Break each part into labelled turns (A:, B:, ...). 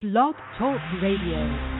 A: Blog Talk Radio.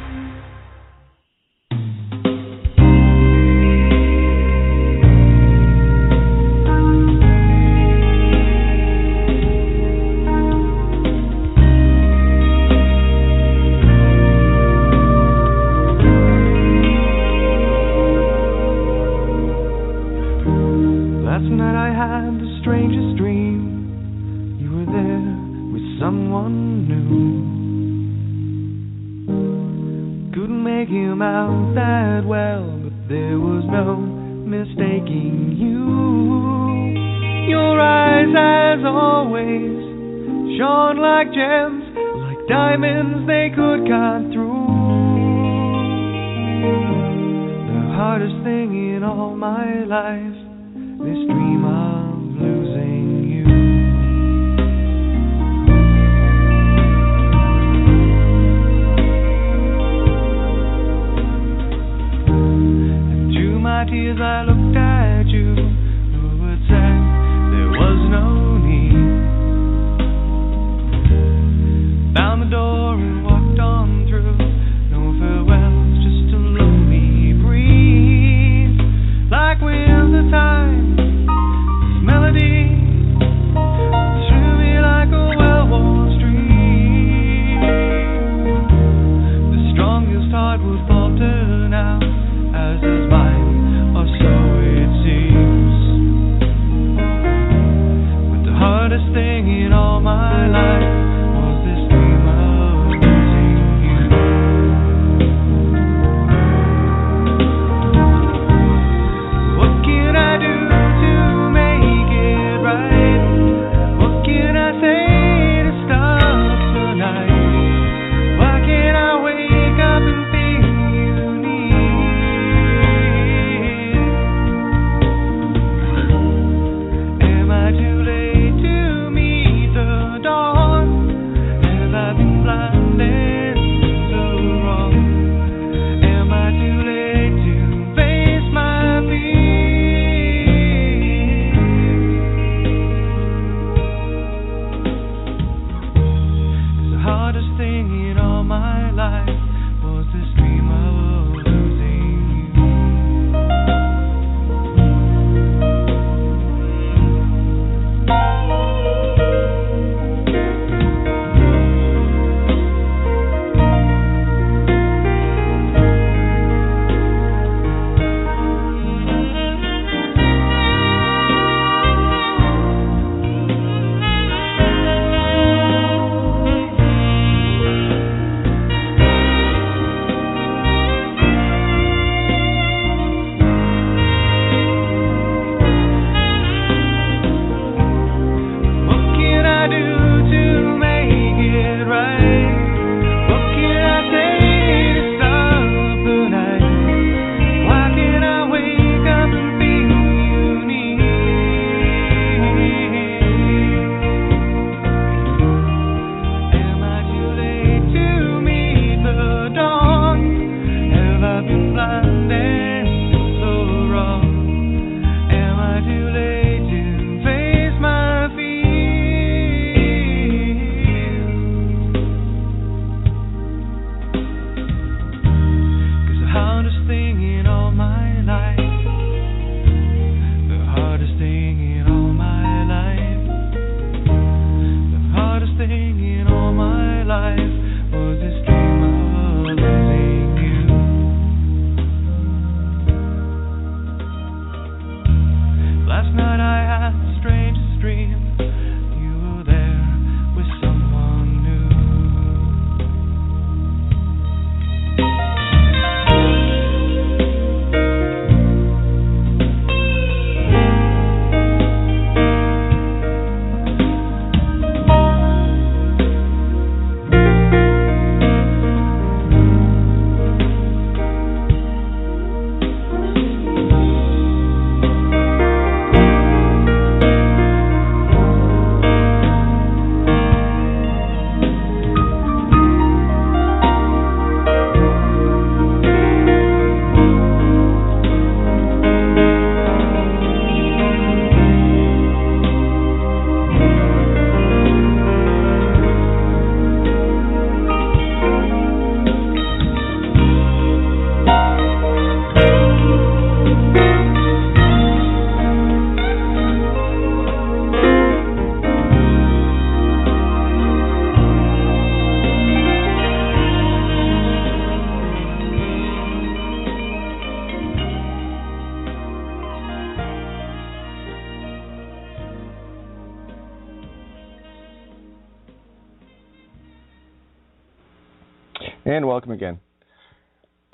B: And welcome again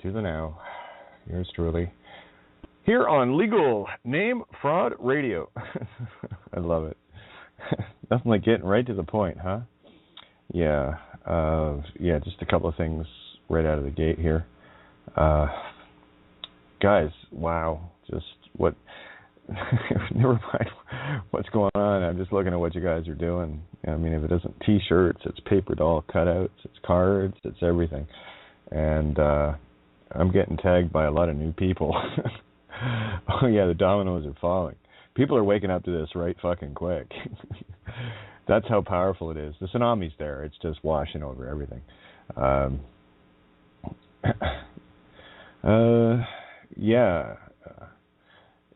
B: to the Now. Yours truly. Here on Legal Name Fraud Radio. I love it. Nothing like getting right to the point, huh? Yeah. Just a couple of things right out of the gate here. Guys, wow. Just what... Never mind what's going on. I'm just looking at what you guys are doing. I mean, if it isn't T-shirts, it's paper doll cutouts, it's cards, it's everything. And I'm getting tagged by a lot of new people. Oh yeah, the dominoes are falling. People are waking up to this right fucking quick. That's how powerful it is. The tsunami's there. It's just washing over everything.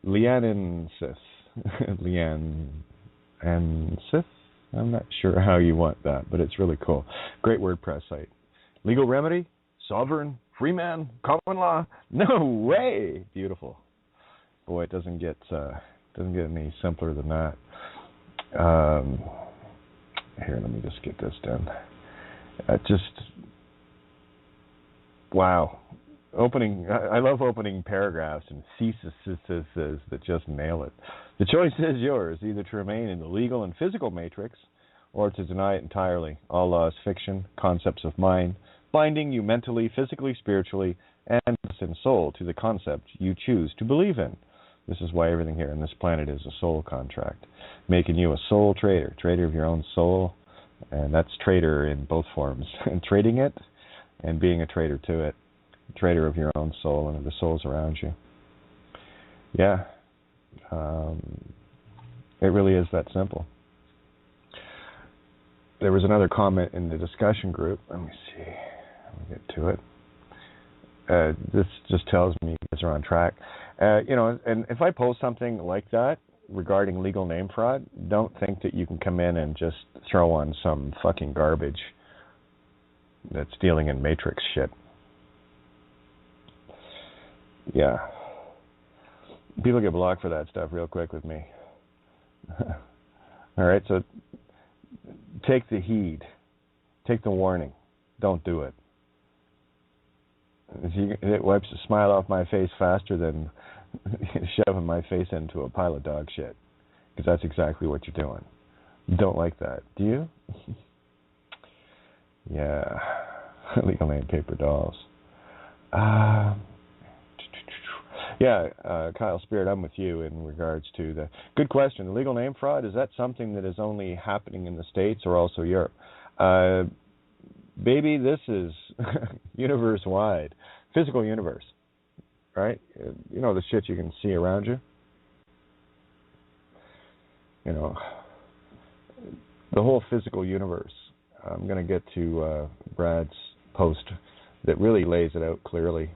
B: Leanne and Sith. I'm not sure how you want that, but it's really cool. Great WordPress site. Legal remedy, sovereign, free man, common law. No way. Beautiful. Boy, it doesn't get any simpler than that. Here, let me just get this done. Wow. I love opening paragraphs and theses that just nail it. The choice is yours, either to remain in the legal and physical matrix or to deny it entirely. All law is fiction, concepts of mind, binding you mentally, physically, spiritually, and in soul to the concept you choose to believe in. This is why everything here on this planet is a soul contract, making you a soul trader of your own soul, and that's trader in both forms, and trading it and being a trader to it. Trader of your own soul and of the souls around you. Yeah. It really is that simple. There was another comment in the discussion group. Let me see. Let me get to it. This just tells me you guys are on track. And if I post something like that regarding legal name fraud, don't think that you can come in and just throw on some fucking garbage that's dealing in matrix shit. Yeah. People get blocked for that stuff real quick with me. All right, so take the heed. Take the warning. Don't do it. It wipes a smile off my face faster than shoving my face into a pile of dog shit. Because that's exactly what you're doing. Don't like that. Do you? Yeah. Legal name paper dolls. Kyle Spirit, I'm with you in regards to the... Good question. The legal name fraud, is that something that is only happening in the States or also Europe? Baby, this is universe-wide. Physical universe, right? You know the shit you can see around you? You know, the whole physical universe. I'm going to get to Brad's post that really lays it out clearly.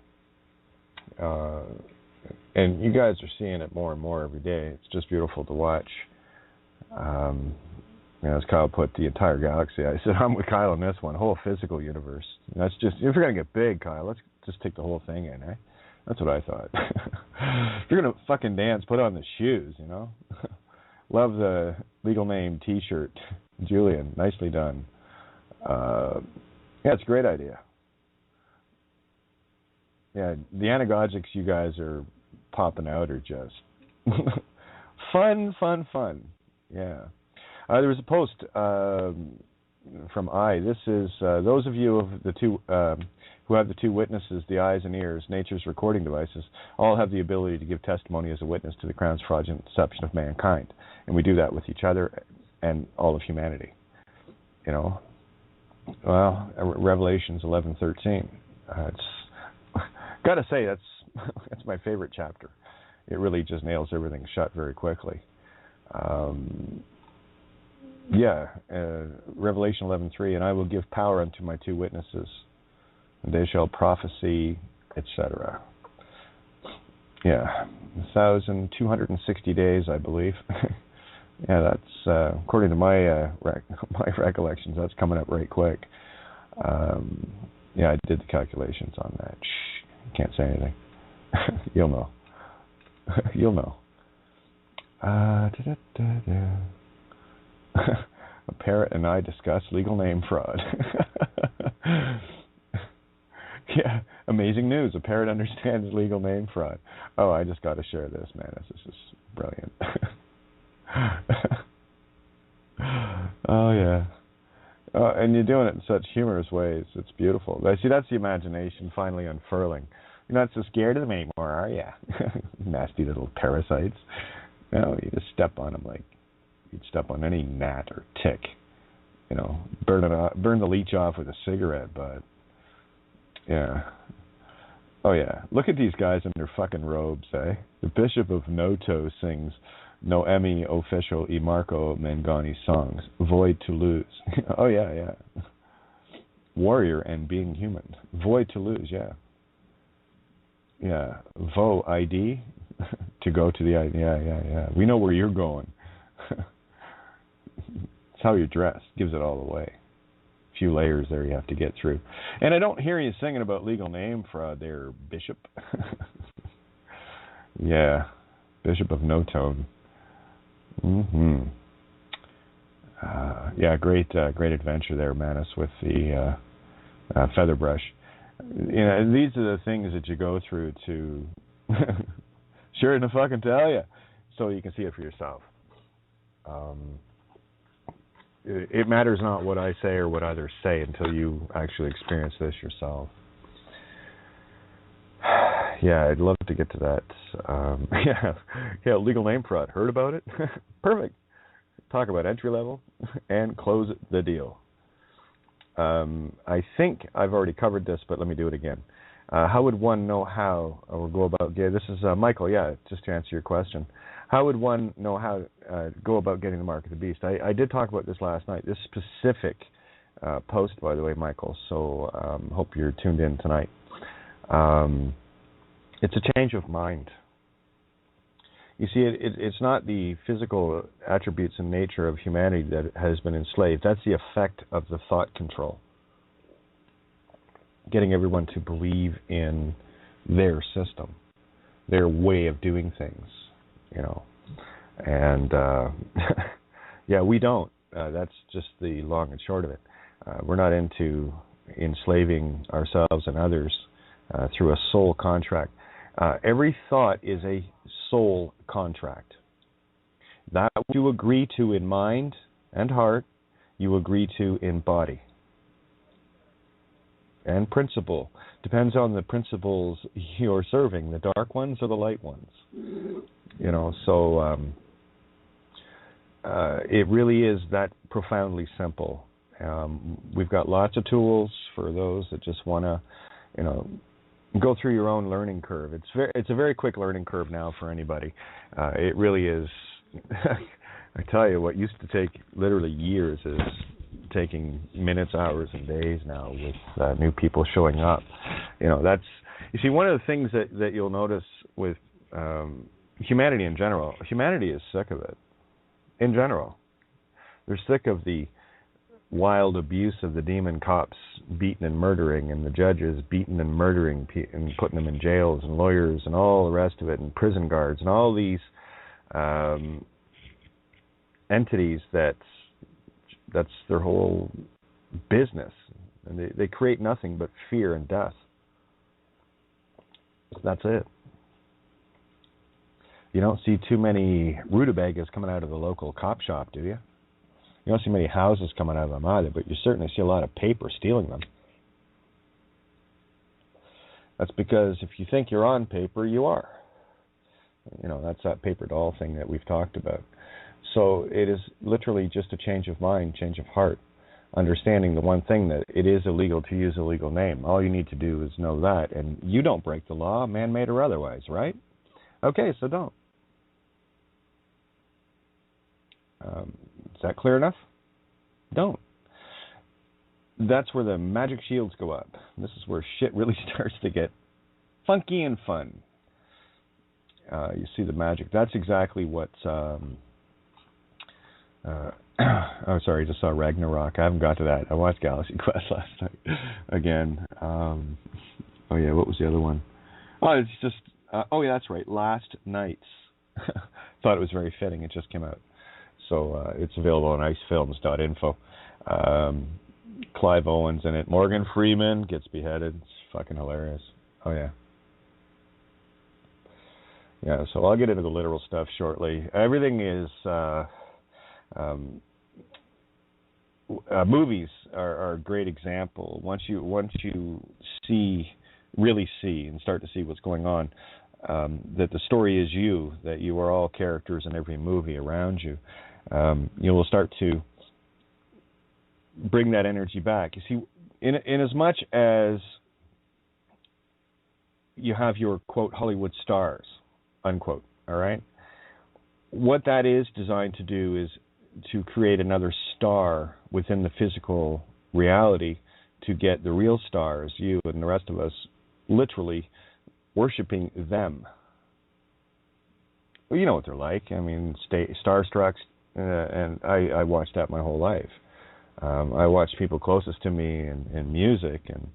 B: And you guys are seeing it more and more every day. It's just beautiful to watch. As Kyle put, the entire galaxy. I said, I'm with Kyle on this one. Whole physical universe. That's just, if you're going to get big, Kyle, let's just take the whole thing in, eh? That's what I thought. If you're going to fucking dance, put on the shoes, you know? Love the legal name T-shirt. Julian, nicely done. It's a great idea. Yeah, the anagogics you guys are popping out are just fun. Yeah. There was a post from I. This is those of you of the two who have the two witnesses, the eyes and ears, nature's recording devices, all have the ability to give testimony as a witness to the Crown's fraudulent deception of mankind. And we do that with each other and all of humanity. You know? Well, Revelations 11:13. It's got to say, that's my favorite chapter. It really just nails everything shut very quickly. Revelation 11:3, and I will give power unto my two witnesses, and they shall prophesy, etc. 1,260 days, I believe. That's according to my recollections. That's coming up right quick. I did the calculations on that. Shh, can't say anything. You'll know. You'll know. A parrot and I discuss legal name fraud. Amazing news. A parrot understands legal name fraud. Oh, I just got to share this, man. This is brilliant. Oh, yeah. And you're doing it in such humorous ways. It's beautiful. I see, that's the imagination finally unfurling. You're not so scared of them anymore, are you? Nasty little parasites. No, you just step on them like you'd step on any gnat or tick. You know, burn the leech off with a cigarette, but yeah. Oh, yeah. Look at these guys in their fucking robes, eh? The Bishop of Noto sings Noemi Official e Marco Mengani songs, Void to Lose. Oh, yeah, yeah. Warrior and Being Human. Void to Lose, yeah. Yeah. Vo ID, to go to the ID. Yeah. We know where you're going. It's how you're dressed. Gives it all away. A few layers there you have to get through. And I don't hear you singing about legal name fraud there, Bishop. Yeah. Bishop of No Tone. Yeah, great adventure there, Manus, with the feather brush. You know, these are the things that you go through to sure to fucking tell you, so you can see it for yourself. It matters not what I say or what others say until you actually experience this yourself. Yeah, I'd love to get to that. Yeah, legal name fraud. Heard about it? Perfect. Talk about entry level and close the deal. I think I've already covered this, but let me do it again. How would one know how or go about getting? This is Michael. Yeah, just to answer your question. How would one know how to go about getting the mark of the beast? I did talk about this last night. This specific post, by the way, Michael. So hope you're tuned in tonight. It's a change of mind. You see, it's not the physical attributes and nature of humanity that has been enslaved. That's the effect of the thought control. Getting everyone to believe in their system, their way of doing things, you know. And, yeah, we don't. That's just the long and short of it. We're not into enslaving ourselves and others through a soul contract. Every thought is a soul contract. That you agree to in mind and heart, you agree to in body. And principle. Depends on the principles you're serving, the dark ones or the light ones. You know, so it really is that profoundly simple. We've got lots of tools for those that just want to, you know, go through your own learning curve. It's a very quick learning curve now for anybody. It really is. I tell you, what used to take literally years is taking minutes, hours, and days now with new people showing up. You know, you see, one of the things that you'll notice with humanity in general, humanity is sick of it. In general, they're sick of the wild abuse of the demon cops beating and murdering, and the judges beating and murdering and putting them in jails, and lawyers and all the rest of it, and prison guards and all these entities that's their whole business, and they create nothing but fear and death. That's it. You don't see too many rutabagas coming out of the local cop shop, do you? You don't see many houses coming out of them either, but you certainly see a lot of paper stealing them. That's because if you think you're on paper, you are. You know, that's that paper doll thing that we've talked about. So it is literally just a change of mind, change of heart, understanding the one thing, that it is illegal to use a legal name. All you need to do is know that, and you don't break the law, man-made or otherwise, right? Okay, so don't. Is that clear enough? Don't. That's where the magic shields go up. This is where shit really starts to get funky and fun. You see the magic. That's exactly what... oh, sorry, I just saw Ragnarok. I haven't got to that. I watched Galaxy Quest last night again. Oh, yeah, what was the other one? Oh, it's just... oh, yeah, that's right. Last Nights. Thought it was very fitting. It just came out. So it's available on icefilms.info. Clive Owen's in it. Morgan Freeman gets beheaded. It's fucking hilarious. Oh, yeah. Yeah, so I'll get into the literal stuff shortly. Everything is... movies are a great example. Once you really see and start to see what's going on, that the story is you, that you are all characters in every movie around you, you will start to bring that energy back. You see, in as much as you have your, quote, Hollywood stars, unquote, all right? What that is designed to do is to create another star within the physical reality to get the real stars, you and the rest of us, literally worshiping them. Well, you know what they're like. I mean, starstruck, and I watched that my whole life. I watched people closest to me in music, and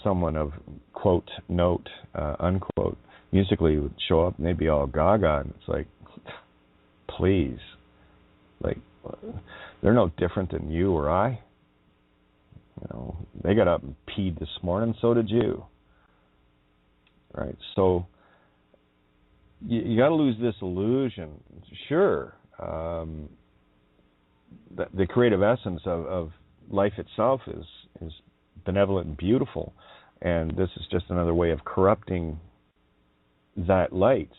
B: someone of quote note unquote musically would show up and they'd be all gaga, and it's like, please, like, they're no different than you or I. They got up and peed this morning, so did you. Right? So you got to lose this illusion. Sure, the creative essence of life itself is benevolent and beautiful, and this is just another way of corrupting that light,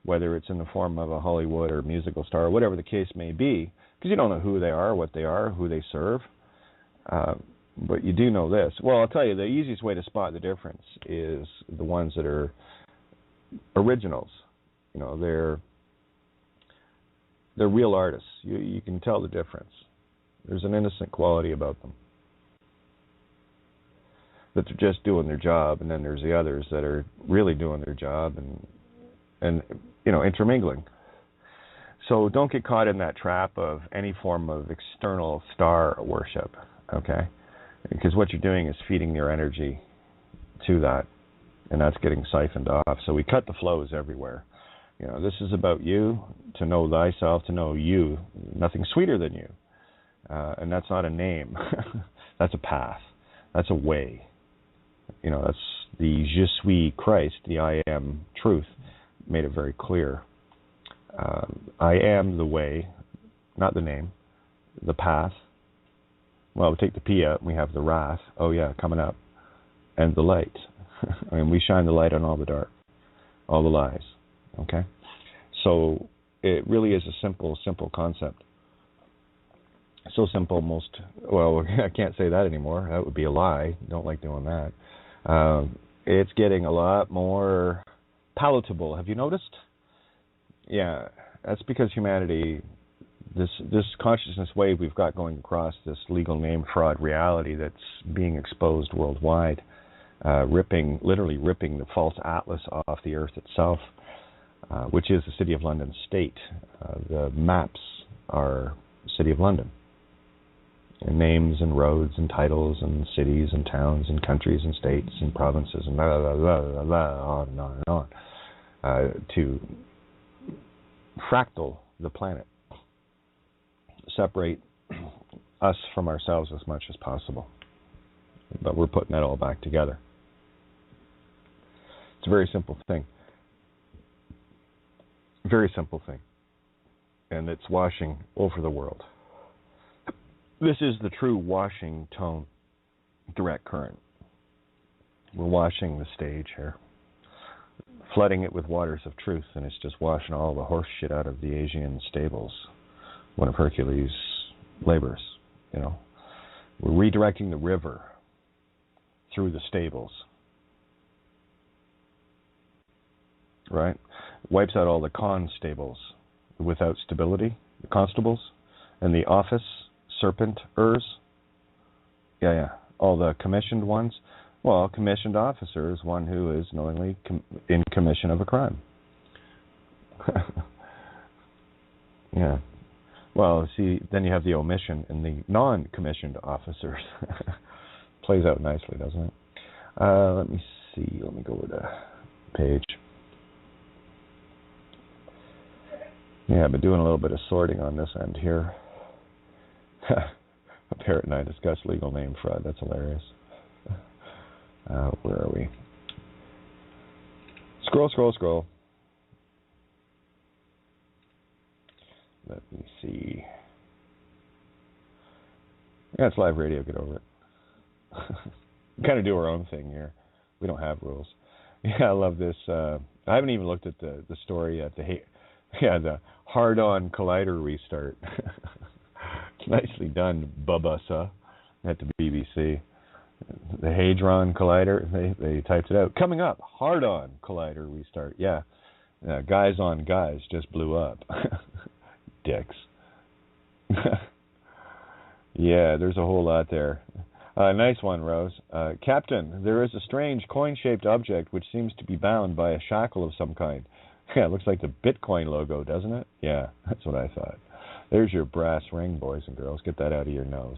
B: whether it's in the form of a Hollywood or musical star or whatever the case may be, because you don't know who they are, what they are, who they serve. But you do know this. Well, I'll tell you, the easiest way to spot the difference is the ones that are originals. They're real artists. You can tell the difference. There's an innocent quality about them. That they're just doing their job, and then there's the others that are really doing their job and intermingling. So don't get caught in that trap of any form of external star worship, okay? Because what you're doing is feeding your energy to that, and that's getting siphoned off. So we cut the flows everywhere. This is about you, to know thyself, to know you, nothing sweeter than you. And that's not a name. That's a path. That's a way. That's the Je suis Christ, the I am truth, made it very clear. I am the way, not the name, the path. Well, we take the P out and we have the wrath, oh yeah, coming up, and the light. I mean, we shine the light on all the dark, all the lies, okay? So it really is a simple concept. So simple, I can't say that anymore. That would be a lie. Don't like doing that. It's getting a lot more palatable. Have you noticed? Yeah, that's because humanity, this consciousness wave we've got going across this legal name fraud reality that's being exposed worldwide, literally ripping the false atlas off the earth itself, which is the City of London state. The maps are City of London. And names and roads and titles and cities and towns and countries and states and provinces and blah, blah, blah, blah, blah, on and on and on, to fractal the planet, separate us from ourselves as much as possible. But we're putting that all back together. It's a very simple thing. Very simple thing. And it's washing over the world. This is the true washing tone, direct current. We're washing the stage here, flooding it with waters of truth, and it's just washing all the horse shit out of the Asian stables, one of Hercules' labors, We're redirecting the river through the stables, right? Wipes out all the constables without stability, the constables, and the office serpenters. Yeah. All the commissioned ones. Well, a commissioned officer is one who is knowingly in commission of a crime. Yeah. Well, see, then you have the omission in the non-commissioned officers. Plays out nicely, doesn't it? Let me see. Let me go to the page. Yeah, I've been doing a little bit of sorting on this end here. A parrot and I discuss legal name fraud. That's hilarious. Where are we? Scroll. Let me see. Yeah, it's live radio. Get over it. We kind of do our own thing here. We don't have rules. Yeah, I love this. I haven't even looked at the story yet. The hard-on collider restart. Nicely done, Bubba, at the BBC. The Hadron Collider, they typed it out. Coming up, hard-on collider restart. Yeah, guys on guys just blew up. Dicks. Yeah, there's a whole lot there. Nice one, Rose. Captain, there is a strange coin-shaped object which seems to be bound by a shackle of some kind. Yeah, it looks like the Bitcoin logo, doesn't it? Yeah, that's what I thought. There's your brass ring, boys and girls. Get that out of your nose.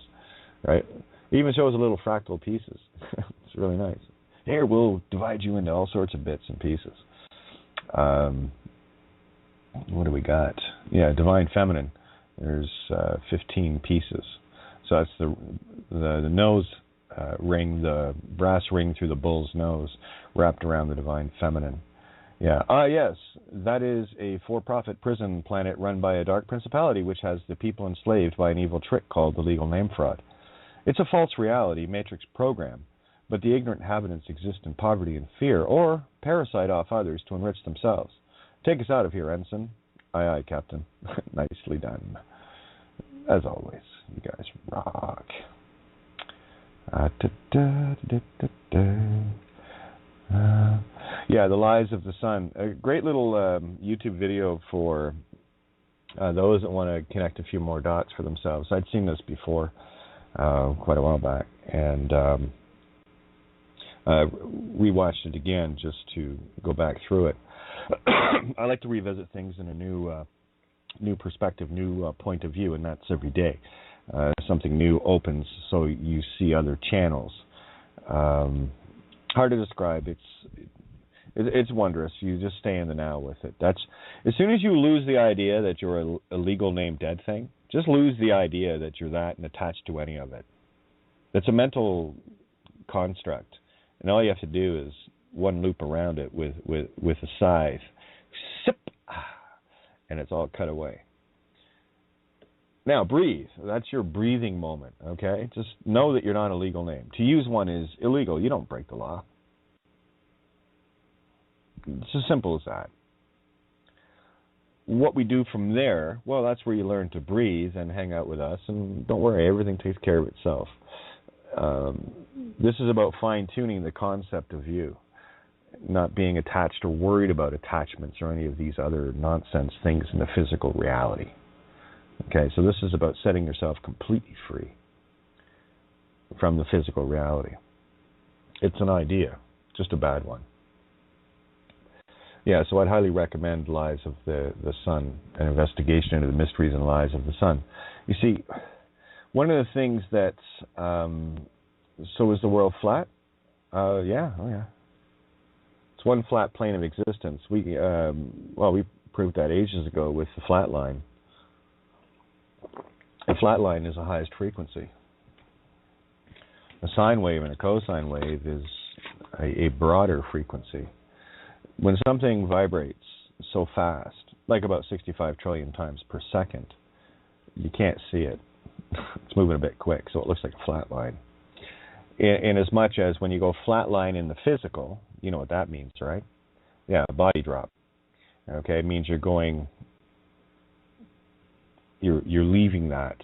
B: Right? It even shows a little fractal pieces. It's really nice. Here, we'll divide you into all sorts of bits and pieces. What do we got? Yeah, Divine Feminine. There's 15 pieces. So that's the nose ring, the brass ring through the bull's nose, wrapped around the Divine Feminine. Yeah. Yes, that is a for-profit prison planet run by a dark principality which has the people enslaved by an evil trick called the legal name fraud. It's a false reality matrix program, but the ignorant inhabitants exist in poverty and fear, or parasite off others to enrich themselves. Take us out of here, Ensign. Aye, Captain. Nicely done. As always, you guys rock. Yeah, The Lies of the Sun. A great little YouTube video for those that want to connect a few more dots for themselves. I'd seen this before quite a while back, and rewatched it again just to go back through it. I like to revisit things in a new perspective, new point of view, and that's every day. Something new opens, so you see other channels. Hard to describe. It's wondrous. You just stay in the now with it. That's as soon as you lose the idea that you're a legal name dead thing. Just lose the idea that you're that and attached to any of it. It's a mental construct, and all you have to do is one loop around it with a scythe, sip, and it's all cut away. Now breathe. That's your breathing moment. Okay, just know that you're not a legal name. To use one is illegal. You don't break the law. It's as simple as that. What we do from there, well, that's where you learn to breathe and hang out with us, and don't worry, everything takes care of itself. This is about fine-tuning the concept of you, not being attached or worried about attachments or any of these other nonsense things in the physical reality. Okay, so this is about setting yourself completely free from the physical reality. It's an idea, just a bad one. Yeah, so I'd highly recommend Lies of the Sun, an investigation into the mysteries and lies of the sun. You see, one of the things that's, so is the world flat? Yeah. It's one flat plane of existence. We proved that ages ago with the flat line. A flat line is the highest frequency. A sine wave and a cosine wave is a broader frequency. When something vibrates so fast, like about 65 trillion times per second, you can't see it. It's moving a bit quick, so it looks like a flat line. In as much as when you go flat line in the physical, you know what that means, right? Yeah, a body drop. Okay, it means you're leaving that.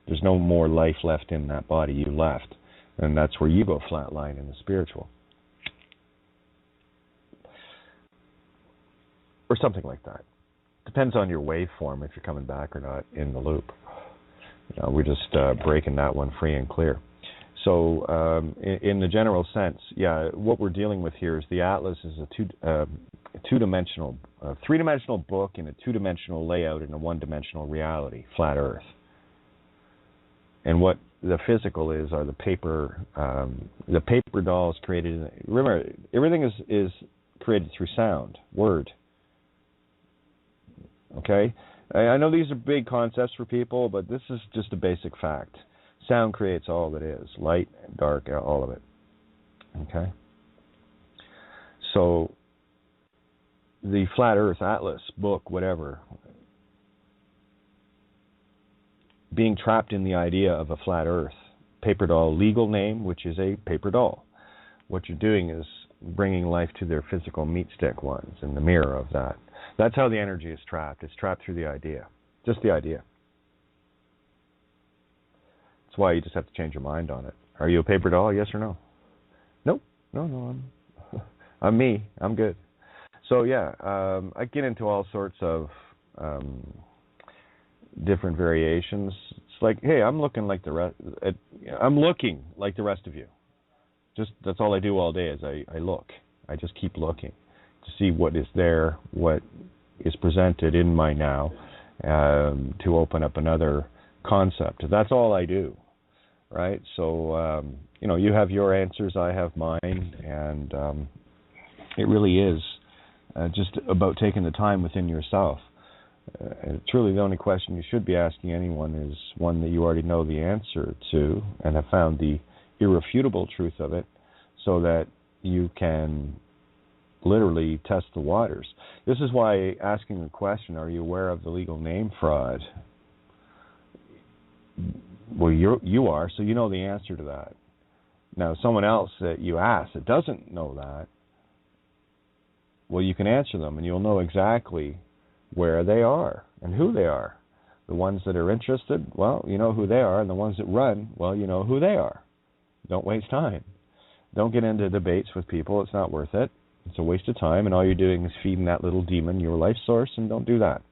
B: There's no more life left in that body. You left. And that's where you go flat line in the spiritual. Or something like that. Depends on your waveform if you're coming back or not in the loop. We're just breaking that one free and clear. So in the general sense, yeah, what we're dealing with here is the Atlas is a two-dimensional, three-dimensional book in a two-dimensional layout in a one-dimensional reality, flat Earth. And what the physical are the paper dolls created. Remember, everything is created through sound, word. Okay? I know these are big concepts for people, but this is just a basic fact. Sound creates all that is, light, dark, all of it. Okay? So the Flat Earth Atlas book, whatever, being trapped in the idea of a flat Earth. Paper doll, legal name, which is a paper doll. What you're doing is bringing life to their physical meat stick ones in the mirror of that. That's how the energy is trapped. It's trapped through the idea. Just the idea. That's why you just have to change your mind on it. Are you a paper doll, yes or no? Nope. No, I'm me. I'm good. So yeah, I get into all sorts of different variations. It's like, hey, I'm looking like the rest. I'm looking like the rest of you. Just that's all I do all day is I look. I just keep looking to see what is there, what is presented in my now, to open up another concept. That's all I do, right? So you have your answers, I have mine, and it really is just about taking the time within yourself. Truly, the only question you should be asking anyone is one that you already know the answer to and have found the irrefutable truth of it, so that you can literally test the waters. This is why asking the question, are you aware of the legal name fraud? Well, you are, so you know the answer to that. Now, someone else that you ask that doesn't know that, well, you can answer them, and you'll know exactly where they are and who they are. The ones that are interested, well, you know who they are, and the ones that run, well, you know who they are. Don't waste time. Don't get into debates with people. It's not worth it. It's a waste of time, and all you're doing is feeding that little demon your life source, and don't do that.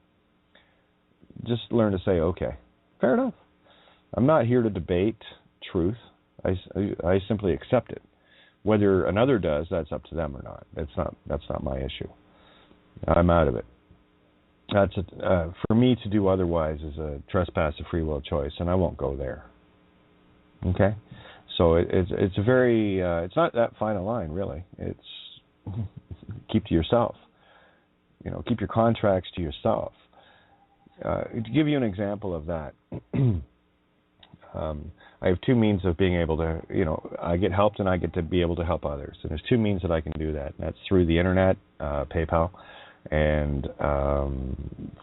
B: Just learn to say, okay, fair enough. I'm not here to debate truth. I simply accept it. Whether another does, that's up to them or not. That's not my issue. I'm out of it. That's for me to do otherwise is a trespass of free will choice, and I won't go there. Okay, so it's a very it's not that fine a line really. It's keep to yourself. Keep your contracts to yourself. To give you an example of that, I have two means of being able to, I get helped and I get to be able to help others. And there's two means that I can do that. And that's through the internet, PayPal, and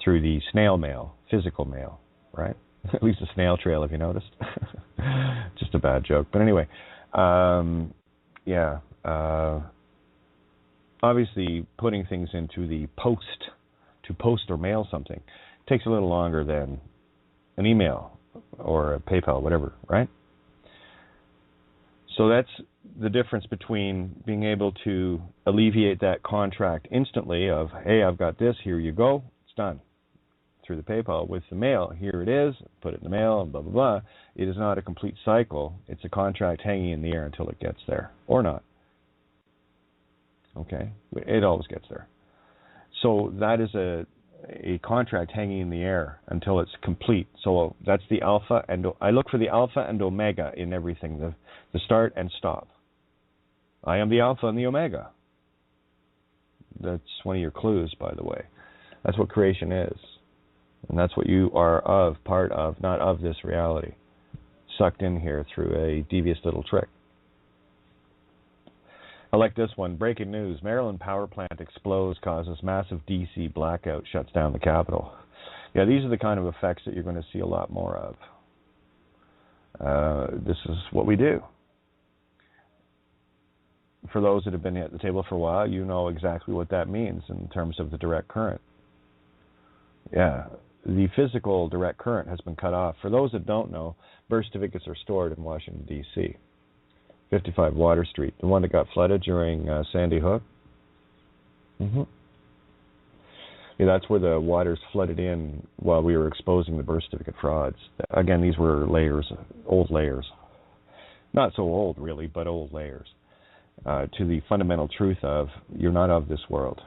B: through the snail mail, physical mail, right? At least a snail trail, if you noticed. Just a bad joke. But anyway, obviously putting things into the to post or mail something, takes a little longer than an email or a PayPal, whatever, right? So that's the difference between being able to alleviate that contract instantly of, hey, I've got this, here you go, it's done. Through the PayPal. With the mail, here it is, put it in the mail, and blah, blah, blah. It is not a complete cycle. It's a contract hanging in the air until it gets there, or not. Okay? It always gets there. So that is a contract hanging in the air until it's complete. So that's the alpha, and I look for the alpha and omega in everything, the start and stop. I am the alpha and the omega. That's one of your clues, by the way. That's what creation is. And that's what you are part of, not of this reality. Sucked in here through a devious little trick. I like this one. Breaking news. Maryland power plant explodes, causes massive DC blackout, shuts down the Capitol. Yeah, these are the kind of effects that you're going to see a lot more of. This is what we do. For those that have been at the table for a while, you know exactly what that means in terms of the direct current. Yeah, the physical direct current has been cut off. For those that don't know, birth certificates are stored in Washington, D.C., 55 Water Street, the one that got flooded during Sandy Hook. Yeah, that's where the waters flooded in while we were exposing the birth certificate frauds. Again, these were layers, old layers. Not so old, really, but old layers. To the fundamental truth of, you're not of this world.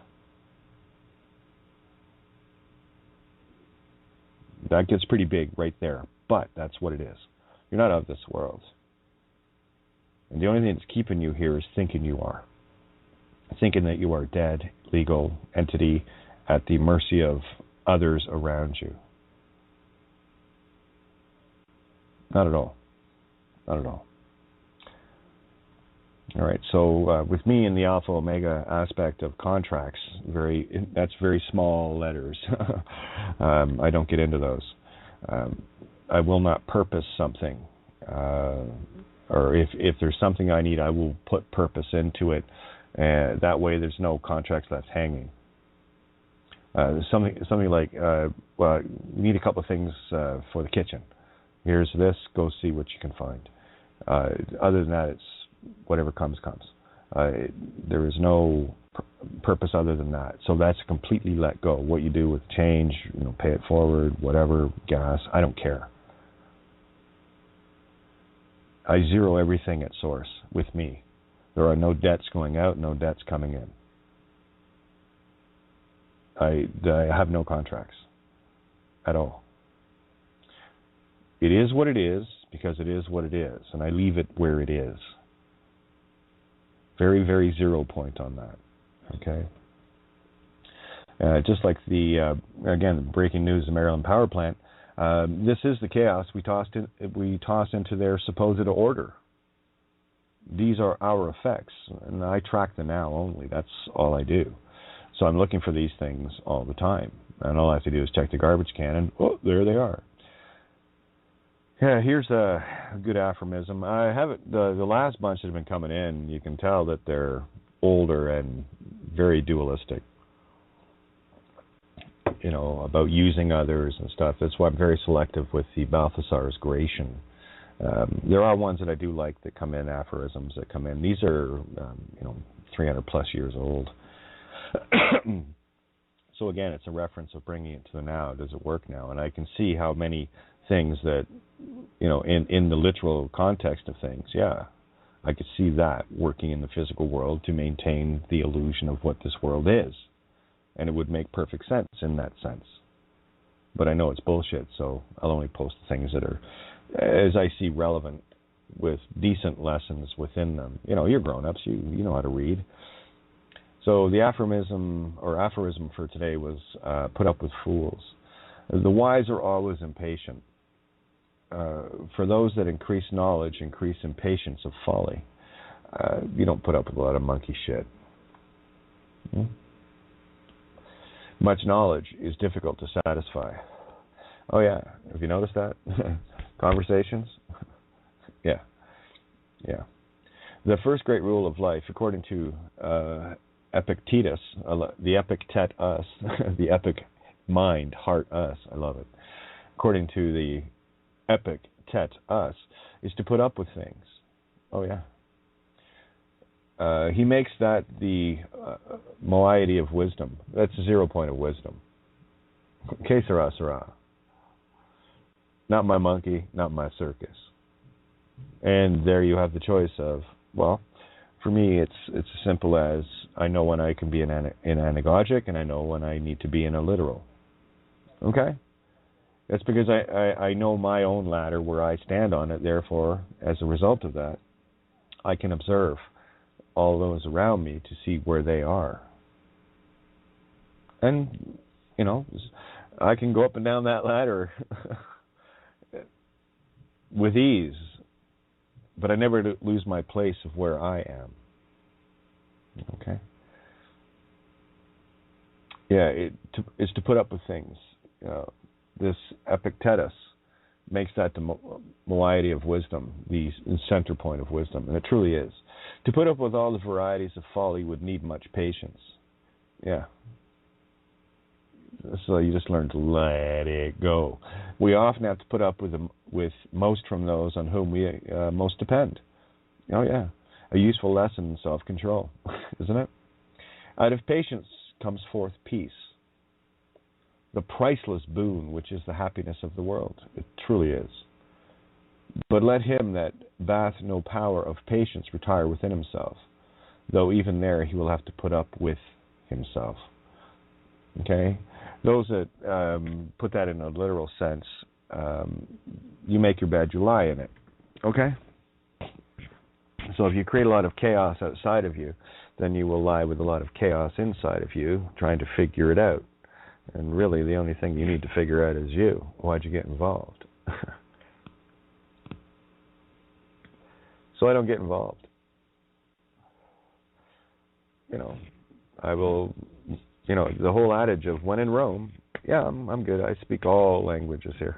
B: That gets pretty big right there, but that's what it is. You're not of this world. And the only thing that's keeping you here is thinking you are. Thinking that you are dead, legal entity at the mercy of others around you. Not at all. Not at all. All right, so with me in the alpha omega aspect of contracts, that's very small letters. I don't get into those. I will not purpose something, or if there's something I need, I will put purpose into it. That way, there's no contracts left hanging. Something like, well, you need a couple of things for the kitchen. Here's this. Go see what you can find. Other than that, it's whatever comes. There is no purpose other than that. So that's completely let go. What you do with change, pay it forward, whatever, gas, I don't care. I zero everything at source with me. There are no debts going out, no debts coming in. I have no contracts at all. It is what it is because it is what it is, and I leave it where it is. Very, very 0 point on that. Okay. Just like again, breaking news: the Maryland power plant. This is the chaos we toss into their supposed order. These are our effects, and I track the now only. That's all I do. So I'm looking for these things all the time, and all I have to do is check the garbage can, and there they are. Yeah, here's a good aphorism. I have it. The last bunch that have been coming in, you can tell that they're older and very dualistic. About using others and stuff. That's why I'm very selective with the Balthasar's Gratian. There are ones that I do like that come in, aphorisms that come in. These are, 300 plus years old. So again, it's a reference of bringing it to the now. Does it work now? And I can see how many things that, in the literal context of things, yeah, I could see that working in the physical world to maintain the illusion of what this world is. And it would make perfect sense in that sense. But I know it's bullshit, so I'll only post the things that are, as I see, relevant with decent lessons within them. You're grown-ups, you know how to read. So the aphorism for today was put up with fools. The wise are always impatient. For those that increase knowledge, increase impatience of folly. You don't put up with a lot of monkey shit. Much knowledge is difficult to satisfy. Oh yeah, have you noticed that? Conversations? Yeah. The first great rule of life, according to Epictetus, the Epictet us, the epic mind, heart us, I love it. According to the Epictet us, is to put up with things. Oh yeah. He makes that the moiety of wisdom. That's a 0 point of wisdom. Que sera, sera. Not my monkey, not my circus. And there you have the choice of, well, for me, it's as simple as I know when I can be in anagogic and I know when I need to be in a literal. Okay? That's because I know my own ladder where I stand on it. Therefore, as a result of that, I can observe all those around me to see where they are. And, I can go up and down that ladder with ease, but I never lose my place of where I am. Okay? Yeah, it's to put up with things. This Epictetus makes that the moiety of wisdom, the center point of wisdom, and it truly is. To put up with all the varieties of folly would need much patience. Yeah. So you just learn to let it go. We often have to put up with most from those on whom we most depend. Oh yeah, a useful lesson in self-control, isn't it? Out of patience comes forth peace, the priceless boon which is the happiness of the world. It truly is. But let him that bath no power of patience retire within himself, though even there he will have to put up with himself. Okay? Those that put that in a literal sense, you make your bed, you lie in it. Okay? So if you create a lot of chaos outside of you, then you will lie with a lot of chaos inside of you, trying to figure it out. And really, the only thing you need to figure out is you. Why'd you get involved? So I don't get involved. I will, the whole adage of when in Rome, yeah, I'm good. I speak all languages here.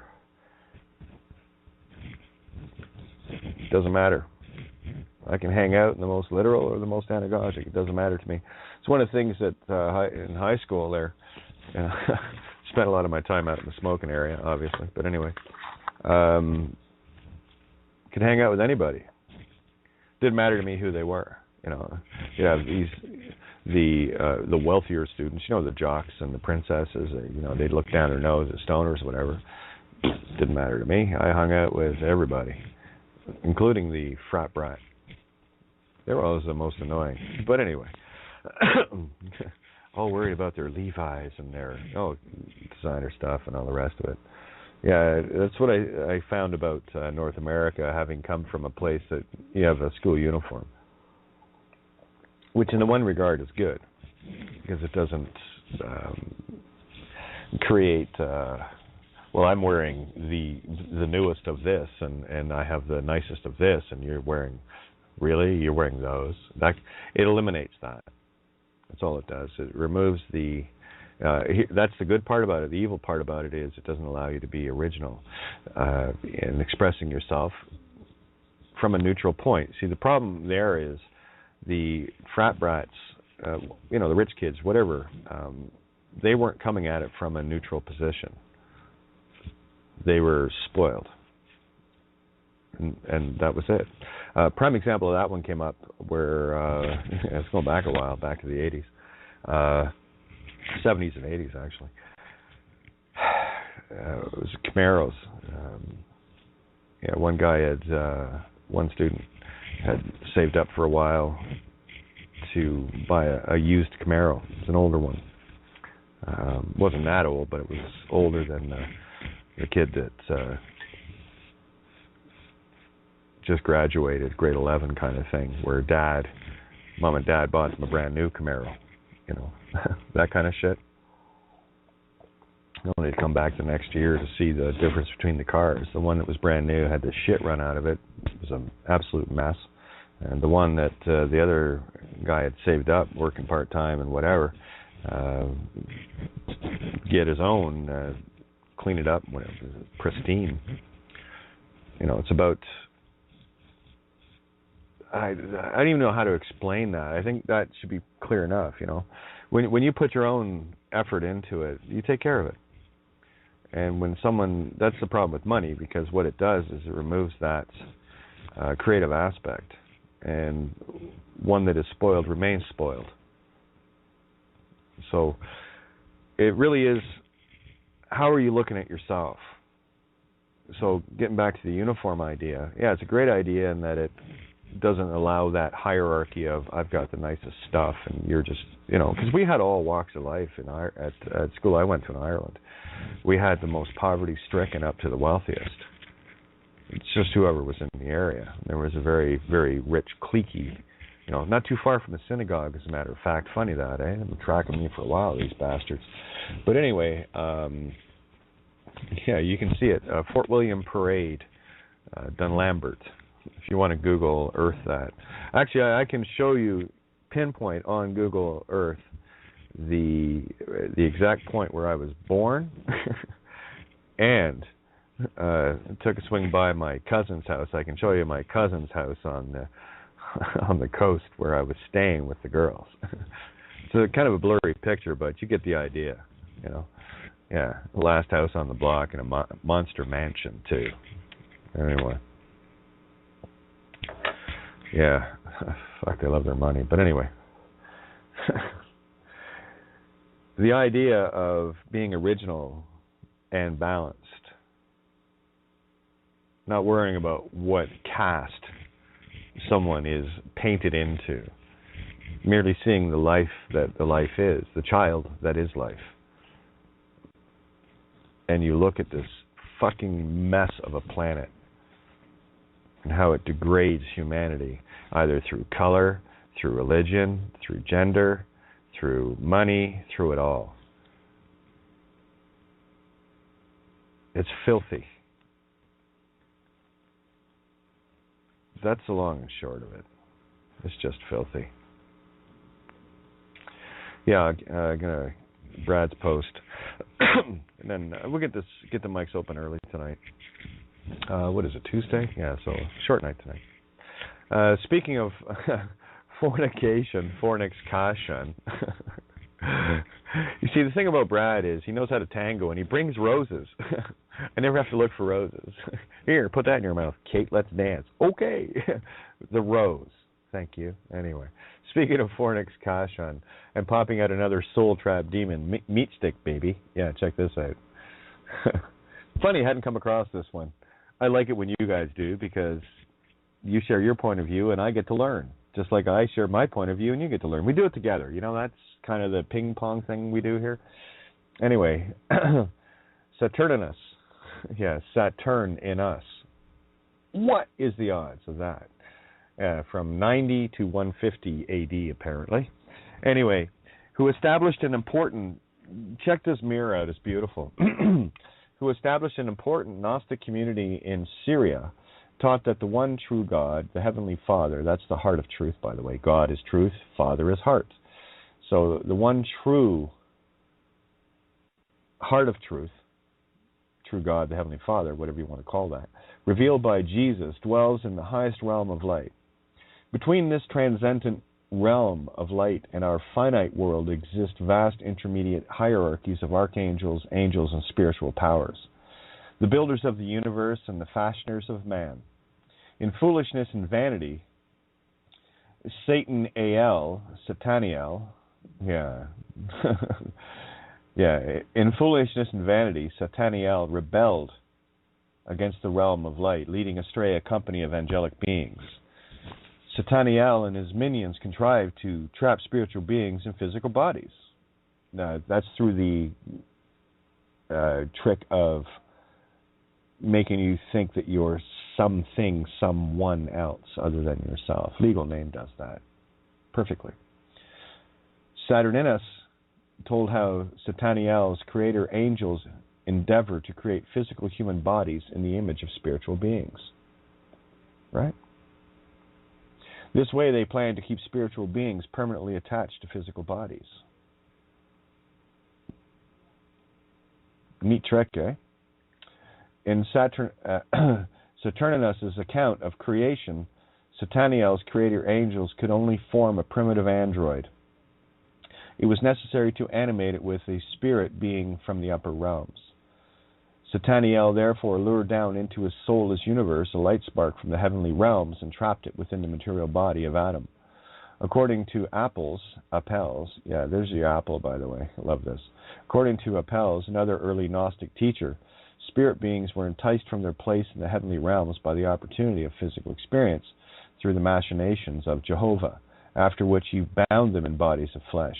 B: Doesn't matter. I can hang out in the most literal or the most anagogic. It doesn't matter to me. It's one of the things that in high school there, spent a lot of my time out in the smoking area, obviously. But anyway, could hang out with anybody. Didn't matter to me who they were. You have the wealthier students, the jocks and the princesses. They'd look down their nose at stoners, whatever. Didn't matter to me. I hung out with everybody, including the frat brat. They were always the most annoying. But anyway, all worried about their Levi's and their designer stuff and all the rest of it. Yeah, that's what I found about North America, having come from a place that you have a school uniform, which in the one regard is good, because it doesn't create, I'm wearing the newest of this, and I have the nicest of this, and you're wearing those. It eliminates that. That's all it does. It removes that's the good part about it. The evil part about it is it doesn't allow you to be original in expressing yourself from a neutral point. See, the problem there is the frat brats, the rich kids, whatever, they weren't coming at it from a neutral position. They were spoiled. And that was it. Prime example of that one came up where, it's going back a while, back to the 80s. 70s and 80s, actually. It was Camaros. One guy one student had saved up for a while to buy a used Camaro. It was an older one. Wasn't that old, but it was older than the kid that just graduated, grade 11 kind of thing, where mom and dad bought him a brand new Camaro. That kind of shit. They'd come back the next year to see the difference between the cars. The one that was brand new had the shit run out of it. It was an absolute mess. And the one that the other guy had saved up, working part-time and whatever, get his own, clean it up, whatever, pristine. It's about... I don't even know how to explain that. I think that should be clear enough, When you put your own effort into it, you take care of it. And when that's the problem with money, because what it does is it removes that creative aspect. And one that is spoiled remains spoiled. So it really is, how are you looking at yourself? So getting back to the uniform idea, it's a great idea in that it doesn't allow that hierarchy of I've got the nicest stuff and you're just, because we had all walks of life at school I went to in Ireland. We had the most poverty-stricken up to the wealthiest. It's just whoever was in the area. There was a very, very rich, cliquey, not too far from the synagogue, as a matter of fact. Funny that, eh? They've been tracking me for a while, these bastards. But anyway, you can see it. Fort William Parade, Dunlambert. If you want to Google Earth that. Actually, I can show you, pinpoint on Google Earth, the exact point where I was born, and took a swing by my cousin's house. I can show you my cousin's house on the coast where I was staying with the girls. It's kind of a blurry picture, but you get the idea, Yeah, the last house on the block and a monster mansion too. Anyway. Yeah, fuck, they love their money. But anyway, the idea of being original and balanced, not worrying about what caste someone is painted into, merely seeing the life that the life is, the child that is life. And you look at this fucking mess of a planet and how it degrades humanity, either through color, through religion, through gender, through money, through it all. It's filthy. That's the long and short of it. It's just filthy. Yeah, gonna Brad's post, and then we'll get the mics open early tonight. What is it, Tuesday? Yeah, so short night tonight. Speaking of fornication, fornication. You see, the thing about Brad is he knows how to tango, and he brings roses. I never have to look for roses. Here, put that in your mouth, Kate. Let's dance. Okay, the rose. Thank you. Anyway, speaking of fornication and popping out another soul trap demon, meat stick baby. Yeah, check this out. Funny, I hadn't come across this one. I like it when you guys do because you share your point of view and I get to learn. Just like I share my point of view and you get to learn. We do it together. You know, that's kind of the ping pong thing we do here. Anyway, Saturninus. Yeah, Saturn in us. What is the odds of that? From 90 to 150 AD, apparently. Anyway, who established an important, check this mirror out, it's beautiful, who established an important Gnostic community in Syria, taught that the one true God, the Heavenly Father, that's the heart of truth, by the way. God is truth, Father is heart. So the one true heart of truth, true God, the Heavenly Father, whatever you want to call that, revealed by Jesus, dwells in the highest realm of light. Between this transcendent realm of light and our finite world exist vast intermediate hierarchies of archangels, angels, and spiritual powers, the builders of the universe and the fashioners of man. In foolishness and vanity, Sataniel, in foolishness and vanity, Sataniel rebelled against the realm of light, leading astray a company of angelic beings. Sataniel and his minions contrived to trap spiritual beings in physical bodies. Now, that's through the trick of making you think that you're something, someone else other than yourself. Legal name does that perfectly. Saturninus told how Sataniel's creator angels endeavor to create physical human bodies in the image of spiritual beings. Right? This way they plan to keep spiritual beings permanently attached to physical bodies. Neat trick, eh? In Saturninus' account of creation, Sataniel's creator angels could only form a primitive android. It was necessary to animate it with a spirit being from the upper realms. Sataniel therefore lured down into his soulless universe a light spark from the heavenly realms and trapped it within the material body of Adam. According to Appels, yeah, there's your apple, by the way, I love this. According to Appels, another early Gnostic teacher, spirit beings were enticed from their place in the heavenly realms by the opportunity of physical experience through the machinations of Jehovah, after which he bound them in bodies of flesh.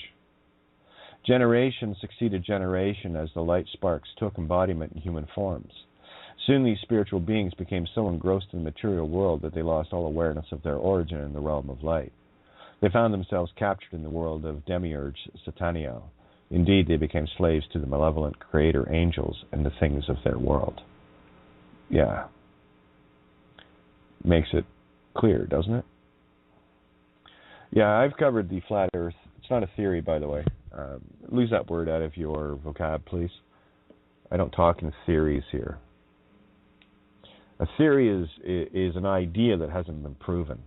B: Generation succeeded generation as the light sparks took embodiment in human forms. Soon these spiritual beings became so engrossed in the material world that they lost all awareness of their origin in the realm of light. They found themselves captured in the world of demiurge Sataniel. Indeed, they became slaves to the malevolent creator angels and the things of their world. Yeah. Makes it clear, doesn't it? Yeah, I've covered the flat earth. It's not a theory, by the way. Lose that word out of your vocab, please. I don't talk in theories here. A theory is an idea that hasn't been proven.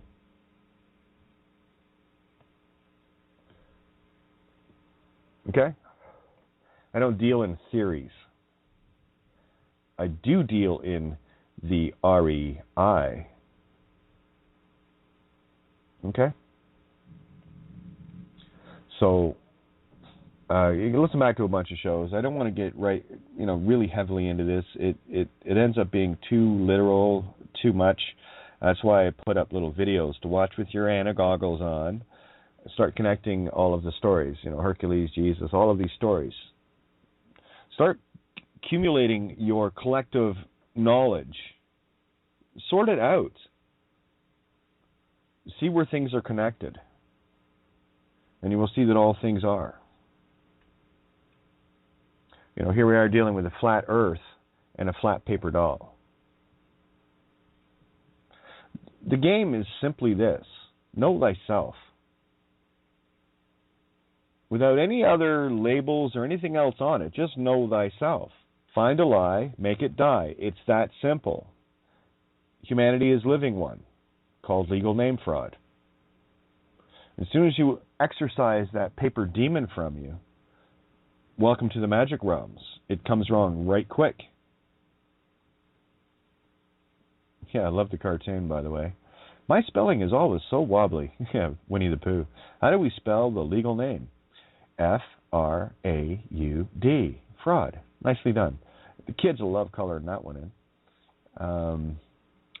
B: Okay? I don't deal in theories. I do deal in the REI. Okay? So, you can listen back to a bunch of shows. I don't want to get really heavily into this. It ends up being too literal, too much. That's why I put up little videos to watch with your Anna goggles on. Start connecting all of the stories. Hercules, Jesus, all of these stories. Start accumulating your collective knowledge. Sort it out. See where things are connected. And you will see that all things are. Here we are dealing with a flat earth and a flat paper doll. The game is simply this. Know thyself. without any other labels or anything else on it. Just know thyself. Find a lie, make it die. It's that simple. Humanity is living one, called legal name fraud. As soon as you exorcise that paper demon from you, welcome to the magic realms. It comes wrong right quick. Yeah, I love the cartoon, by the way. My spelling is always so wobbly. Yeah, Winnie the Pooh. How do we spell the legal name? F-R-A-U-D. Fraud. Nicely done. The kids will love coloring that one in.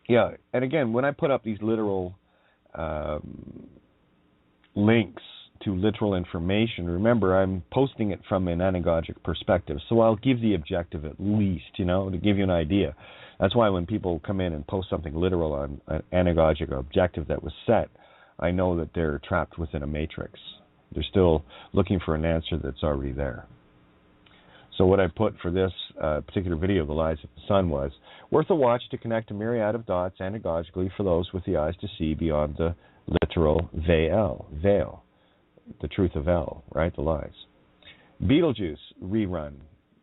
B: Yeah, and again, when I put up these literal links to literal information, remember, I'm posting it from an anagogic perspective, so I'll give the objective at least, to give you an idea. That's why when people come in and post something literal on an anagogic objective that was set, I know that they're trapped within a matrix. They're still looking for an answer that's already there. So what I put for this particular video, The Lies of the Sun, was worth a watch to connect a myriad of dots anagogically for those with the eyes to see beyond the literal veil, the truth of L, right, the lies. Beetlejuice rerun.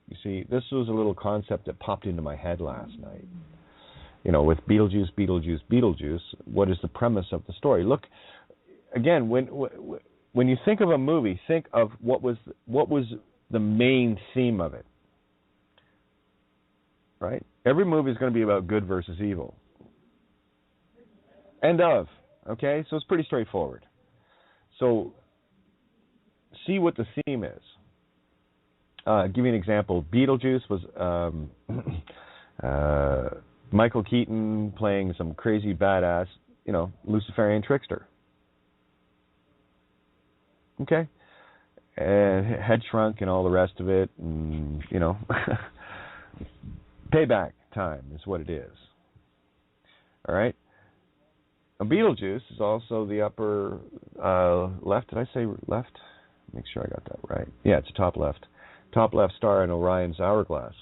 B: You see, this was a little concept that popped into my head last night. With Beetlejuice, what is the premise of the story? Look, again, when you think of a movie, think of what was the main theme of it, right? Every movie is going to be about good versus evil. End of. Okay, so it's pretty straightforward. So see what the theme is. Give you an example. Beetlejuice was Michael Keaton playing some crazy badass, Luciferian trickster. Okay? And head shrunk and all the rest of it, and, payback time is what it is. All right? A Beetlejuice is also the upper left. Did I say left? Make sure I got that right. Yeah, it's top left. Top left star in Orion's hourglass.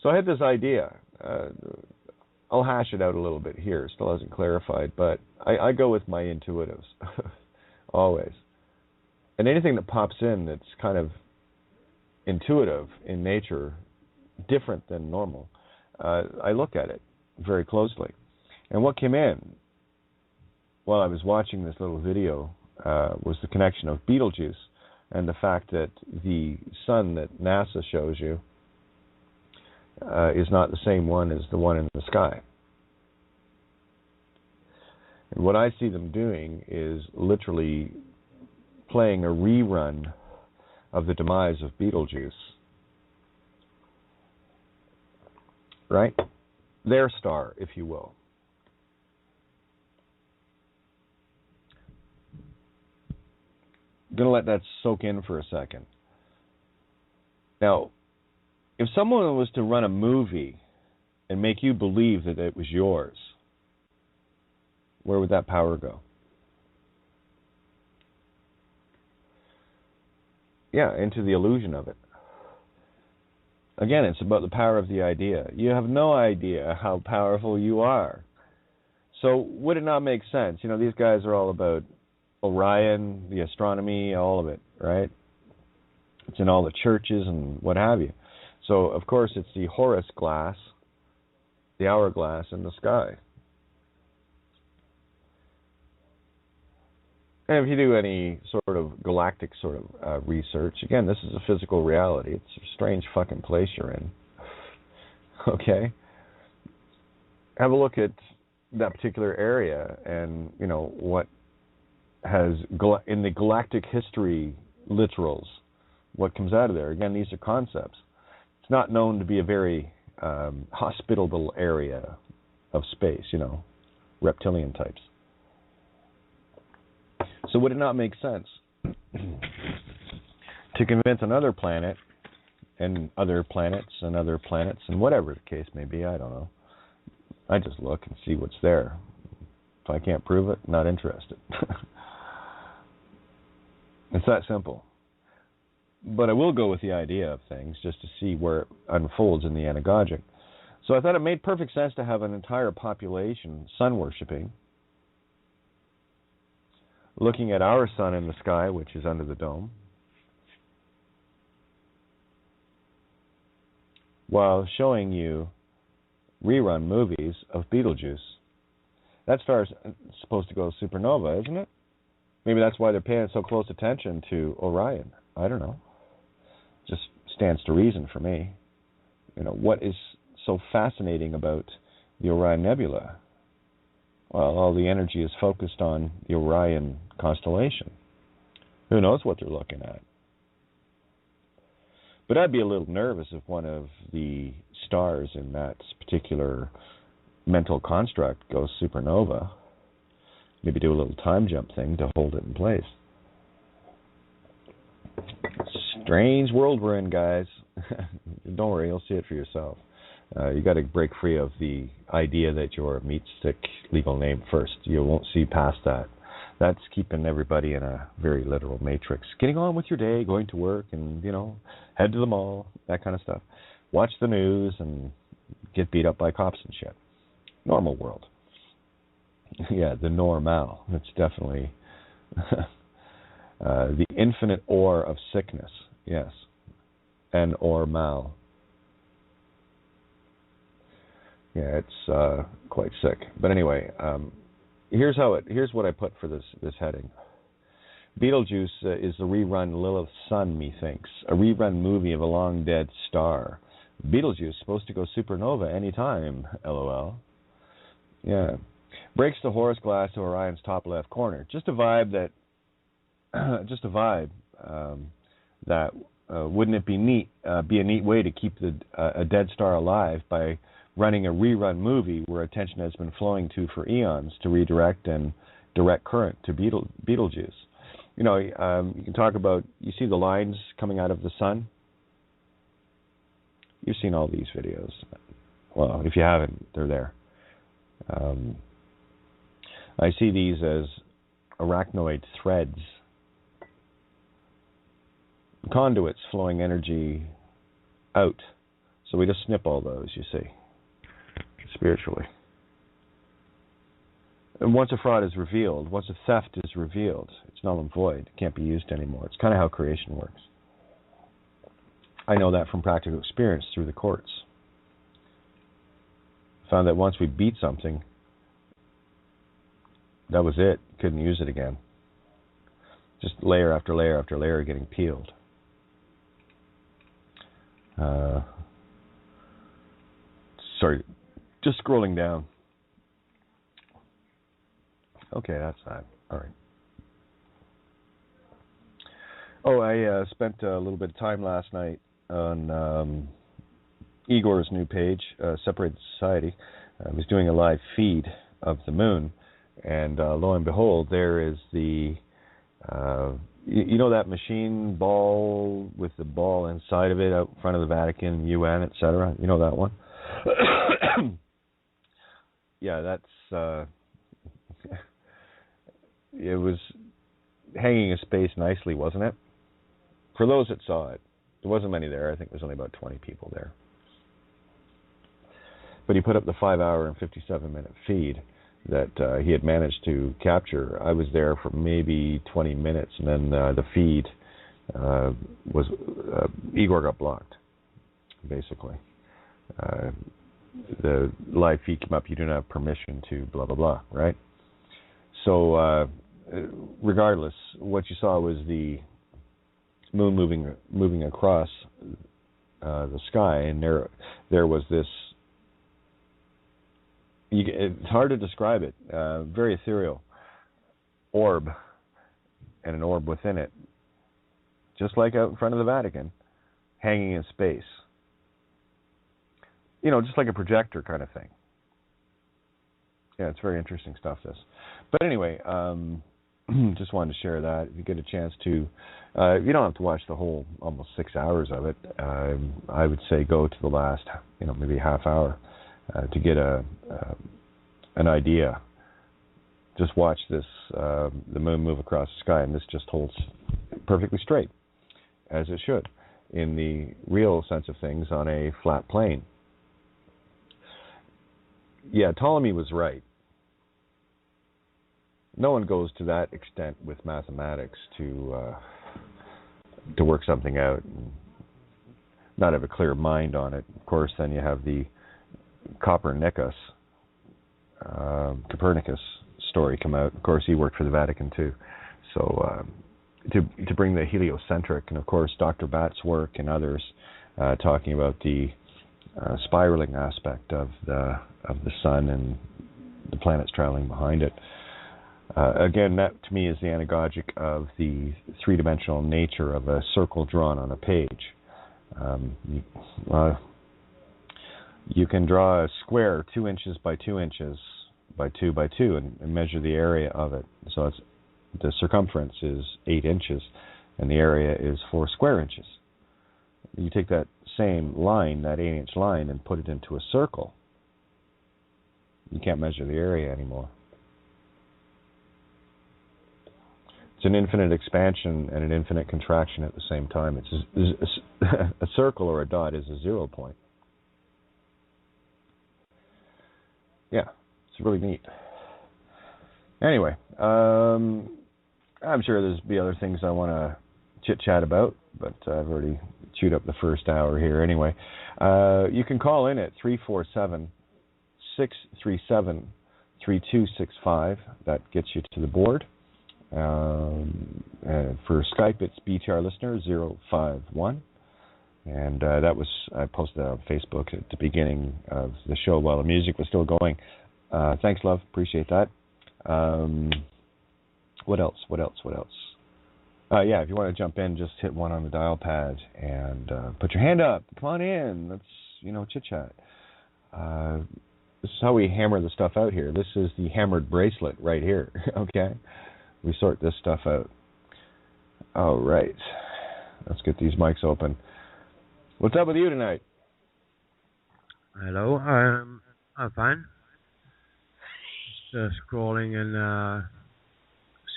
B: So I had this idea. I'll hash it out a little bit here. It still hasn't clarified, but I go with my intuitives, always. And anything that pops in that's kind of intuitive in nature, different than normal, I look at it very closely. And what came in while I was watching this little video was the connection of Beetlejuice and the fact that the sun that NASA shows you is not the same one as the one in the sky. And what I see them doing is literally playing a rerun of the demise of Beetlejuice. Right? Their star, if you will. I'm going to let that soak in for a second. Now, if someone was to run a movie and make you believe that it was yours, where would that power go? Yeah, into the illusion of it. Again, it's about the power of the idea. You have no idea how powerful you are. So would it not make sense? These guys are all about Orion, the astronomy, all of it, right? It's in all the churches and what have you. So, of course, it's the Horus glass, the hourglass in the sky. And if you do any sort of galactic research, again, this is a physical reality. It's a strange fucking place you're in. Okay? Have a look at that particular area and, what has, in the galactic history literals, what comes out of there. Again, these are concepts. It's not known to be a very hospitable area of space, reptilian types. So would it not make sense to convince another planet and other planets and whatever the case may be, I don't know. I just look and see what's there. If I can't prove it, not interested. It's that simple. But I will go with the idea of things just to see where it unfolds in the anagogic. So I thought it made perfect sense to have an entire population sun-worshipping, looking at our sun in the sky, which is under the dome, while showing you rerun movies of Betelgeuse. That star is supposed to go supernova, isn't it? Maybe that's why they're paying so close attention to Orion. I don't know. Just stands to reason for me. You know, what is so fascinating about the Orion Nebula? Well, all the energy is focused on the Orion constellation. Who knows what they're looking at? But I'd be a little nervous if one of the stars in that particular mental construct goes supernova. Maybe do a little time jump thing to hold it in place. Strange world we're in, guys. Don't worry, you'll see it for yourself. You got to break free of the idea that you're a meat stick legal name first. You won't see past that. That's keeping everybody in a very literal matrix. Getting on with your day, going to work, and, you know, head to the mall, that kind of stuff. Watch the news and get beat up by cops and shit. Normal world. Yeah, the normal. It's definitely the infinite ore of sickness. Yes. And or mal. Yeah, it's quite sick. But anyway, here's what I put for this heading. Betelgeuse is the rerun Lilith's Sun, methinks, a rerun movie of a long dead star. Betelgeuse supposed to go supernova any time, LOL. Yeah. Breaks the Horus glass to Orion's top left corner. Just a vibe that wouldn't it be neat? Be a neat way to keep a dead star alive by running a rerun movie where attention has been flowing to for eons to redirect and direct current to Betelgeuse. You know, you can talk about, you see the lines coming out of the sun? You've seen all these videos. Well, if you haven't, they're there. I see these as arachnoid threads, conduits flowing energy out. So we just snip all those, you see, spiritually. And once a fraud is revealed, once a theft is revealed, it's null and void. It can't be used anymore. It's kind of how creation works. I know that from practical experience through the courts. Found that once we beat something, that was it. Couldn't use it again. Just layer after layer after layer getting peeled. Sorry, just scrolling down. Okay, that's that. All right. Oh, I spent a little bit of time last night on Igor's new page, Separated Society. I was doing a live feed of the moon, and lo and behold, there is the, you know that machine ball with the ball inside of it out in front of the Vatican, UN, etc.? You know that one? Yeah, that's, it was hanging in space nicely, wasn't it? For those that saw it. There wasn't many there. I think there was only about 20 people there. But he put up the 5-hour and 57-minute feed that he had managed to capture. I was there for maybe 20 minutes, and then the feed was Igor got blocked, basically. The live feed came up, you don't have permission to blah, blah, blah, right? So regardless, what you saw was the moon moving across the sky, and there was this, it's hard to describe it, very ethereal orb, and an orb within it, just like out in front of the Vatican, hanging in space. You know, just like a projector kind of thing. Yeah, it's very interesting stuff, this. But anyway, just wanted to share that. If you get a chance to, you don't have to watch the whole almost 6 hours of it. I would say go to the last, maybe half hour to get an idea. Just watch this, the moon move across the sky, and this just holds perfectly straight, as it should, in the real sense of things on a flat plane. Yeah, Ptolemy was right. No one goes to that extent with mathematics to work something out and not have a clear mind on it. Of course, then you have the Copernicus story come out. Of course, he worked for the Vatican too. So to bring the heliocentric, and of course Dr. Batt's work and others talking about the spiraling aspect of the sun and the planets traveling behind it. Again, that to me is the anagogic of the three-dimensional nature of a circle drawn on a page. You can draw a square 2 inches by 2 inches by 2 by 2 and measure the area of it. So the circumference is 8 inches and the area is 4 square inches. You take that same line, that 8-inch line, and put it into a circle. You can't measure the area anymore. It's an infinite expansion and an infinite contraction at the same time. It's a circle or a dot is a 0 point. Yeah, it's really neat. Anyway, I'm sure there's be other things I want to chit-chat about, but I've already chewed up the first hour here anyway. You can call in at 347-637-3265. That gets you to the board. For Skype, it's BTR Listener 051. And that was, I posted that on Facebook at the beginning of the show while the music was still going. Thanks, love. Appreciate that. What else? Yeah, if you want to jump in, just hit 1 on the dial pad and put your hand up. Come on in. Let's, chit-chat. This is how we hammer the stuff out here. This is the hammered bracelet right here, okay? We sort this stuff out. All right. Let's get these mics open. What's up with you tonight?
C: Hello, I'm fine. Just scrolling and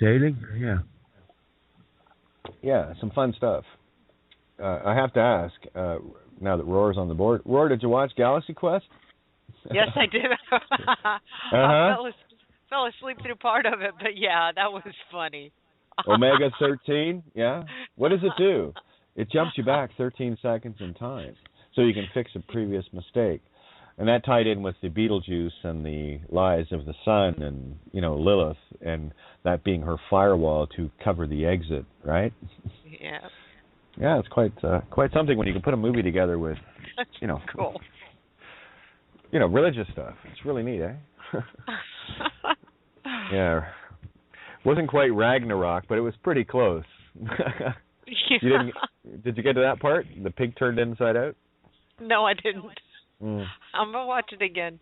C: sailing, yeah.
B: Yeah, some fun stuff. I have to ask, now that Roar's on the board. Roar, did you watch Galaxy Quest?
D: Yes, I did. I fell asleep through part of it, but yeah, that was funny.
B: Omega 13, yeah? What does it do? It jumps you back 13 seconds in time, so you can fix a previous mistake. And that tied in with the Beetlejuice and the lies of the sun and, Lilith, and that being her firewall to cover the exit, right?
D: Yeah.
B: Yeah, it's quite something when you can put a movie together with,
D: cool.
B: Religious stuff. It's really neat, eh? Yeah. Wasn't quite Ragnarok, but it was pretty close.
D: Yeah.
B: Did you get to that part? The pig turned inside out?
D: No, I didn't. I'm gonna watch it again.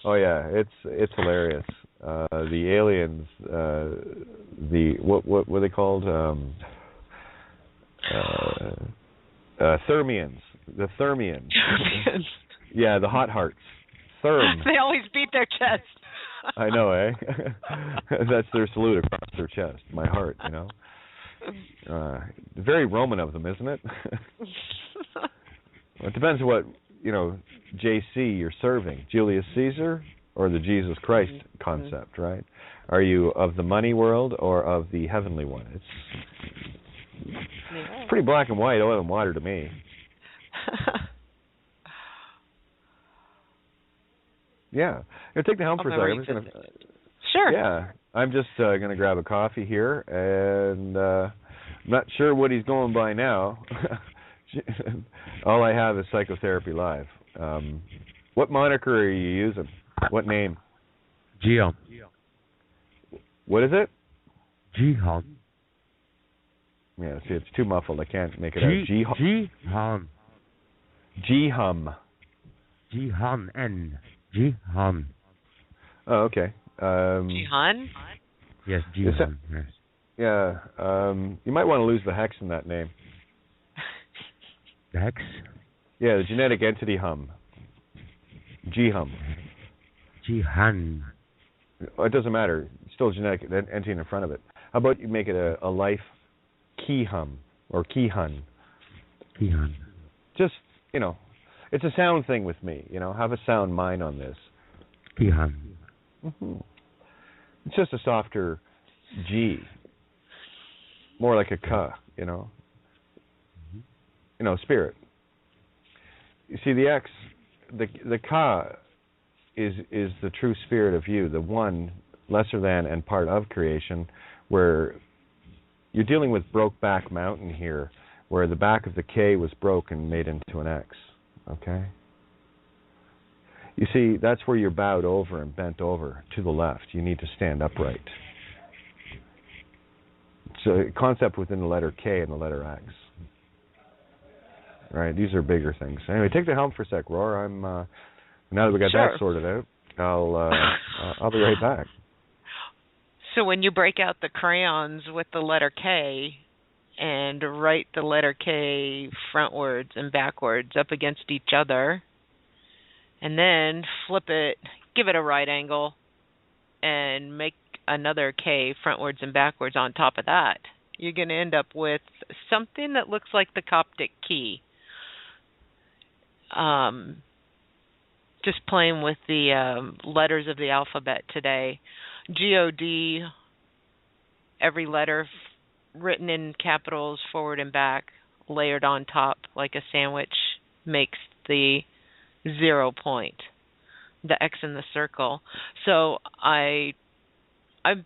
B: Oh yeah, it's hilarious. The aliens, what were they called? Thermians. The Thermians. Yeah, the hot hearts. Therm.
D: They always beat their chest.
B: I know, eh? That's their salute across their chest. My heart, Very Roman of them, isn't it? Well, it depends what, JC you're serving. Julius Caesar or the Jesus Christ concept, right? Are you of the money world or of the heavenly one? It's pretty black and white, oil and water to me. Yeah. Take the helm for a second.
D: Sure.
B: Yeah. I'm just going to grab a coffee here, and I'm not sure what he's going by now. All I have is Psychotherapy Live. What moniker are you using? What name?
C: Jihan.
B: What is it?
C: Jihan.
B: Yeah, see, it's too muffled. I can't make it out.
C: Jihan.
B: Jihum.
C: Jihan. N. Jihan.
B: Oh, okay.
D: Jihan?
C: Yes, Jihan. Yes.
B: Yeah. You might want to lose the hex in that name.
C: The hex?
B: Yeah, the genetic entity hum. Jihum.
C: Jihan.
B: Oh, it doesn't matter. It's still a genetic entity in front of it. How about you make it a life Kihum or Kihun?
C: Kihun.
B: Just, it's a sound thing with me. Have a sound mind on this.
C: Kihun.
B: Mm-hmm. It's just a softer G, more like a K, you know. You know, spirit. You see, the X, the Ka is the true spirit of you, the one, lesser than and part of creation, where you're dealing with Brokeback Mountain here, where the back of the K was broken and made into an X. Okay? You see, that's where you're bowed over and bent over to the left. You need to stand upright. It's a concept within the letter K and the letter X. Right, these are bigger things. Anyway, take the helm for a sec, Roar. I'm now that we got that sorted out, I'll be right back.
D: So when you break out the crayons with the letter K and write the letter K frontwards and backwards up against each other, and then flip it, give it a right angle, and make another K frontwards and backwards on top of that, you're going to end up with something that looks like the Coptic key. Just playing with the letters of the alphabet today. G-O-D, every letter written in capitals forward and back, layered on top like a sandwich, makes the 0 point, the X in the circle. So I've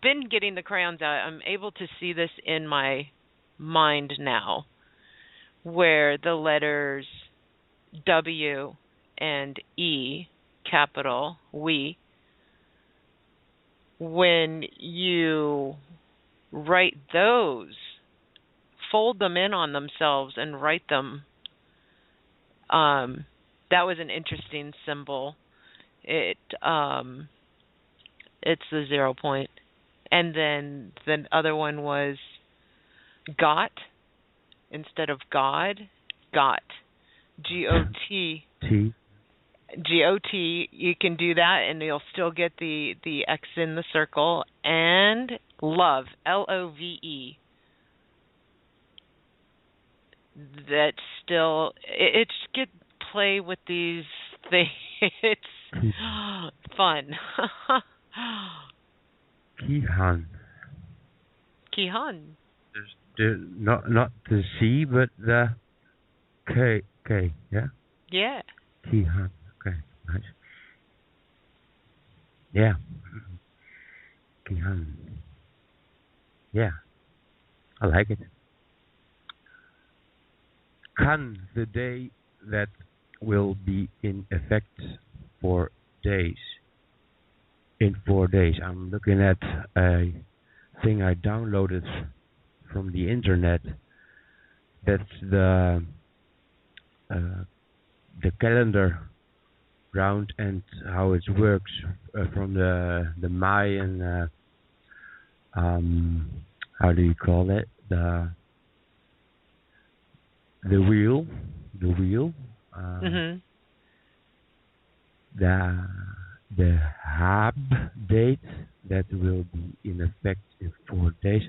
D: been getting the crayons out. I'm able to see this in my mind now, where the letters W and E, capital, we, when you write those, fold them in on themselves and write them, that was an interesting symbol. It's the 0 point. And then the other one was got instead of God, got. G-O-T. G-O-T, you can do that and you'll still get the X in the circle. And love, L-O-V-E. That's still, it's good to play with these things. It's fun.
C: Kihan.
D: Kihan.
C: There's not the C, but the K, yeah?
D: Yeah.
C: Kihan. Okay, nice. Yeah. Kihan. Yeah. I like it. Kan, the day that will be in effect for days. In 4 days. I'm looking at a thing I downloaded from the internet. That's the calendar round and how it works from the Mayan, how do you call it? The wheel, the Hab date that will be in effect in 4 days.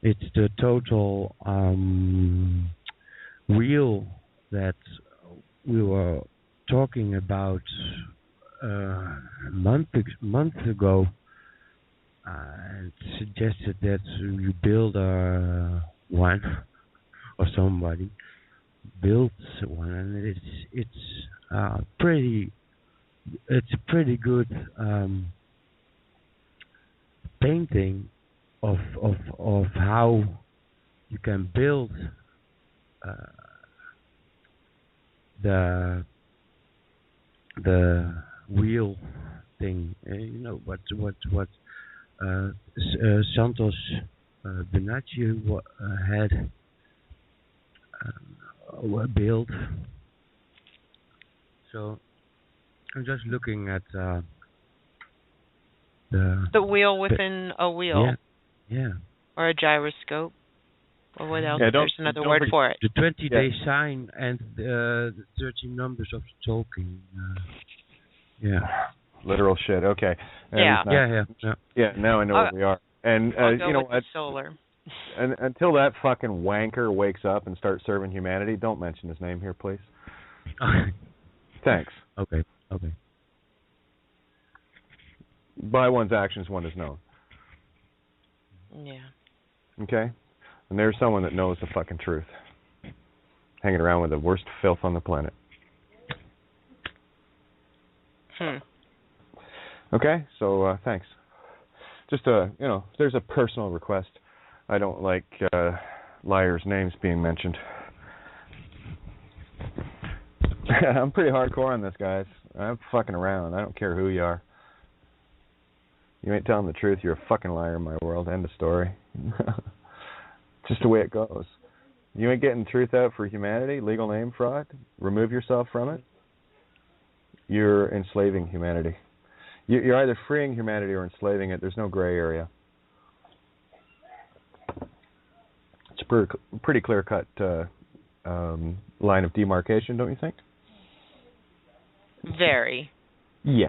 C: It's the total wheel that we were talking about a month ago, and suggested that you build one, or somebody builds one, and it's a pretty good painting of how you can build the wheel thing. You know what Santos Bonacci had built. So I'm just looking at
D: the wheel within a wheel.
C: Yeah.
D: Or a gyroscope. Or what else?
B: Yeah,
D: There's another word for it.
C: The 20-day sign and the 13 numbers of Tolkien. Yeah.
B: Literal shit. Okay.
D: Yeah.
B: Yeah. Now I know where we are. And
D: you
B: know,
D: solar.
B: And until that fucking wanker wakes up and starts serving humanity, don't mention his name here, please. Thanks.
C: Okay.
B: By one's actions, one is known.
D: Yeah.
B: Okay? And there's someone that knows the fucking truth. Hanging around with the worst filth on the planet. Okay? So, thanks. Just, there's a personal request. I don't like liars' names being mentioned. I'm pretty hardcore on this, guys. I'm fucking around. I don't care who you are. You ain't telling the truth, you're a fucking liar in my world. End of story. Just the way it goes. You ain't getting truth out for humanity, legal name fraud, remove yourself from it, you're enslaving humanity. You're either freeing humanity or enslaving it. There's no gray area. It's a pretty clear-cut line of demarcation, don't you think?
D: Very.
B: Yeah.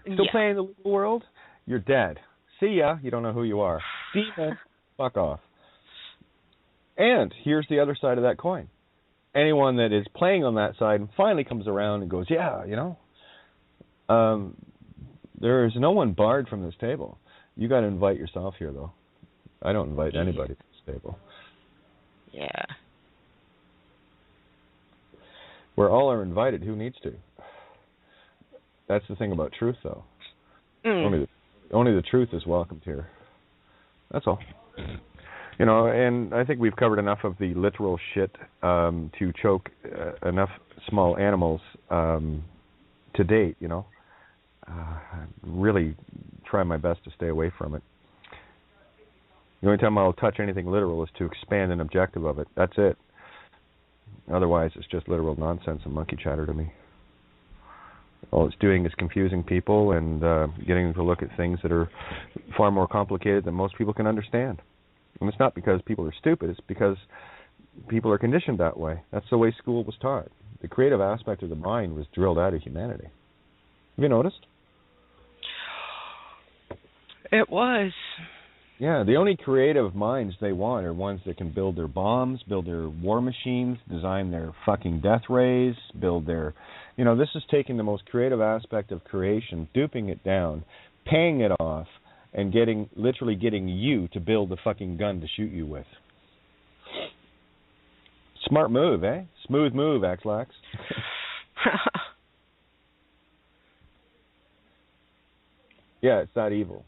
B: Still playing in the legal world? You're dead. See ya. You don't know who you are. Demon. Fuck off. And here's the other side of that coin. Anyone that is playing on that side and finally comes around and goes, there is no one barred from this table. You got to invite yourself here, though. I don't invite anybody to this table.
D: Yeah.
B: Where all are invited, who needs to? That's the thing about truth, though. Only the truth is welcomed here. That's all. And I think we've covered enough of the literal shit to choke enough small animals to date, I really try my best to stay away from it. The only time I'll touch anything literal is to expand an objective of it. That's it. Otherwise, it's just literal nonsense and monkey chatter to me. All it's doing is confusing people and getting them to look at things that are far more complicated than most people can understand. And it's not because people are stupid, it's because people are conditioned that way. That's the way school was taught. The creative aspect of the mind was drilled out of humanity. Have you noticed?
D: It was.
B: Yeah, the only creative minds they want are ones that can build their bombs, build their war machines, design their fucking death rays, build their... this is taking the most creative aspect of creation, duping it down, paying it off, and literally getting you to build the fucking gun to shoot you with. Smart move, eh? Smooth move, Axlax. Yeah, it's that evil.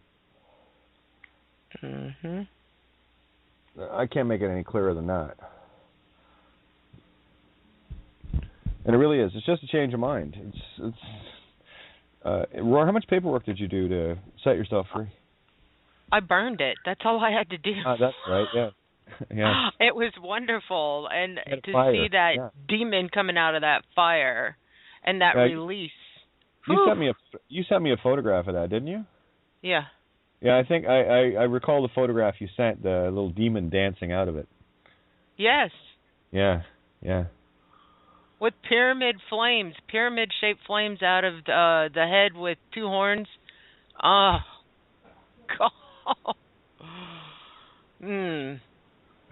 B: I can't make it any clearer than that. And it really is. It's just a change of mind. Roy, how much paperwork did you do to set yourself free?
D: I burned it. That's all I had to do.
B: That's right, yeah. Yeah.
D: It was wonderful. And to
B: see
D: that demon coming out of that fire and that release.
B: You sent me a photograph of that, didn't you?
D: Yeah.
B: Yeah, I think I recall the photograph you sent, the little demon dancing out of it.
D: Yes.
B: Yeah.
D: With pyramid-shaped flames out of the head with two horns. Oh, God.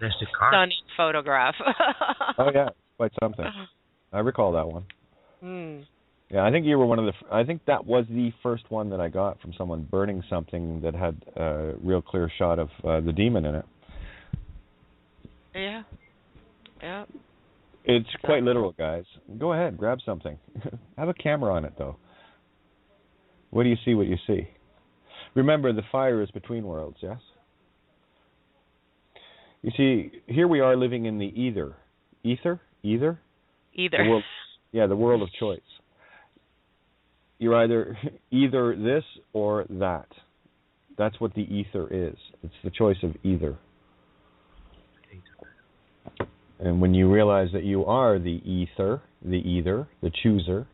C: That's the car.
D: Stunning photograph.
B: Oh, yeah, quite something. I recall that one. Yeah, I think you were I think that was the first one that I got from someone burning something that had a real clear shot of the demon in it.
D: Yeah. Yeah.
B: It's quite literal, guys. Go ahead, grab something. Have a camera on it, though. What do you see? What you see. Remember, the fire is between worlds, yes? You see, here we are living in the either. Ether? Either?
D: Either.
B: The world of choice. You're either this or that. That's what the ether is. It's the choice of either. And when you realize that you are the ether, the either, the chooser,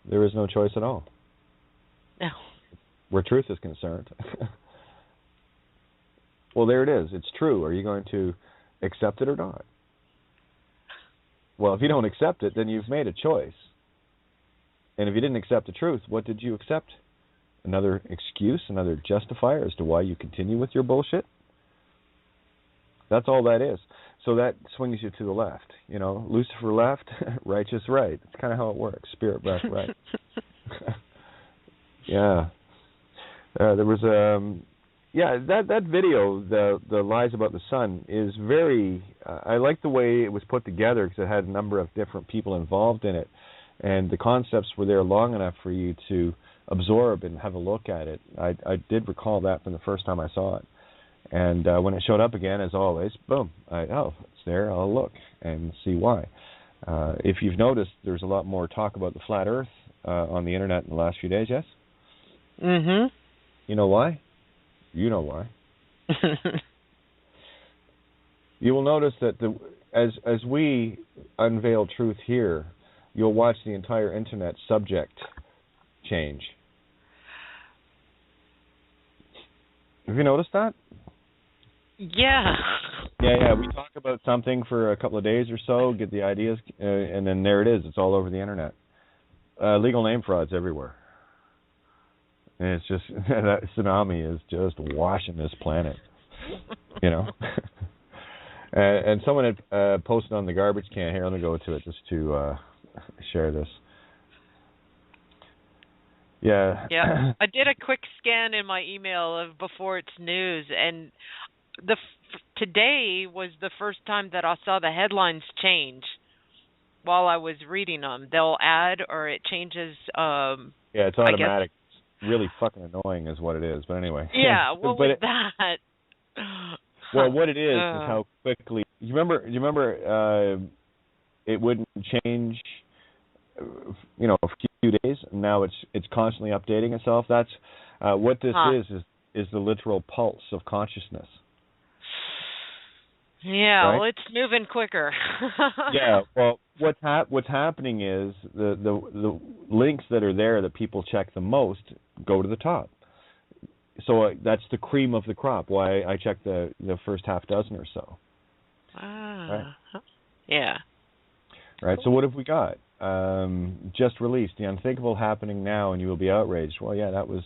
B: there is no choice at all.
D: No.
B: Where truth is concerned. Well, there it is. It's true. Are you going to accept it or not? Well, if you don't accept it, then you've made a choice. And if you didn't accept the truth, what did you accept? Another excuse, another justifier as to why you continue with your bullshit? That's all that is. So that swings you to the left. Lucifer left, righteous right. That's kind of how it works. Spirit breath right. Yeah. There was Yeah, that video, the lies about the sun, is very. I like the way it was put together because it had a number of different people involved in it, and the concepts were there long enough for you to absorb and have a look at it. I did recall that from the first time I saw it, and when it showed up again, as always, boom! It's there. I'll look and see why. If you've noticed, there's a lot more talk about the flat Earth on the internet in the last few days. Yes.
D: Mhm.
B: You know why? You know why. You will notice that as we unveil truth here, you'll watch the entire internet subject change. Have you noticed that?
D: Yeah.
B: Yeah. We talk about something for a couple of days or so, get the ideas, and then there it is. It's all over the internet. Legal name fraud's everywhere. And it's just, that tsunami is just washing this planet, you know. And someone had posted on the garbage can, here, let me go to it just to share this. Yeah.
D: Yeah. I did a quick scan in my email of before it's news, and today was the first time that I saw the headlines change while I was reading them. They'll add, or it changes.
B: Yeah, it's automatic. Really fucking annoying is what it is, but anyway.
D: Yeah, what was that?
B: Well, what it is how quickly you remember it wouldn't change a few days, and now it's constantly updating itself. That's what this is the literal pulse of consciousness.
D: Yeah,
B: right?
D: well, it's moving quicker.
B: Yeah, well, what's happening is the links that are there that people check the most go to the top. So that's the cream of the crop. Why I check the first half dozen or so.
D: Right? Yeah.
B: Right. So what have we got? Just released, The Unthinkable Happening Now, and You Will Be Outraged. Well, yeah, that was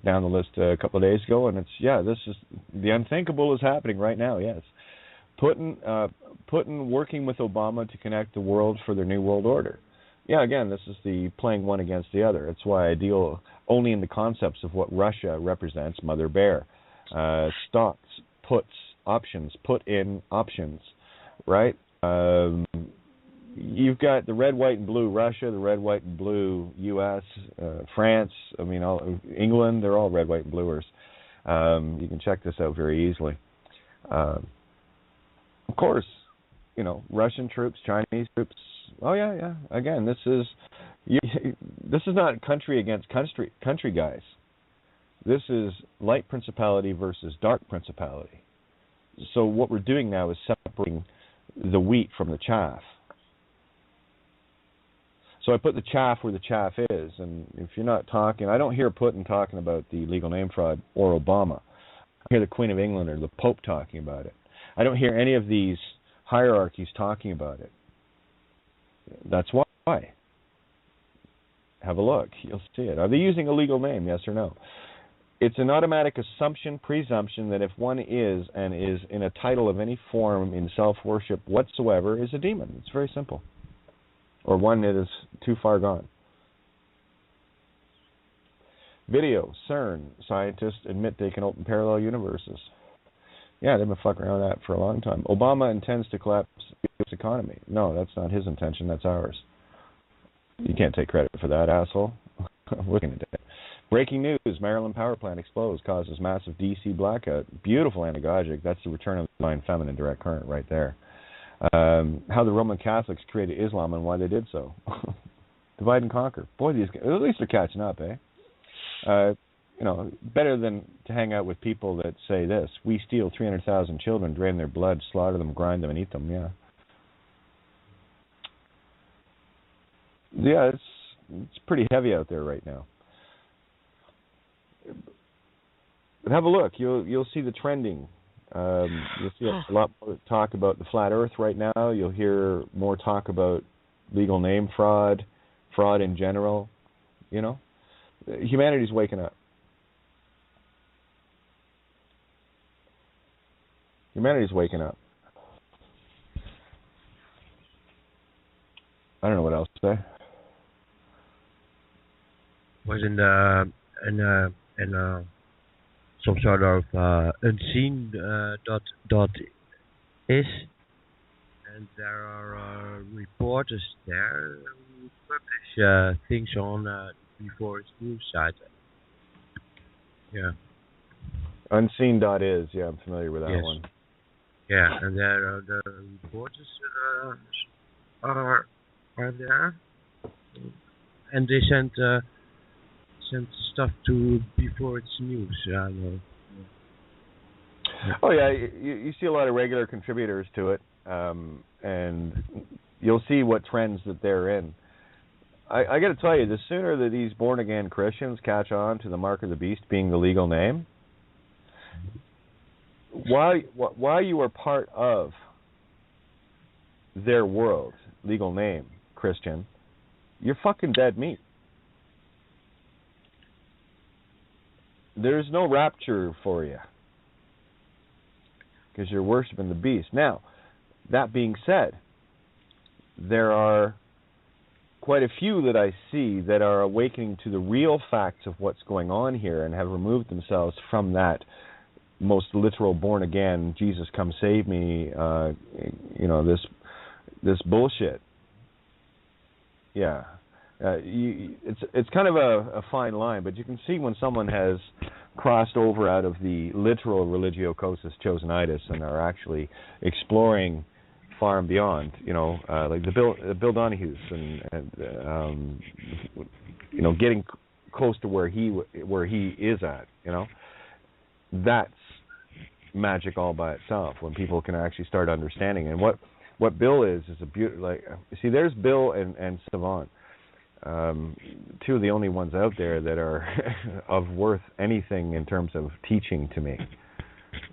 B: down the list a couple of days ago, and this is the unthinkable is happening right now. Yes. Putin working with Obama to connect the world for their new world order. Yeah, again, this is the playing one against the other. It's why I deal only in the concepts of what Russia represents, Mother Bear. Stocks, puts, options, put in options, right? You've got the red, white, and blue Russia, the red, white, and blue U.S., France, England, they're all red, white, and bluers. You can check this out very easily. Of course, Russian troops, Chinese troops. Oh yeah. Again, this is not country against country, guys. This is light principality versus dark principality. So what we're doing now is separating the wheat from the chaff. So I put the chaff where the chaff is, and if you're not talking, I don't hear Putin talking about the legal name fraud or Obama. I hear the Queen of England or the Pope talking about it. I don't hear any of these hierarchies talking about it. That's why. Have a look. You'll see it. Are they using a legal name, yes or no? It's an automatic presumption that if one is and is in a title of any form in self-worship whatsoever is a demon. It's very simple. Or one that is too far gone. Video, CERN, scientists admit they can open parallel universes. Yeah, they've been fucking around with that for a long time. Obama intends to collapse the U.S. economy. No, that's not his intention. That's ours. You can't take credit for that, asshole. Looking at it. Breaking news, Maryland power plant explodes, causes massive DC blackout. Beautiful anagogic. That's the return of the divine feminine direct current right there. How the Roman Catholics created Islam and why they did so. Divide and conquer. Boy, these guys, at least they're catching up, eh? Better than to hang out with people that say this. We steal 300,000 children, drain their blood, slaughter them, grind them, and eat them. Yeah. Yeah, it's pretty heavy out there right now. But have a look. You'll see the trending. You'll see a lot more talk about the flat Earth right now. You'll hear more talk about legal name fraud in general. Humanity's waking up. Humanity's waking up. I don't know what else to say.
C: Was in some sort of unseen dot is, and there are reporters there who publish things on before its news site. Yeah.
B: Unseen.is, yeah, I'm familiar with that
C: Yes.
B: one.
C: Yeah, and there are the reporters are there, and they send stuff to before it's news. I know.
B: Oh yeah, you see a lot of regular contributors to it, and you'll see what trends that they're in. I got to tell you, the sooner that these born-again Christians catch on to the mark of the beast being the legal name, while you are part of their world, legal name, Christian, you're fucking dead meat. There's no rapture for you because you're worshiping the beast. Now, that being said, there are quite a few that I see that are awakening to the real facts of what's going on here and have removed themselves from that most literal born again, Jesus come save me, this bullshit. Yeah. It's kind of a fine line, but you can see when someone has crossed over out of the literal religiocosus chosenitis and are actually exploring far and beyond, like the Bill Donahue's and getting close to where he is at, that's magic all by itself when people can actually start understanding. And what Bill is a beautiful, see, there's Bill and Savant, two of the only ones out there that are of worth anything in terms of teaching to me,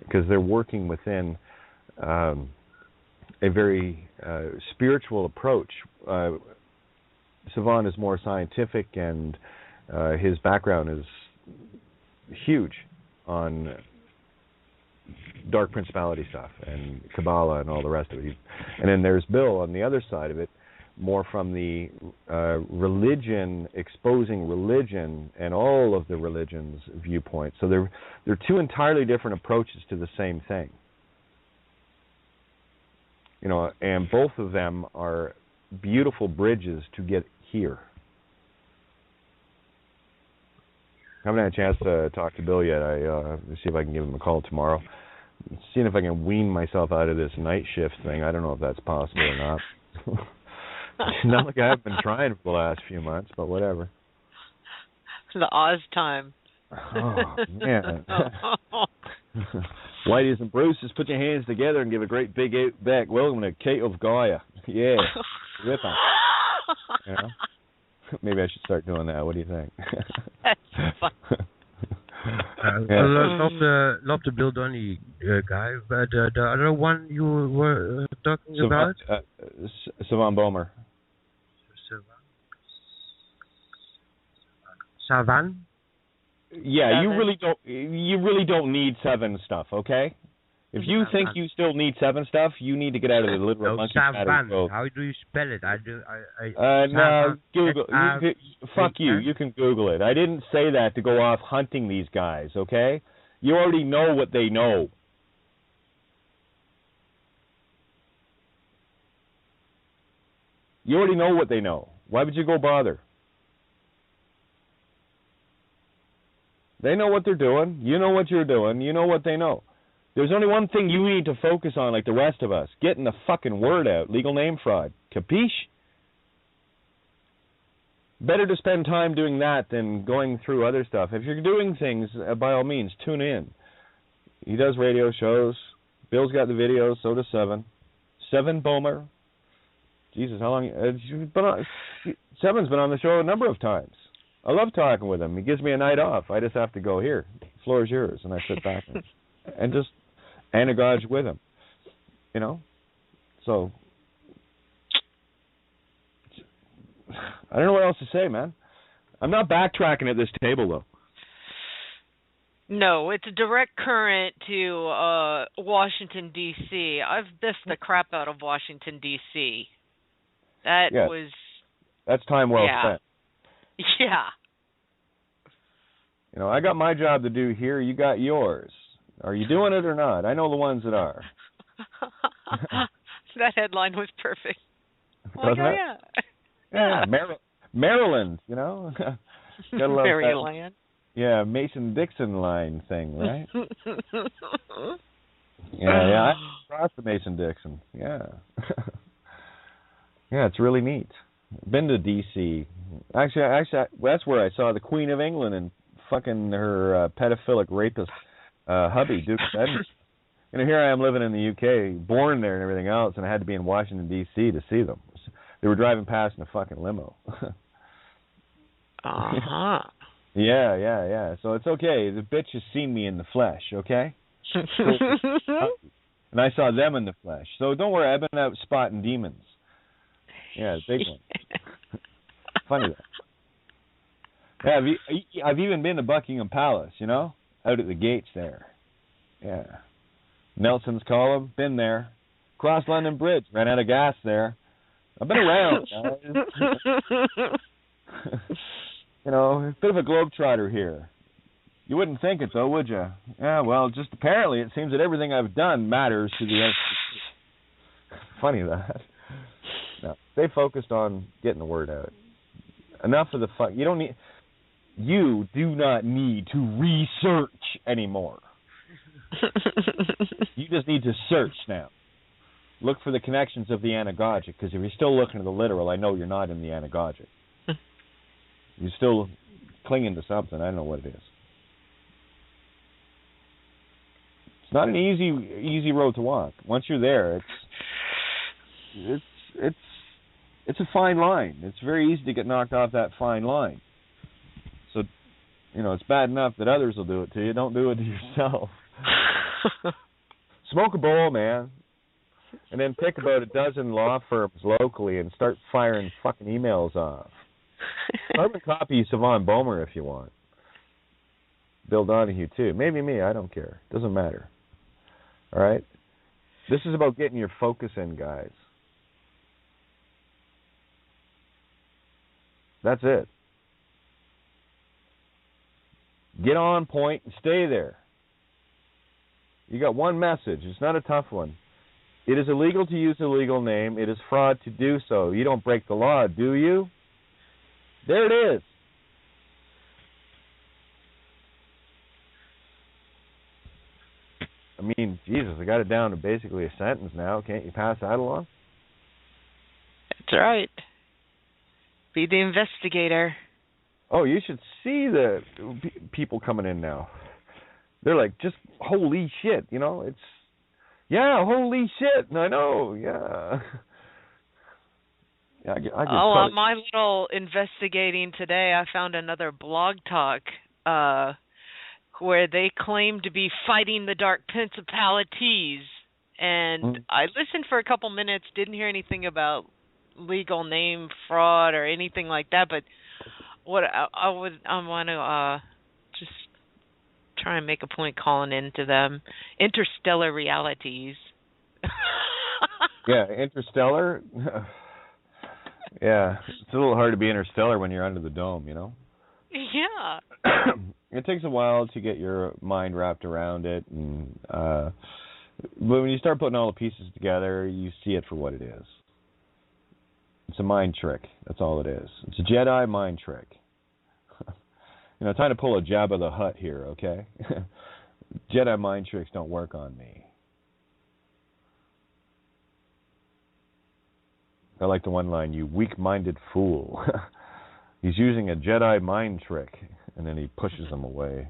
B: because they're working within a very spiritual approach. Savant is more scientific, and his background is huge on dark principality stuff and Kabbalah and all the rest of it. And then there's Bill on the other side of it, more from the religion, exposing religion and all of the religions viewpoint. So they're two entirely different approaches to the same thing. And both of them are beautiful bridges to get here. I haven't had a chance to talk to Bill yet. Let's see if I can give him a call tomorrow. Seeing if I can wean myself out of this night shift thing. I don't know if that's possible or not. Not like I've been trying for the last few months, but whatever.
D: The Oz time.
B: Oh, man. Ladies and Bruces, put your hands together and give a great big back welcome to Kate of Gaia. Yeah, rip on. Maybe I should start doing that. What do you think?
D: That's fun.
C: Love the Bill Donny guy, but the other one you were talking about?
B: Savant Bomer.
C: Savan?
B: Yeah, you really don't need 7 stuff, okay? If you think you still need 7 stuff, you need to get out of the literal monkey
C: Savan.
B: pattern.
C: How do you spell it?
B: No, Google. Fuck you. You can Google it. I didn't say that to go off hunting these guys, okay? You already know what they know. You already know what they know. Why would you go bother? They know what they're doing. You know what you're doing. You know what they know. There's only one thing you need to focus on, like the rest of us. Getting the fucking word out. Legal name fraud. Capiche? Better to spend time doing that than going through other stuff. If you're doing things, by all means, tune in. He does radio shows. Bill's got the videos. So does Seven. Seven Bomer. Jesus, how long? Seven's been on the show a number of times. I love talking with him. He gives me a night off. I just have to go, here, the floor is yours. And I sit back and just anagoge with him. So I don't know what else to say, man. I'm not backtracking at this table, though.
D: No, it's a direct current to Washington, D.C. I've missed the crap out of Washington, D.C. That's time
B: well spent.
D: Yeah.
B: You know, I got my job to do here. You got yours. Are you doing it or not? I know the ones that are.
D: That headline was perfect.
B: Wasn't it? Yeah. Maryland, you know. Gotta love
D: Maryland.
B: Yeah, Mason-Dixon line thing, right? Yeah. I crossed the Mason-Dixon. Yeah. Yeah, it's really neat. Been to D.C. Actually, that's where I saw the Queen of England and fucking her pedophilic rapist hubby, Duke of Edinburgh. You know, here I am living in the U.K., born there and everything else, and I had to be in Washington, D.C. to see them. They were driving past in a fucking limo.
D: Uh-huh.
B: Yeah. So it's okay. The bitch has seen me in the flesh, okay? And I saw them in the flesh. So don't worry, I've been out spotting demons. Yeah, big one. Funny that. Yeah, I've even been to Buckingham Palace, you know? Out at the gates there. Yeah. Nelson's Column, been there. Cross London Bridge, ran out of gas there. I've been around, guys. You know, a bit of a globetrotter here. You wouldn't think it, though, would you? Yeah, well, just apparently it seems that everything I've done matters to the FCC. Funny that. No, stay focused on getting the word out. Enough of the fuck. You do not need to research anymore. You just need to search now. Look for the connections of the anagogic, because if you're still looking at the literal, I know you're not in the anagogic. You're still clinging to something. I don't know what it is. It's not an easy road to walk. Once you're there, it's a fine line. It's very easy to get knocked off that fine line. So, you know, it's bad enough that others will do it to you. Don't do it to yourself. Smoke a bowl, man. And then pick about a dozen law firms locally and start firing fucking emails off. Carbon copy Savon Bomer if you want. Bill Donahue too. Maybe me, I don't care. Doesn't matter. All right? This is about getting your focus in, guys. That's it. Get on point and stay there. You got one message. It's not a tough one. It is illegal to use a legal name. It is fraud to do so. You don't break the law, do you? There it is. I mean, Jesus, I got it down to basically a sentence now. Can't you pass that along?
D: That's right. Be the investigator.
B: Oh, you should see the people coming in now. They're like, just holy shit, you know? It's, yeah, holy shit. I know, yeah. Yeah,
D: on my little investigating today, I found another blog talk where they claim to be fighting the dark principalities. And I listened for a couple minutes, didn't hear anything about legal name fraud or anything like that. But what I want to just try and make a point calling into them. Interstellar realities.
B: Yeah, interstellar. Yeah, it's a little hard to be interstellar when you're under the dome, you know?
D: Yeah.
B: It takes a while to get your mind wrapped around it, and but when you start putting all the pieces together, you see it for what it is. It's a mind trick. That's all it is. It's a Jedi mind trick. You know, trying to pull a Jabba the Hutt here, okay? Jedi mind tricks don't work on me. I like the one line, you weak-minded fool. He's using a Jedi mind trick, and then he pushes them away.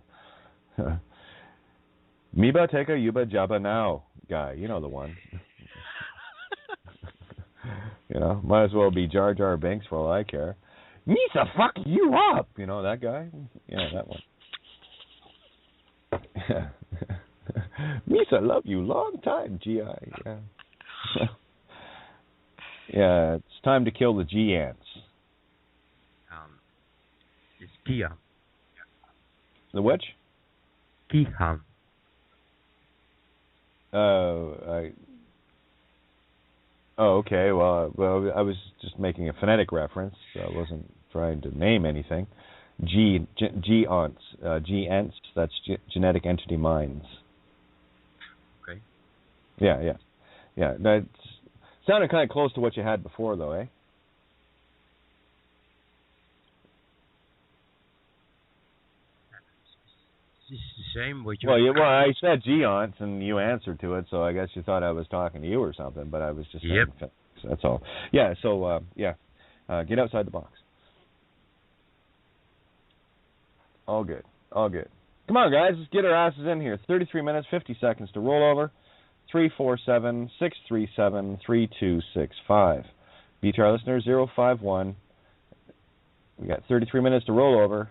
B: Miba Teka Yuba Jabba now, guy. You know the one. You know, might as well be Jar Jar Binks for all I care. Misa, fuck you up! You know, that guy? Yeah, that one. Yeah. Misa, love you long time, G.I. Yeah. Yeah, it's time to kill the G-ants.
C: It's Kia.
B: The which?
C: Kiham.
B: Oh, okay. Well, I was just making a phonetic reference. I wasn't trying to name anything. GENTS, that's genetic entity minds.
C: Okay.
B: Yeah. That sounded kind of close to what you had before, though, eh?
C: This is the same what you...
B: Well, I said GENTS, and you answered to it, so I guess you thought I was talking to you or something, but I was just saying, so that's all. Yeah, so, get outside the box. All good. Come on, guys, let's get our asses in here. 33 minutes, 50 seconds to roll over. 347-637-3265. BTR listener 051. We got 33 minutes to roll over,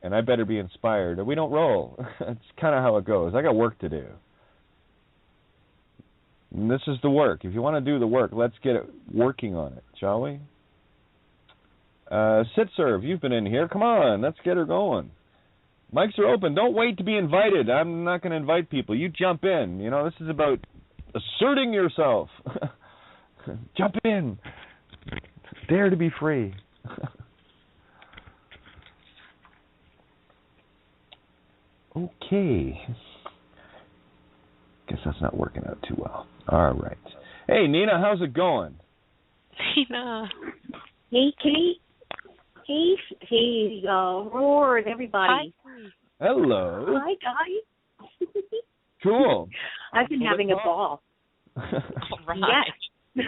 B: and I better be inspired, or we don't roll. That's kind of how it goes. I got work to do. And this is the work. If you want to do the work, let's get it working on it, shall we? Sitserv, you've been in here. Come on, let's get her going. Mics are open. Don't wait to be invited. I'm not going to invite people. You jump in. You know, this is about asserting yourself. Jump in. Dare to be free. Okay. Guess that's not working out too well. All right. Hey, Nina, how's it going?
D: Nina.
E: Hey, Kate. Hey, Roar and everybody.
D: Hi.
B: Hello.
E: Hi, guys.
B: Cool.
E: I've been having a ball.
D: Right.
E: Yes.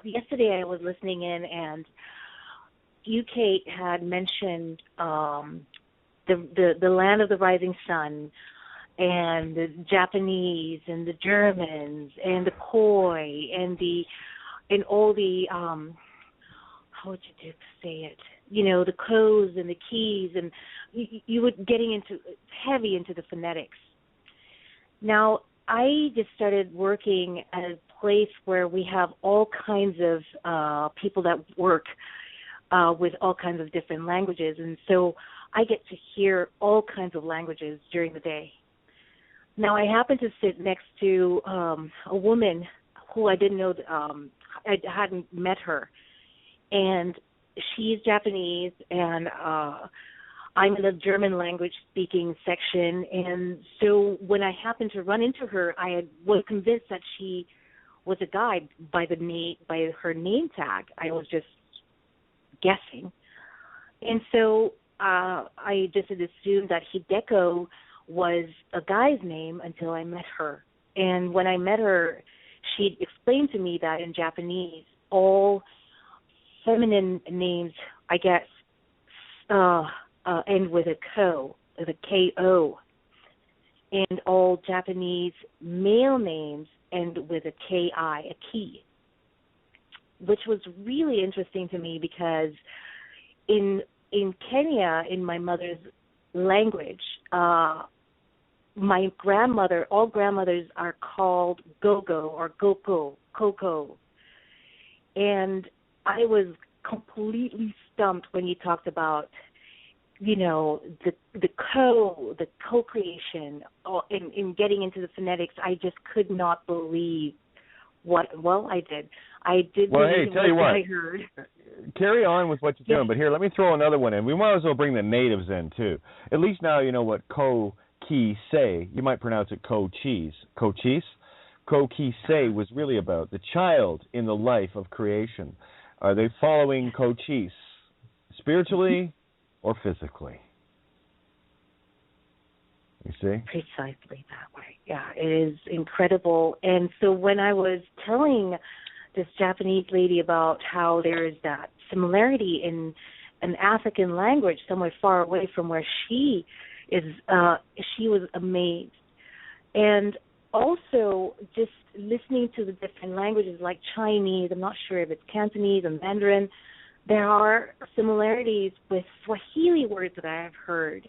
E: Yesterday I was listening in, and you, Kate, had mentioned the land of the rising sun, and the Japanese and the Germans and the Khoi and all the how would you say it? You know, the Khos and the keys, and you were getting heavy into the phonetics. Now, I just started working at a place where we have all kinds of people that work with all kinds of different languages, and so I get to hear all kinds of languages during the day. Now, I happen to sit next to a woman who I didn't know, I hadn't met her, and she's Japanese, and I'm in the German language speaking section, and so when I happened to run into her, I was convinced that she was a guy by her name tag. I was just guessing, and so I just had assumed that Hideko was a guy's name until I met her. And when I met her, she explained to me that in Japanese, all feminine names, I guess, end with a ko, with a K-O. And all Japanese male names end with a K-I, a ki, which was really interesting to me because in Kenya, in my mother's language, my grandmother, all grandmothers are called Gogo or Goko, Koko. And I was completely stumped when you talked about, you know, the co-creation, in getting into the phonetics. I just could not believe I did. I did believe
B: tell you what,
E: I heard.
B: Carry on with what you're doing, but here, let me throw another one in. We might as well bring the natives in, too. At least now you know what ko-ki-se, you might pronounce it ko-cheese. Ko-cheese? Ko-ki-se was really about the child in the life of creation. Are they following ko-cheese spiritually or physically? You see?
E: Precisely that way. Yeah, it is incredible. And so when I was telling this Japanese lady about how there is that similarity in an African language somewhere far away from where she is, she was amazed. And also just listening to the different languages like Chinese, I'm not sure if it's Cantonese and Mandarin, there are similarities with Swahili words that I have heard.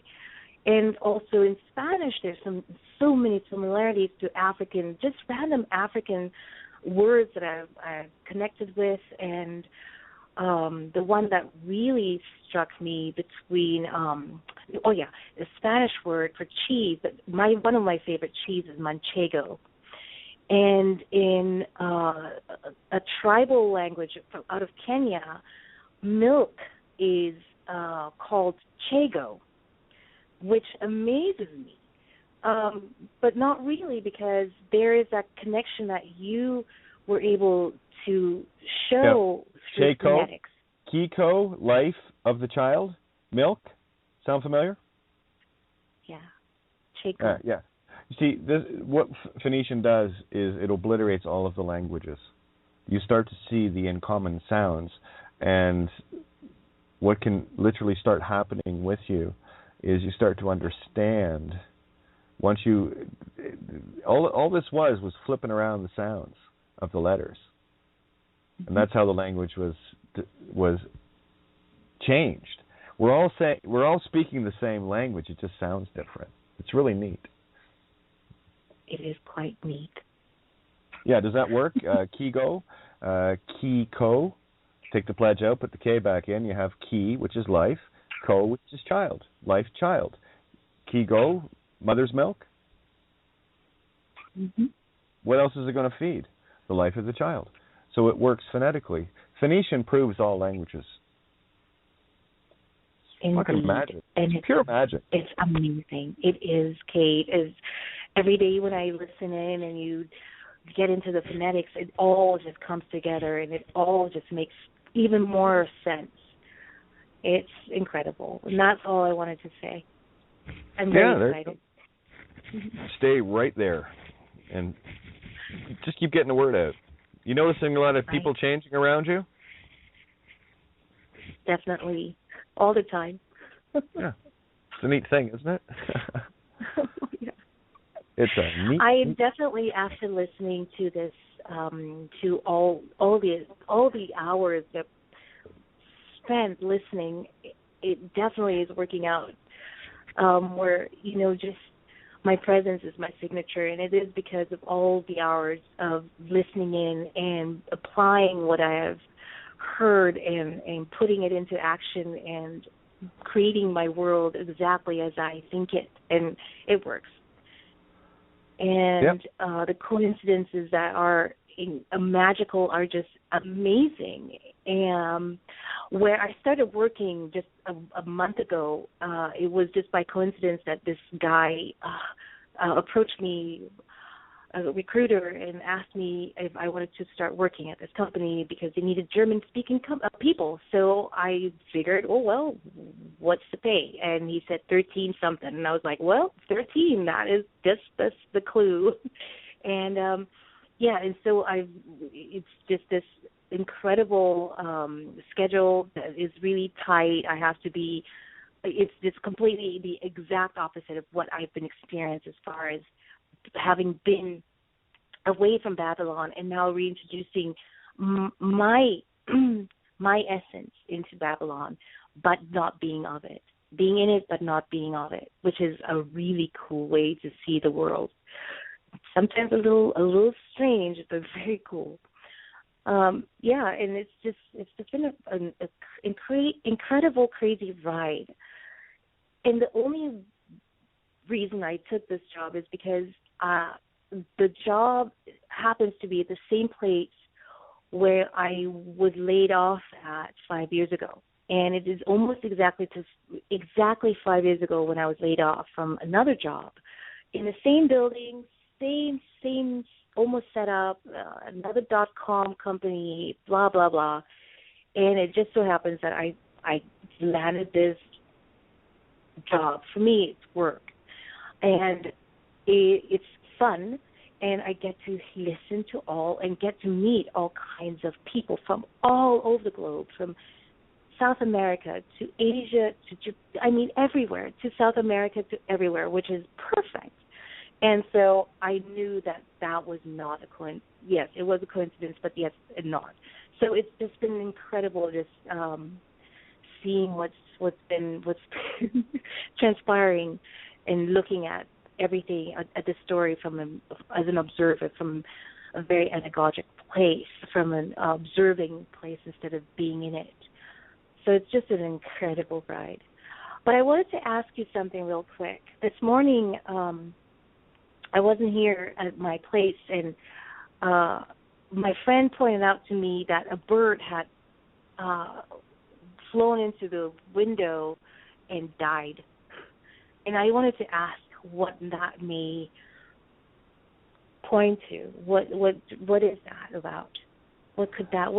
E: And also in Spanish, there's so many similarities to African, just random African words that I've connected with. And the one that really struck me between, the Spanish word for cheese. One of my favorite cheese is manchego. And in a tribal language out of Kenya, milk is called chago, which amazes me. But not really, because there is that connection that you were able to show through phonetics.
B: Kiko, life of the child, milk. Sound familiar?
E: Yeah, chago.
B: Yeah. You see, what Phoenician does is it obliterates all of the languages. You start to see the uncommon sounds, and what can literally start happening with you is you start to understand. Once you, all this was flipping around the sounds of the letters, and that's how the language was changed. We're all speaking the same language. It just sounds different. It's really neat.
E: It is quite neat.
B: Yeah, does that work? Kigo, Kiko. Take the pledge out, put the K back in. You have ki, which is life, ko, which is child, life, child. Kigo, mother's milk.
E: Mm-hmm.
B: What else is it going to feed? The life of the child. So it works phonetically. Phoenician proves all languages.
E: Indeed.
B: Fucking magic.
E: And
B: it's pure magic.
E: It's amazing. It is, Kate. Every day when I listen in and you get into the phonetics, it all just comes together and it all just makes even more sense. It's incredible. And that's all I wanted to say. I'm very excited.
B: Stay right there and just keep getting the word out. You noticing a lot of people changing around you?
E: Definitely. All the time.
B: Yeah. It's a neat thing, isn't it?
E: Yeah.
B: It's a neat.
E: I definitely, after listening to this, to all the hours that spent listening, it definitely is working out. Where just my presence is my signature, and it is because of all the hours of listening in and applying what I have heard and putting it into action and creating my world exactly as I think it, and it works. And the coincidences that are magical are just amazing. And where I started working just a month ago, it was just by coincidence that this guy approached me, a recruiter, and asked me if I wanted to start working at this company because they needed German-speaking people. So I figured, oh, well, what's the pay? And he said 13-something. And I was like, well, 13, that's the clue. And, and so it's just this incredible schedule that is really tight. It's just completely the exact opposite of what I've been experiencing as far as having been away from Babylon and now reintroducing my essence into Babylon, but not being of it. Being in it, but not being of it, which is a really cool way to see the world. Sometimes a little strange, but very cool. And it's just been an incredible, crazy ride. And the only reason I took this job is because the job happens to be at the same place where I was laid off at 5 years ago. And it is almost exactly 5 years ago when I was laid off from another job in the same building, same almost set up, another .com company, blah, blah, blah. And it just so happens that I landed this job. For me, it's work. And it's fun, and I get to listen to and get to meet all kinds of people from all over the globe, from South America to Asia to everywhere, to South America to everywhere, which is perfect. And so I knew that was not a coincidence. Yes, it was a coincidence, but yes, not. So it's just been incredible just seeing what's been transpiring and looking at everything, at the story as an observer from a very anagogic place, from an observing place instead of being in it. So it's just an incredible ride. But I wanted to ask you something real quick. This morning, I wasn't here at my place, and my friend pointed out to me that a bird had flown into the window and died. And I wanted to ask what that may point to. What is that about? What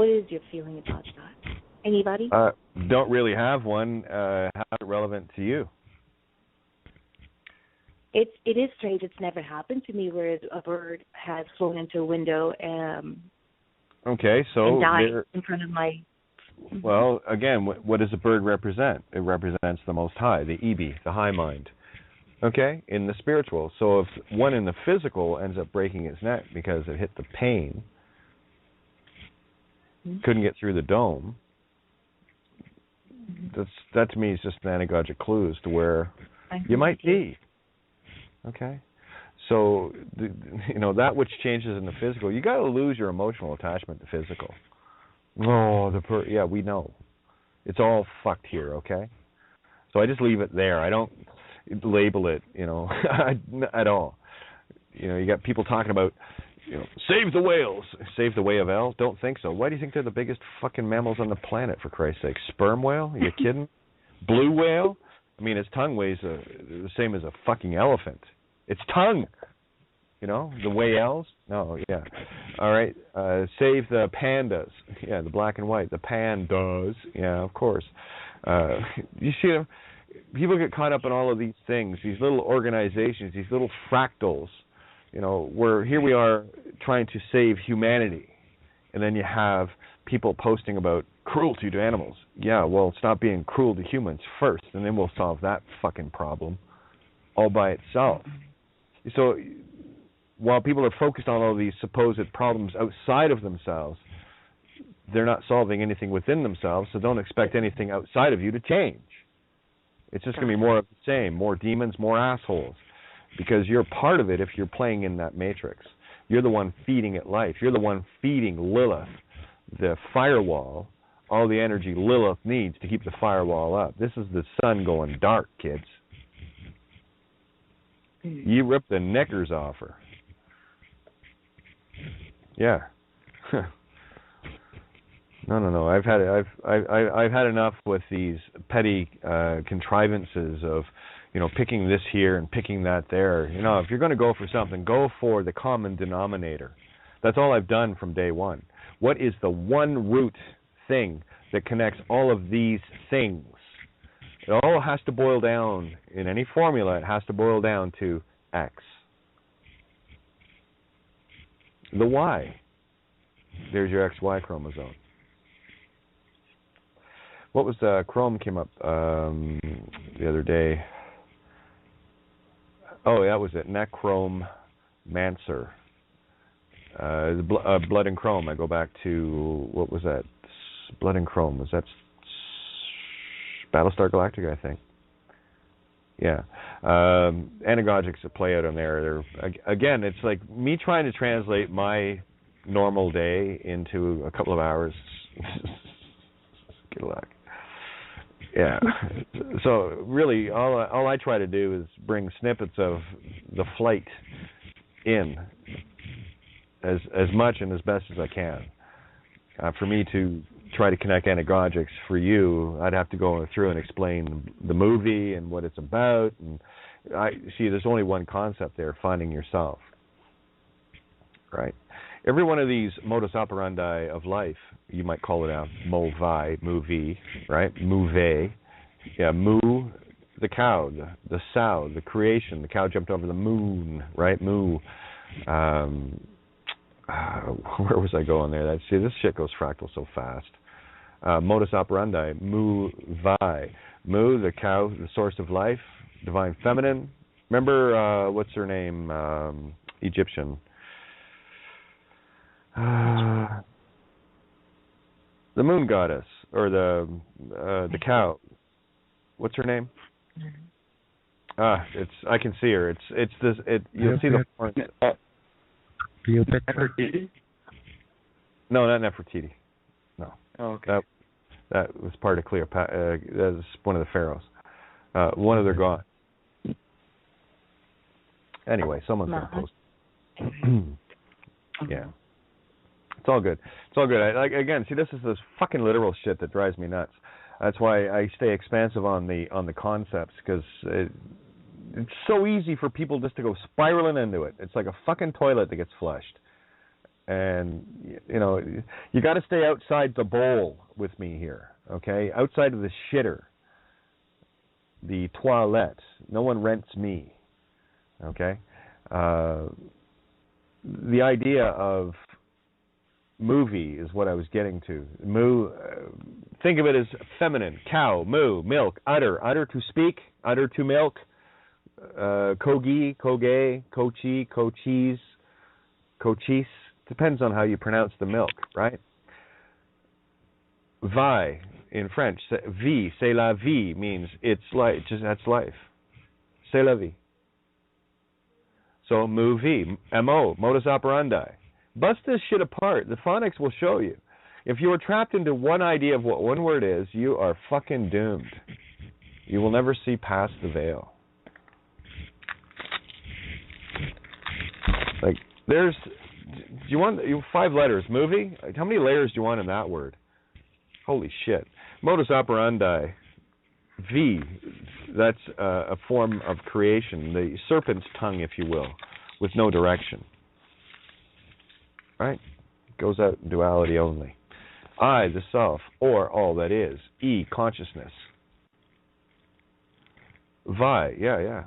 E: is your feeling about that? Anybody?
B: Don't really have one. How is it relevant to you?
E: It is strange. It's never happened to me where a bird has flown into a window
B: okay, so
E: and died in front of my...
B: Well, again, what does a bird represent? It represents the Most High, the Ibi, the high mind. Okay, in the spiritual. So if one in the physical ends up breaking its neck because it hit the pain, couldn't get through the dome, that to me is just an anagogic clue as to where you might be. Okay, so that which changes in the physical, you got to lose your emotional attachment to physical. Oh, we know it's all fucked here. Okay, so I just leave it there. I don't label it, at all. You got people talking about, save the whales, save the whale. Don't think so. Why do you think they're the biggest fucking mammals on the planet, for Christ's sake? Sperm whale? Are you kidding? Blue whale? I mean, its tongue weighs the same as a fucking elephant. Its tongue. The whales? No, yeah. All right. Save the pandas. Yeah, the black and white. The pandas. Yeah, of course. You see them? People get caught up in all of these things, these little organizations, these little fractals, where here we are trying to save humanity. And then you have people posting about cruelty to animals. Yeah, well, stop being cruel to humans first, and then we'll solve that fucking problem all by itself. So while people are focused on all these supposed problems outside of themselves, they're not solving anything within themselves, so don't expect anything outside of you to change. It's just going to be more of the same, more demons, more assholes, because you're part of it if you're playing in that matrix. You're the one feeding it life. You're the one feeding Lilith, the firewall, all the energy Lilith needs to keep the firewall up. This is the sun going dark, kids. You ripped the knickers off her. Yeah. No. I've had enough with these petty contrivances of, picking this here and picking that there. If you're going to go for something, go for the common denominator. That's all I've done from day one. What is the one root thing that connects all of these things? It all has to boil down, in any formula, it has to boil down to X. The Y. There's your XY chromosome. What was Chrome came up the other day? Oh, that was it. Necromancer. Blood and Chrome. I go back to, what was that? Blood and Chrome. Was that Battlestar Galactica, I think? Yeah. Anagogics that play out on there. Again, it's like me trying to translate my normal day into a couple of hours. Good luck. Yeah. So really, all I try to do is bring snippets of the flight in as much and as best as I can. For me to try to connect anagogics for you, I'd have to go through and explain the movie and what it's about. And I see there's only one concept there: finding yourself. Right. Every one of these modus operandi of life, you might call it a movie, right? Move. Yeah, moo, the cow, the sow, the creation. The cow jumped over the moon, right? Moo. Where was I going there? See, this shit goes fractal so fast. Modus operandi, moo, the cow, the source of life, divine feminine. Remember, what's her name? Egyptian. The moon goddess, or the cow. What's her name? I can see her. It's this. You'll see the horns.
C: Nefertiti?
B: No, not Nefertiti. No.
F: Oh, okay.
B: That was part of Cleopatra. That was one of the pharaohs. One of their gods. Anyway, someone's going to post. Yeah. It's all good. It's all good. Again, see, this is this fucking literal shit that drives me nuts. That's why I stay expansive on the concepts, because it's so easy for people just to go spiraling into it. It's like a fucking toilet that gets flushed. And, you know, you got to stay outside the bowl with me here, okay? Outside of the shitter, the toilette. No one rents me, okay? The idea of movie is what I was getting to. Think of it as feminine. Cow, moo, milk, udder. Udder to speak, udder to milk. Kogi, koge, kochi, kochis, kochis. Depends on how you pronounce the milk, right? Vi in French, vie, c'est la vie, means it's life. Just that's life. C'est la vie. So movie, MO, modus operandi. Bust this shit apart. The phonics will show you. If you are trapped into one idea of what one word is, you are fucking doomed. You will never see past the veil. Like, do you want 5 letters, movie? How many layers do you want in that word? Holy shit. Modus operandi. V, that's a form of creation, the serpent's tongue, if you will, with no direction. Right? Goes out in duality only. I, the self, or all that is. E, consciousness. Vi, yeah.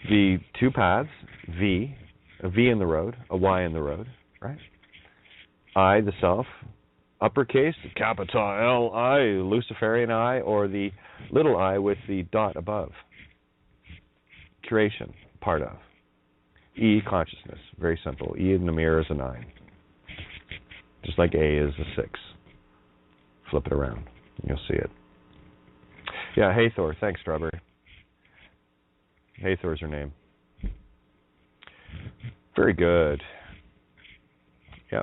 B: The 2 paths, V, a V in the road, a Y in the road, right? I, the self, uppercase, capital L-I, Luciferian I, or the little I with the dot above. Curation, part of. E, consciousness, very simple. E in the mirror is a 9. Just like A is a 6. Flip it around, and you'll see it. Yeah, Hathor, thanks, Strawberry. Hathor's her name. Very good. Yeah.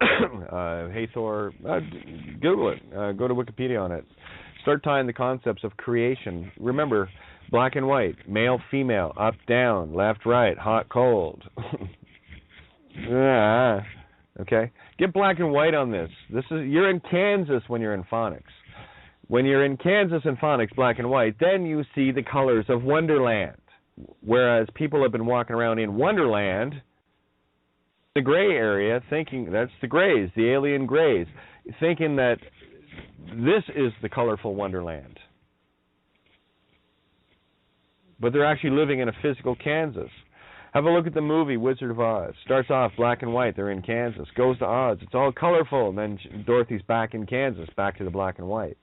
B: Hathor, Google it. Go to Wikipedia on it. Start tying the concepts of creation. Remember, black and white, male, female, up, down, left, right, hot, cold. Okay? Get black and white on this. You're in Kansas when you're in phonics. When you're in Kansas in phonics, black and white, then you see the colors of Wonderland. Whereas people have been walking around in Wonderland, the gray area, thinking that's the grays, the alien grays, thinking that this is the colorful Wonderland. But they're actually living in a physical Kansas. Have a look at the movie Wizard of Oz. Starts off black and white, they're in Kansas. Goes to Oz, it's all colorful, and then Dorothy's back in Kansas, back to the black and white.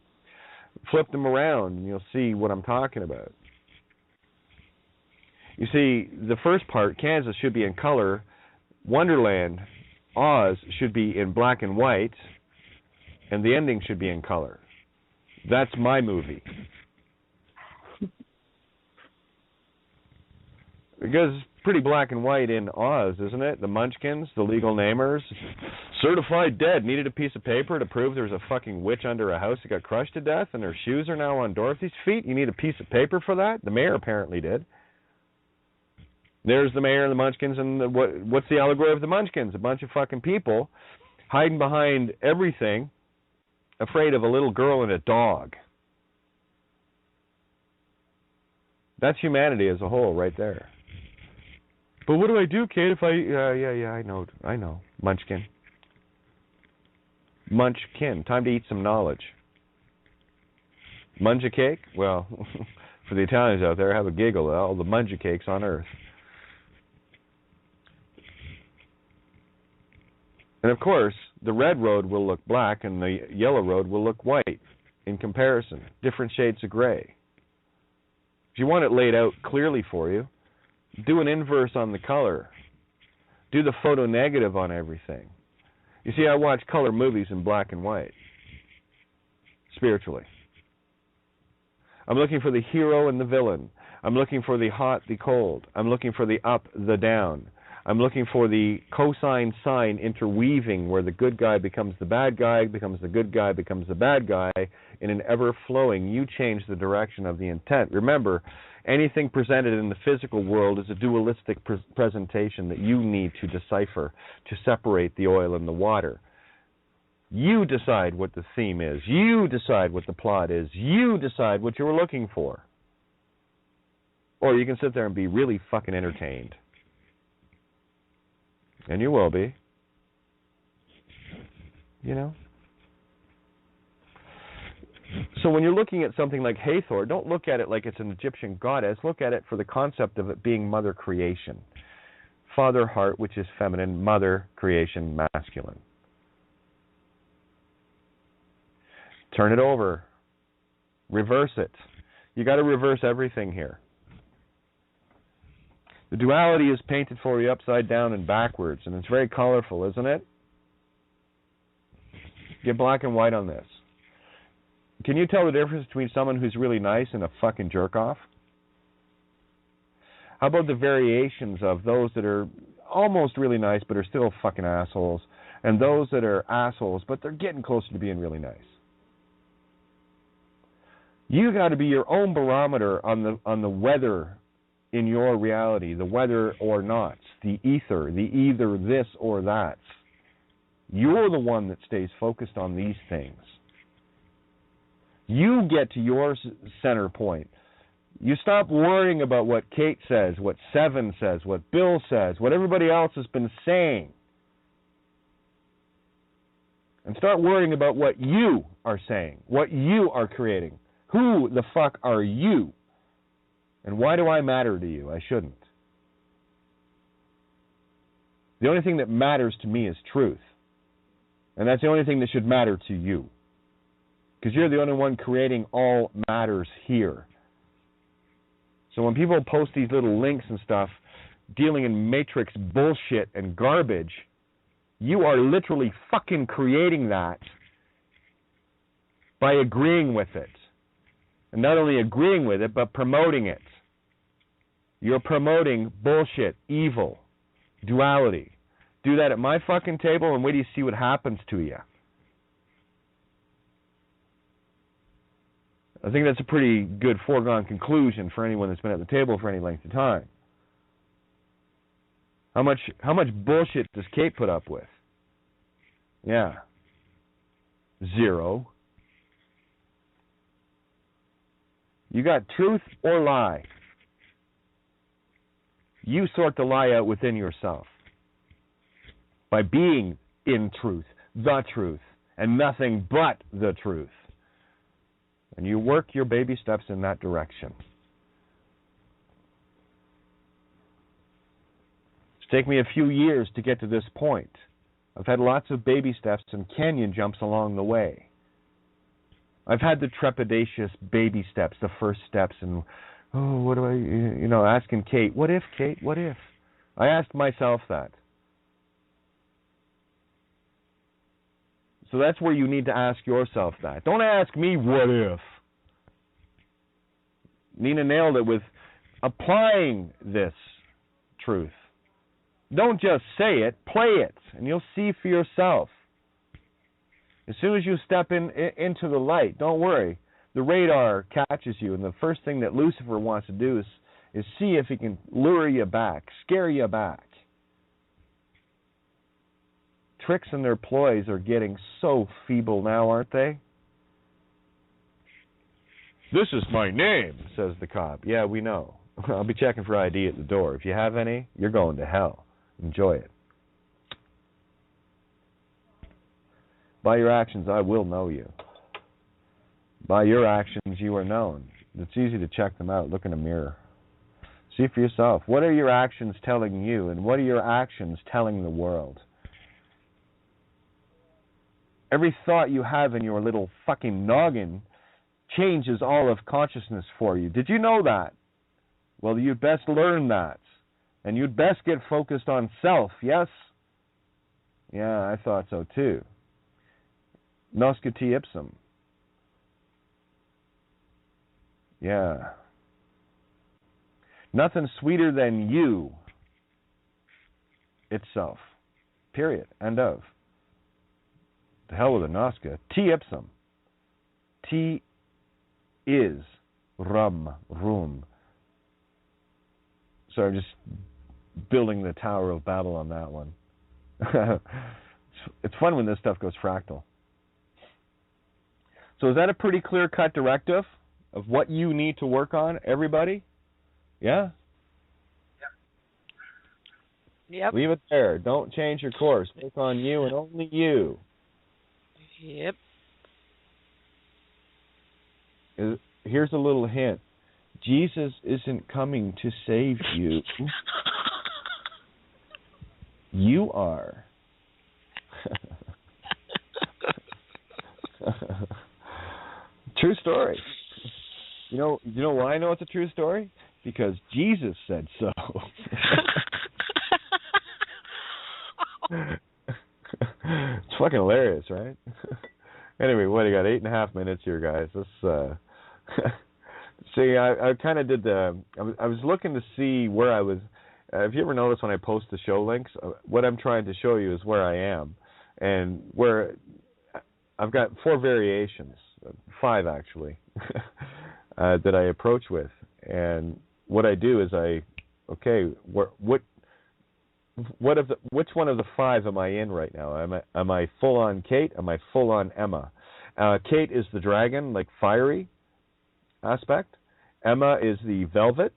B: Flip them around, and you'll see what I'm talking about. You see, the first part, Kansas, should be in color. Wonderland, Oz, should be in black and white, and the ending should be in color. That's my movie. Because it's pretty black and white in Oz, isn't it? The Munchkins, the legal namers, certified dead, needed a piece of paper to prove there was a fucking witch under a house that got crushed to death, and her shoes are now on Dorothy's feet. You need a piece of paper for that? The mayor apparently did. There's the mayor and the Munchkins, and what's the allegory of the Munchkins? A bunch of fucking people hiding behind everything, afraid of a little girl and a dog. That's humanity as a whole right there. But what do I do, Kate, if I I know. Munchkin. Munchkin. Time to eat some knowledge. Munja cake? Well, for the Italians out there, have a giggle. All the munja cakes on earth. And of course, the red road will look black and the yellow road will look white in comparison. Different shades of gray. If you want it laid out clearly for you, do an inverse on the color. Do the photo negative on everything. You see, I watch color movies in black and white. Spiritually. I'm looking for the hero and the villain. I'm looking for the hot, the cold. I'm looking for the up, the down. I'm looking for the cosine sign interweaving where the good guy becomes the bad guy, becomes the good guy, becomes the bad guy, in an ever-flowing. You change the direction of the intent. Remember, anything presented in the physical world is a dualistic presentation that you need to decipher, to separate the oil and the water. You decide what the theme is. You decide what the plot is. You decide what you were looking for. Or you can sit there and be really fucking entertained. And you will be. You know? So when you're looking at something like Hathor, don't look at it like it's an Egyptian goddess. Look at it for the concept of it being mother creation. Father heart, which is feminine, mother creation, masculine. Turn it over. Reverse it. You got to reverse everything here. The duality is painted for you upside down and backwards, and it's very colorful, isn't it? Get black and white on this. Can you tell the difference between someone who's really nice and a fucking jerk-off? How about the variations of those that are almost really nice but are still fucking assholes, and those that are assholes but they're getting closer to being really nice? You got to be your own barometer on the weather in your reality, the whether or not, the ether, the either this or that. You're the one that stays focused on these things. You get to your center point. You stop worrying about what Kate says, what Seven says, what Bill says, what everybody else has been saying. And start worrying about what you are saying, what you are creating. Who the fuck are you? And why do I matter to you? I shouldn't. The only thing that matters to me is truth. And that's the only thing that should matter to you. Because you're the only one creating all matters here. So when people post these little links and stuff, dealing in matrix bullshit and garbage, you are literally fucking creating that by agreeing with it. And not only agreeing with it, but promoting it. You're promoting bullshit, evil, duality. Do that at my fucking table and wait till you see what happens to you. I think that's a pretty good foregone conclusion for anyone that's been at the table for any length of time. How much bullshit does Kate put up with? Yeah. 0. You got truth or lie. You sort the lie out within yourself by being in truth, the truth, and nothing but the truth. And you work your baby steps in that direction. It's taken me a few years to get to this point. I've had lots of baby steps and canyon jumps along the way. I've had the trepidatious baby steps, the first steps, and, what do I, asking Kate, what if, Kate, what if? I asked myself that. So that's where you need to ask yourself that. Don't ask me, what if? Nina nailed it with applying this truth. Don't just say it, play it, and you'll see for yourself. As soon as you step into the light, don't worry. The radar catches you, and the first thing that Lucifer wants to do is see if he can lure you back, scare you back. Tricks and their ploys are getting so feeble now, aren't they? This is my name, says the cop. Yeah, we know. I'll be checking for ID at the door. If you have any, you're going to hell. Enjoy it. By your actions, I will know you. By your actions, you are known. It's easy to check them out. Look in a mirror. See for yourself. What are your actions telling you, and what are your actions telling the world? Every thought you have in your little fucking noggin changes all of consciousness for you. Did you know that? Well, you'd best learn that. And you'd best get focused on self, yes? Yeah, I thought so too. Noscati ipsum. Yeah. Nothing sweeter than you itself. Period. End of. The hell with a Nosca. T ipsum. T is rum. So I'm just building the Tower of Babel on that one. It's fun when this stuff goes fractal. So is that a pretty clear-cut directive of what you need to work on, everybody? Yeah?
D: Yep.
B: Leave it there. Don't change your course. Work on you and only you.
D: Yep.
B: Here's a little hint. Jesus isn't coming to save you. You are. True story. You know why I know it's a true story? Because Jesus said so. It's fucking hilarious, right? Anyway, what do you got? 8.5 minutes here, guys. Let's see. I kind of did the. I was looking to see where I was. Have you ever noticed when I post the show links, what I'm trying to show you is where I am, and where I've got 4 variations, 5 actually, that I approach with, and what I do is which one of the 5 am I in right now? Am I full on Kate? Am I full on Emma? Kate is the dragon, like fiery aspect. Emma is the velvet.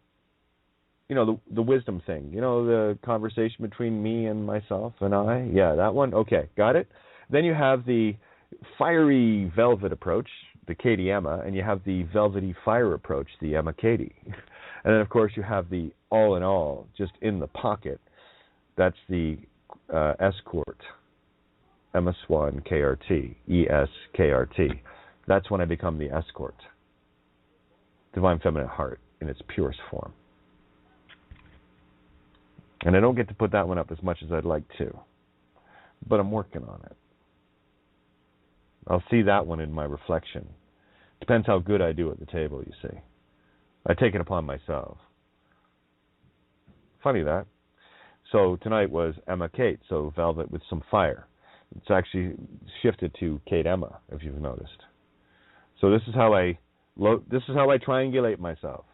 B: The wisdom thing. The conversation between me and myself and I. Yeah, that one. Okay, got it. Then you have the fiery velvet approach, the Katie Emma, and you have the velvety fire approach, the Emma Katie. And then, of course, you have the all in all, just in the pocket. That's the escort, Emma Swan KRT, ESKRT. That's when I become the escort, Divine Feminine Heart in its purest form. And I don't get to put that one up as much as I'd like to, but I'm working on it. I'll see that one in my reflection. Depends how good I do at the table, you see. I take it upon myself. Funny that. So tonight was Emma Kate, so velvet with some fire. It's actually shifted to Kate Emma, if you've noticed. So this is how I triangulate myself.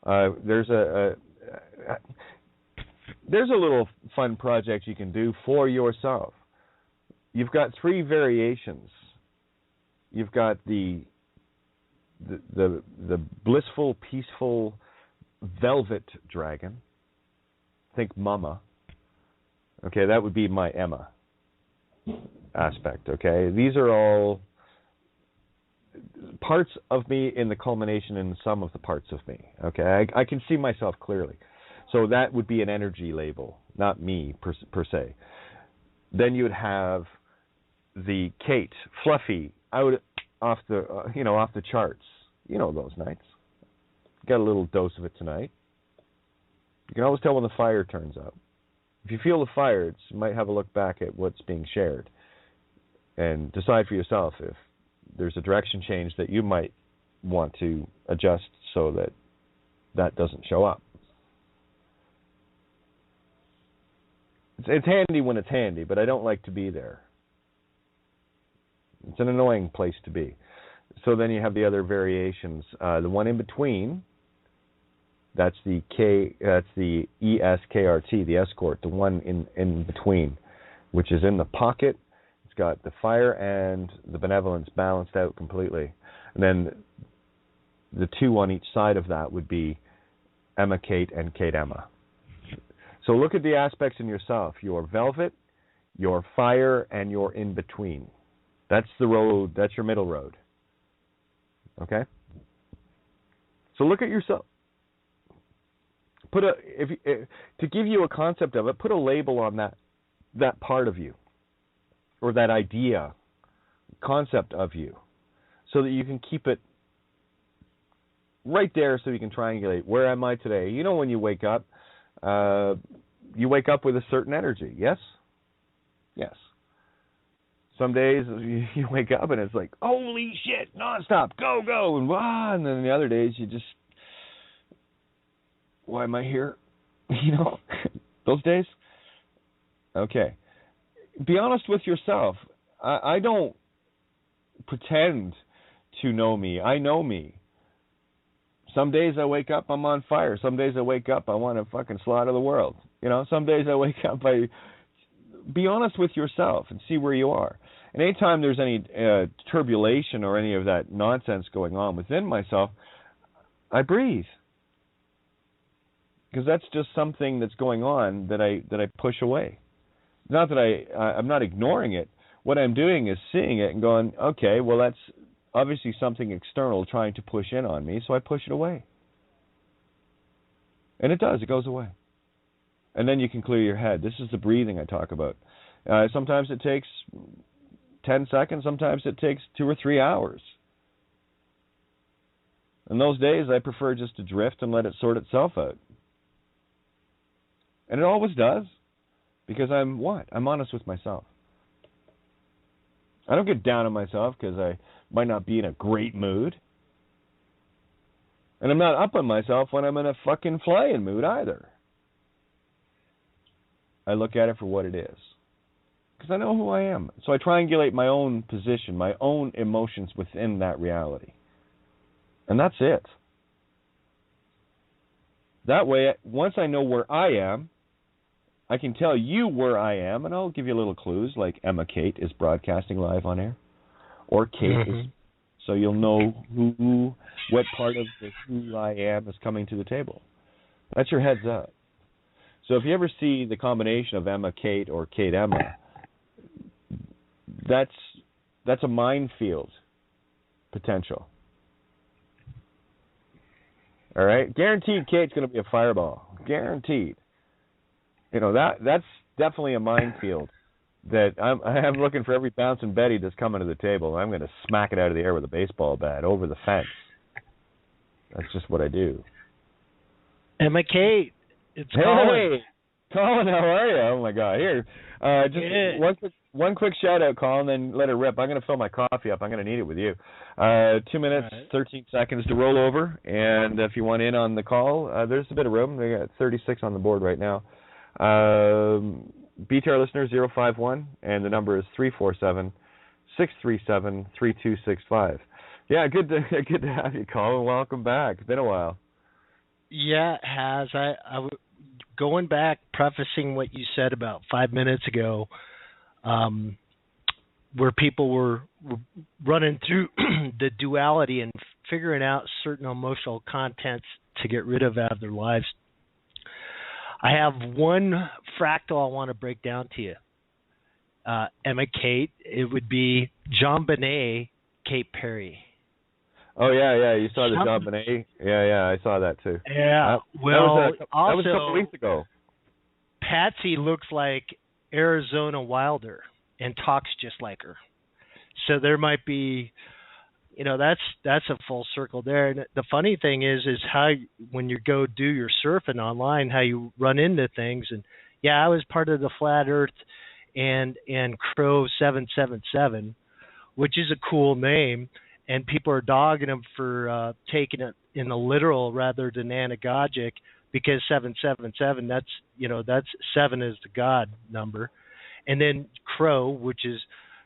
B: There's a little fun project you can do for yourself. You've got 3 variations. You've got the blissful, peaceful velvet dragon. Think mama. Okay, that would be my Emma aspect. Okay, these are all parts of me in the culmination in some of the parts of me. Okay, I can see myself clearly. So that would be an energy label, not me per se. Then you would have the Kate, fluffy, out off the charts. You know those nights. Got a little dose of it tonight. You can always tell when the fire turns up. If you feel the fire, you might have a look back at what's being shared and decide for yourself if there's a direction change that you might want to adjust so that doesn't show up. It's handy when it's handy, but I don't like to be there. It's an annoying place to be. So then you have the other variations. The one in between, that's the ESKRT, the escort, the one in between, which is in the pocket. It's got the fire and the benevolence balanced out completely. And then the 2 on each side of that would be Emma Kate and Kate Emma. So look at the aspects in yourself, your velvet, your fire, and your in-between. That's the road, that's your middle road. Okay? So look at yourself. To give you a concept of it, put a label on that part of you, or that idea, concept of you, so that you can keep it right there so you can triangulate. Where am I today? When you wake up with a certain energy, yes? Yes. Some days you wake up and it's like, holy shit, nonstop, go, go, and then the other days you just, why am I here? Those days? Okay. Be honest with yourself. I don't pretend to know me. I know me. Some days I wake up, I'm on fire. Some days I wake up, I want to fucking slaughter the world. Some days I wake up, be honest with yourself and see where you are. And anytime there's any turbulation or any of that nonsense going on within myself, I breathe. Because that's just something that's going on that I push away. Not that I'm not ignoring it. What I'm doing is seeing it and going, okay, well, that's obviously something external trying to push in on me, so I push it away. And it does. It goes away. And then you can clear your head. This is the breathing I talk about. Sometimes it takes 10 seconds. Sometimes it takes 2 or 3 hours. In those days, I prefer just to drift and let it sort itself out. And it always does. Because I'm what? I'm honest with myself. I don't get down on myself because I might not be in a great mood. And I'm not up on myself when I'm in a fucking flying mood either. I look at it for what it is. Because I know who I am. So I triangulate my own position, my own emotions within that reality. And that's it. That way, once I know where I am, I can tell you where I am, and I'll give you little clues, like Emma Kate is broadcasting live on air, or Kate is, so you'll know what part of the who I am is coming to the table. That's your heads up. So if you ever see the combination of Emma Kate or Kate Emma, that's a minefield potential. All right? Guaranteed Kate's going to be a fireball. Guaranteed. You know, that's definitely a minefield that I'm looking for every bouncing Betty that's coming to the table. I'm going to smack it out of the air with a baseball bat over the fence. That's just what I do.
F: Emma Kate, it's Colin.
B: Hey, Colin, how are you? Oh, my God. Here, just one quick shout-out, Colin, then let it rip. I'm going to fill my coffee up. I'm going to need it with you. 2 minutes, 13 seconds to roll over. And if you want in on the call, there's a bit of room. We got 36 on the board right now. BTR listener 051, and the number is 347-637-3265. Yeah, good to have you, Colin. Welcome back. It's been a while.
F: Yeah, it has. Going back, prefacing what you said about 5 minutes ago, where people were running through the duality and figuring out certain emotional contents to get rid of out of their lives. I have one fractal I want to break down to you. Emma Kate, it would be John Bonet, Kate Perry.
B: Oh, yeah, you saw the John Bonet? Yeah, I saw that too.
F: Yeah,
B: that was a couple weeks ago.
F: Patsy looks like Arizona Wilder and talks just like her. So there might be, that's a full circle there. And the funny thing is how when you go do your surfing online, how you run into things. And yeah, I was part of the Flat Earth and Crow 777, which is a cool name, and people are dogging him for taking it in the literal rather than anagogic, because 777, that's 7 is the God number, and then Crow, which is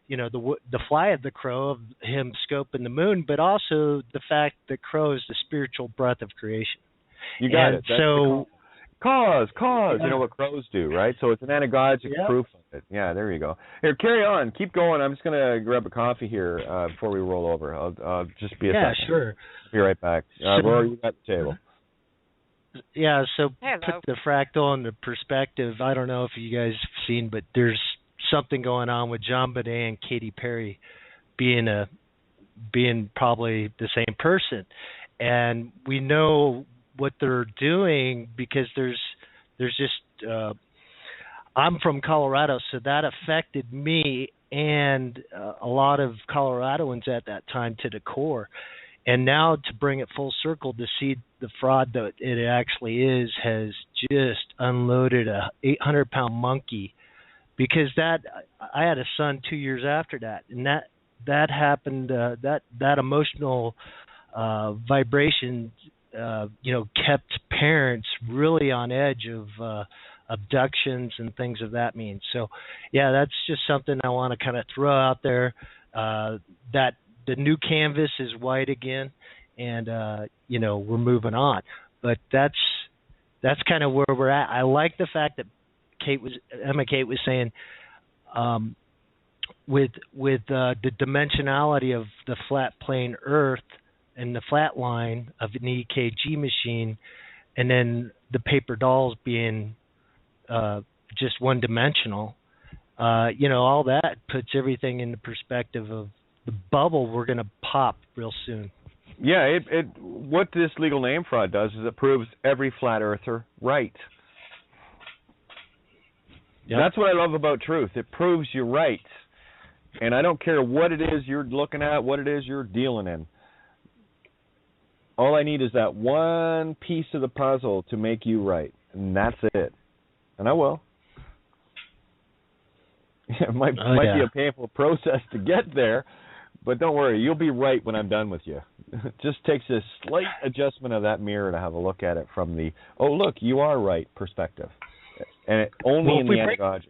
F: the fly of the crow, of him scoping the moon, but also the fact that crow is the spiritual breath of creation.
B: You got
F: and
B: it. That's
F: so
B: cause.
F: Yeah.
B: You know what crows do, right? So it's an anagogic proof of it. Yeah, there you go. Here, carry on. Keep going. I'm just going to grab a coffee here before we roll over. I'll just be a second.
F: Yeah, sure.
B: Be right back. Rory, you got the table.
F: Yeah, so
D: Hello.
F: put the fractal into perspective. I don't know if you guys have seen, but there's something going on with John Bonet and Katy Perry being probably the same person, and we know what they're doing because there's just I'm from Colorado, so that affected me and a lot of Coloradoans at that time to the core. And now to bring it full circle to see the fraud that it actually is has just unloaded a 800-pound monkey. Because I had a son 2 years after that, and that happened. That emotional vibration, kept parents really on edge of abductions and things of that mean. So, yeah, that's just something I want to kind of throw out there. That the new canvas is white again, and we're moving on. But that's kind of where we're at. I like the fact that Emma Kate was saying, with the dimensionality of the flat plane Earth and the flat line of an EKG machine, and then the paper dolls being just one dimensional, all that puts everything into perspective of the bubble we're going to pop real soon.
B: Yeah, what this legal name fraud does is it proves every flat earther right. Yep. That's what I love about truth. It proves you're right. And I don't care what it is you're looking at, what it is you're dealing in. All I need is that one piece of the puzzle to make you right. And that's it. And I will. It might be a painful process to get there, but don't worry, you'll be right when I'm done with you. It just takes a slight adjustment of that mirror to have a look at it from the, oh, look, you are right perspective. And only in the anagogic.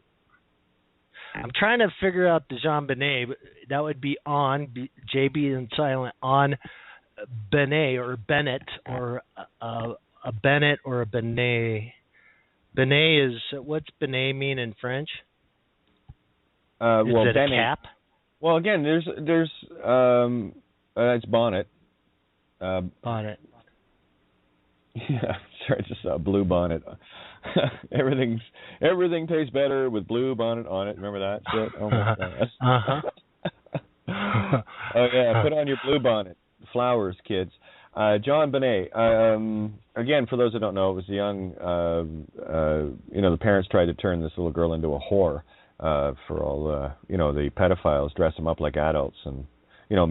F: I'm trying to figure out the Jean Benet. That would be on, JB and silent, on Benet or Bennett or a Bennett or a Benet. Benet is, what's Benet mean in French? Is it a cap?
B: Well, again, there's it's bonnet.
F: Bonnet.
B: Yeah, sorry, just a blue bonnet. Everything tastes better with blue bonnet on it. Remember that shit? Oh my gosh. Oh yeah, put on your blue bonnet. Flowers, kids. John Benet. Again, for those that don't know, it was a young. The parents tried to turn this little girl into a whore for all the pedophiles, dress them up like adults, and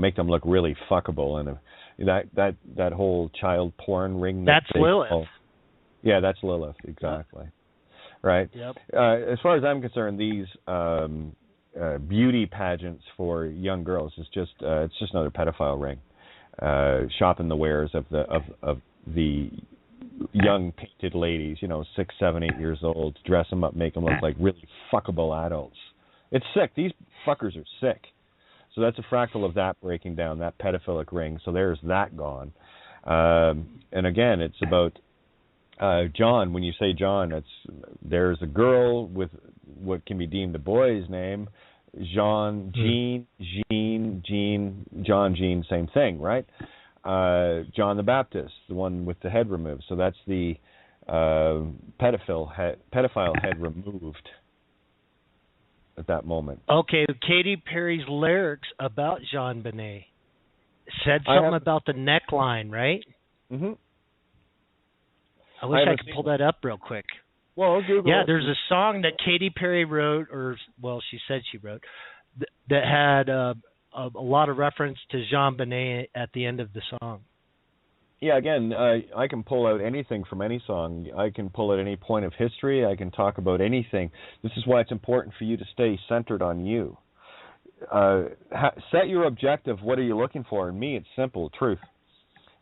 B: make them look really fuckable, and that whole child porn ring.
F: That's Lilith.
B: Yeah, that's Lilith, exactly. Right.
F: Yep.
B: As far as I'm concerned, these beauty pageants for young girls is just it's just another pedophile ring, shopping the wares of the young painted ladies, 6, 7, 8 years old, dress them up, make them look like really fuckable adults. It's sick. These fuckers are sick. So that's a fractal of that breaking down, that pedophilic ring. So there's that gone. And again, it's about John. When you say John, there's a girl with what can be deemed a boy's name, John, Jean, same thing, right? John the Baptist, the one with the head removed. So that's the pedophile head removed at that moment.
F: Okay, Katy Perry's lyrics about Jean Benet said something about the neckline, right?
B: Mm-hmm.
F: I wish I could pull that up real quick.
B: Well, Google.
F: Yeah, there's a song that Katy Perry wrote, she said she wrote, that had a lot of reference to Jean Benet at the end of the song.
B: Yeah, again, I can pull out anything from any song. I can pull at any point of history. I can talk about anything. This is why it's important for you to stay centered on you. Set your objective. What are you looking for? In me, it's simple, truth.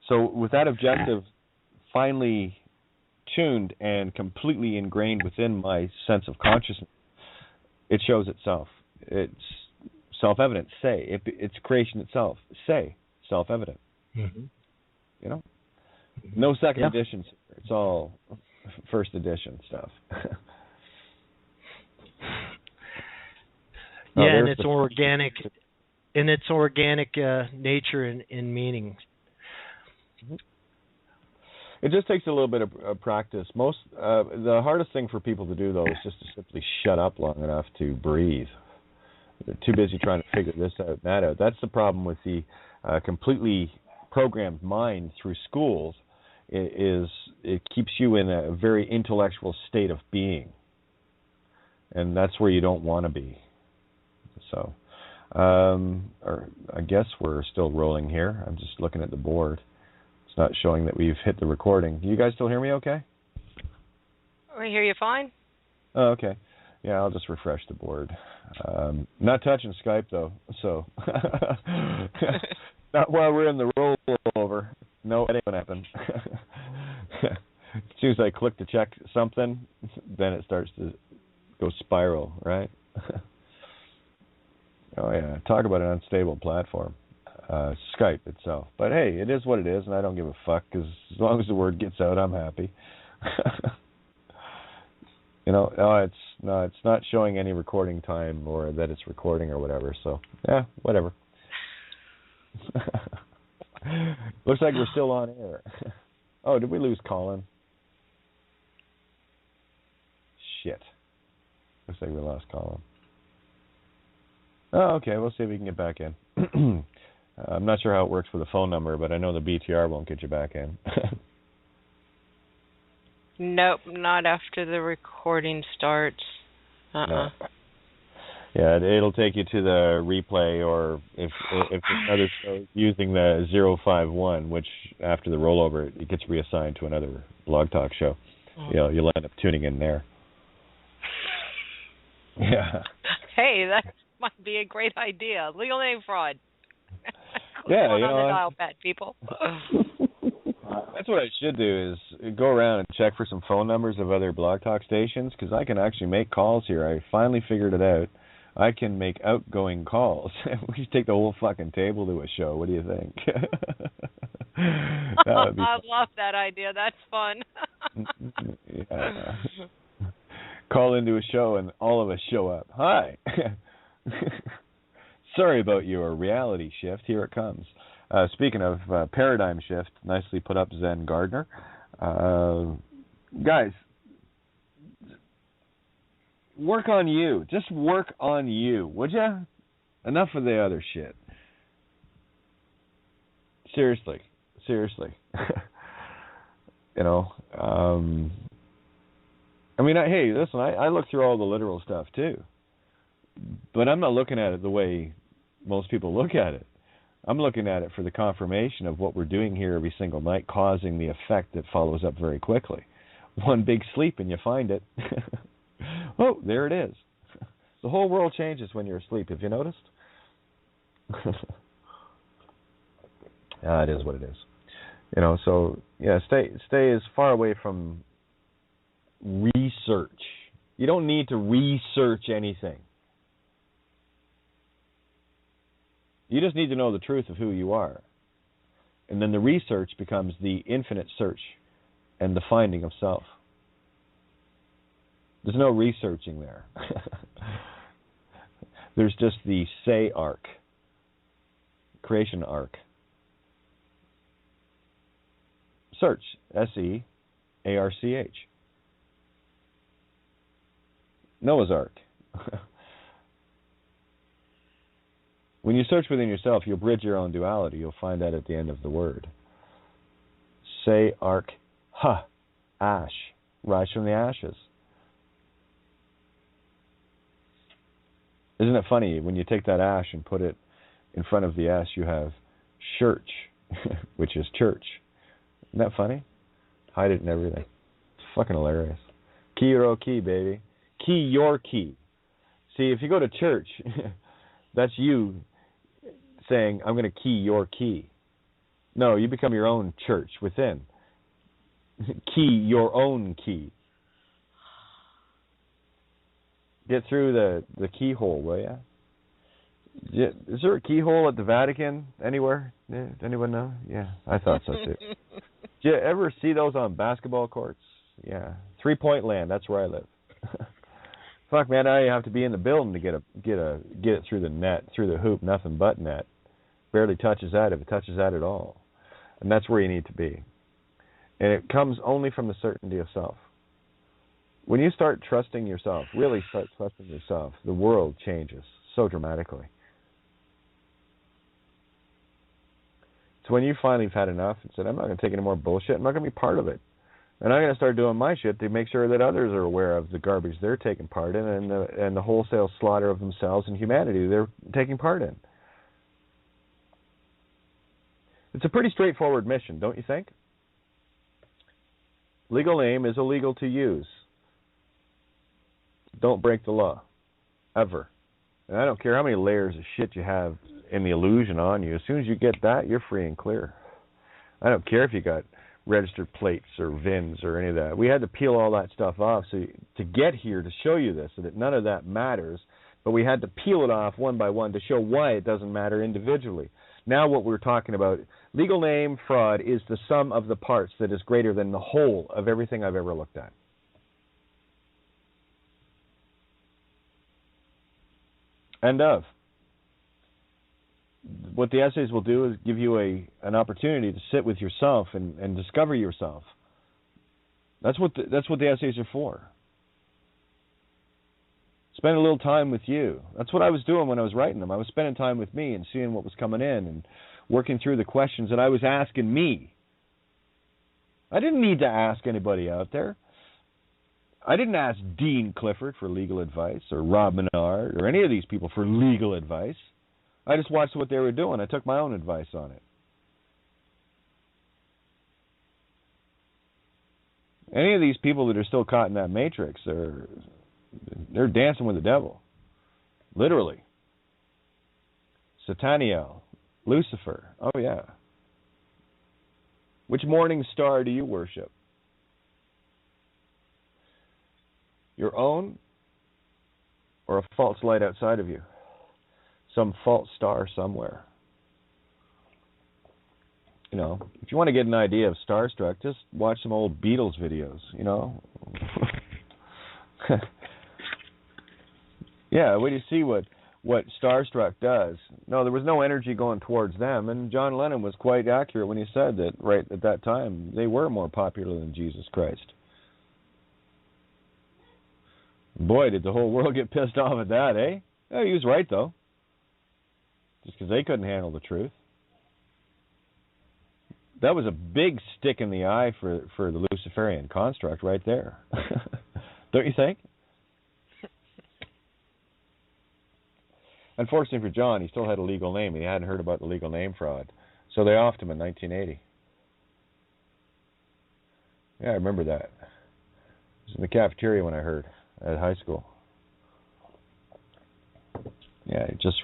B: So with that objective finally tuned and completely ingrained within my sense of consciousness, it shows itself. It's self-evident. Say. It's creation itself. Say. Self-evident.
F: Mm-hmm.
B: No second editions. It's all first edition stuff.
F: And it's organic. In its organic nature and meaning.
B: It just takes a little bit of practice. The hardest thing for people to do, though, is just to simply shut up long enough to breathe. They're too busy trying to figure this out and that out. That's the problem with the completely programmed mind through schools. It keeps you in a very intellectual state of being, and that's where you don't want to be. So, I guess we're still rolling here. I'm just looking at the board. It's not showing that we've hit the recording. You guys still hear me okay?
D: We hear you fine.
B: Oh, okay. Yeah, I'll just refresh the board. Not touching Skype, though, so... Not while we're in the rollover. No, it ain't going to happen. As soon as I click to check something, then it starts to go spiral, right? Oh, yeah. Talk about an unstable platform. Skype itself. But, hey, it is what it is, and I don't give a fuck, because as long as the word gets out, I'm happy. it's not showing any recording time or that it's recording or whatever. So yeah, whatever. Looks like we're still on air. Oh, did we lose Colin? Shit. Looks like we lost Colin. Oh, okay. We'll see if we can get back in. I'm not sure how it works for the phone number, but I know the BTR won't get you back in.
D: Nope, not after the recording starts.
B: No. Yeah, it'll take you to the replay, or if another show is using the 051, which after the rollover it gets reassigned to another Blog Talk show. You'll end up tuning in there. Yeah.
D: Hey, that might be a great idea. Legal name fraud.
B: Yeah,
D: on the dial pad, people.
B: That's what I should do, is go around and check for some phone numbers of other Blog Talk stations, because I can actually make calls here. I finally figured it out. I can make outgoing calls. We should take the whole fucking table to a show. What do you think?
D: I love that idea. That's fun.
B: Yeah. Call into a show and all of us show up. Hi. Sorry about your reality shift. Here it comes. Speaking of paradigm shift, nicely put up, Zen Gardner. Guys, work on you. Just work on you, would ya? Enough of the other shit. Seriously. Hey, listen, I look through all the literal stuff too. But I'm not looking at it the way most people look at it. I'm looking at it for the confirmation of what we're doing here every single night, causing the effect that follows up very quickly. One big sleep and you find it. Oh, there it is. The whole world changes when you're asleep. Have you noticed? It is what it is. So yeah, stay as far away from research. You don't need to research anything. You just need to know the truth of who you are. And then the research becomes the infinite search and the finding of self. There's no researching there. There's just the say arc, creation arc. Search, S-E-A-R-C-H. Noah's Ark. When you search within yourself, you'll bridge your own duality. You'll find that at the end of the word. Say arc, ha, ash, rise from the ashes. Isn't it funny, when you take that ash and put it in front of the S, you have church, which is church. Isn't that funny? Hide it in everything. It's fucking hilarious. Key your key, baby. Key your key. See, if you go to church, that's you saying, I'm going to key your key. No, you become your own church within. Key your own key. Get through the keyhole, will ya? Is there a keyhole at the Vatican anywhere? Anyone know? Yeah, I thought so too. Did you ever see those on basketball courts? Yeah, 3-point land. That's where I live. Fuck, man, I have to be in the building to get it through the net, through the hoop. Nothing but net. Barely touches that, if it touches that at all. And that's where you need to be. And it comes only from the certainty of self. When you start trusting yourself, really start trusting yourself, the world changes so dramatically. It's when you finally have had enough and said, I'm not going to take any more bullshit. I'm not going to be part of it. And I'm going to start doing my shit to make sure that others are aware of the garbage they're taking part in and the wholesale slaughter of themselves and humanity they're taking part in. It's a pretty straightforward mission, don't you think? Legal name is illegal to use. Don't break the law. Ever. And I don't care how many layers of shit you have in the illusion on you. As soon as you get that, you're free and clear. I don't care if you got registered plates or VINs or any of that. We had to peel all that stuff off to get here to show you this, so that none of that matters. But we had to peel it off one by one to show why it doesn't matter individually. Now what we're talking about, legal name fraud is the sum of the parts that is greater than the whole of everything I've ever looked at. End of. What the essays will do is give you an opportunity to sit with yourself and discover yourself. That's what the essays are for. Spend a little time with you. That's what I was doing when I was writing them. I was spending time with me and seeing what was coming in and working through the questions that I was asking me. I didn't need to ask anybody out there. I didn't ask Dean Clifford for legal advice or Rob Menard or any of these people for legal advice. I just watched what they were doing. I took my own advice on it. Any of these people that are still caught in that matrix, they're dancing with the devil. Literally. Sataniel, Lucifer. Oh, yeah. Which morning star do you worship? Your own or a false light outside of you? Some false star somewhere. You know, if you want to get an idea of starstruck, just watch some old Beatles videos, you know. Yeah, when you see what starstruck does. No, there was no energy going towards them, and John Lennon was quite accurate when he said that right at that time they were more popular than Jesus Christ. Boy, did the whole world get pissed off at that, eh? Yeah, he was right, though. Just because they couldn't handle the truth. That was a big stick in the eye for the Luciferian construct right there. Don't you think? Unfortunately for John, he still had a legal name. He hadn't heard about the legal name fraud. So they offed him in 1980. Yeah, I remember that. It was in the cafeteria when I heard at high school. Yeah, he just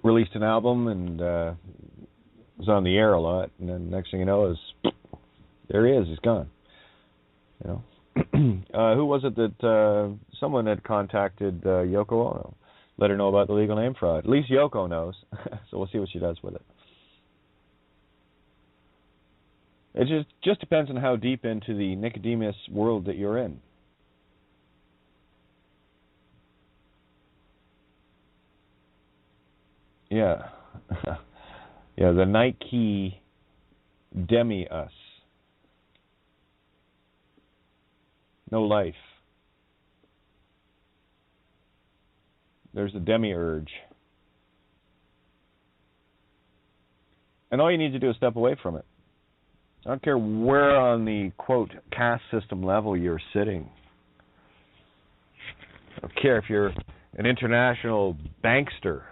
B: released an album and was on the air a lot. And then next thing you know is, there he is. He's gone. You know, who was it that someone had contacted Yoko Ono? Let her know about the legal name fraud. At least Yoko knows, so we'll see what she does with it. It just depends on how deep into the Nicodemus world that you're in. Yeah. Yeah, the Nike demi-us. No life. There's a demiurge. And all you need to do is step away from it. I don't care where on the, quote, caste system level you're sitting. I don't care if you're an international bankster.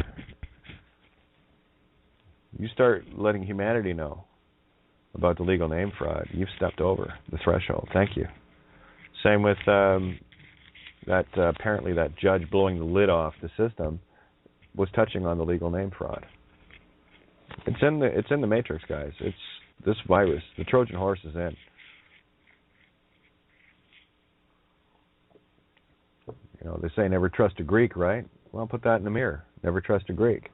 B: You start letting humanity know about the legal name fraud, you've stepped over the threshold. Thank you. Same with apparently that judge blowing the lid off the system was touching on the legal name fraud. It's in the matrix, guys. It's this virus. The Trojan horse is in. You know, they say never trust a Greek, right? Well, put that in the mirror. Never trust a Greek.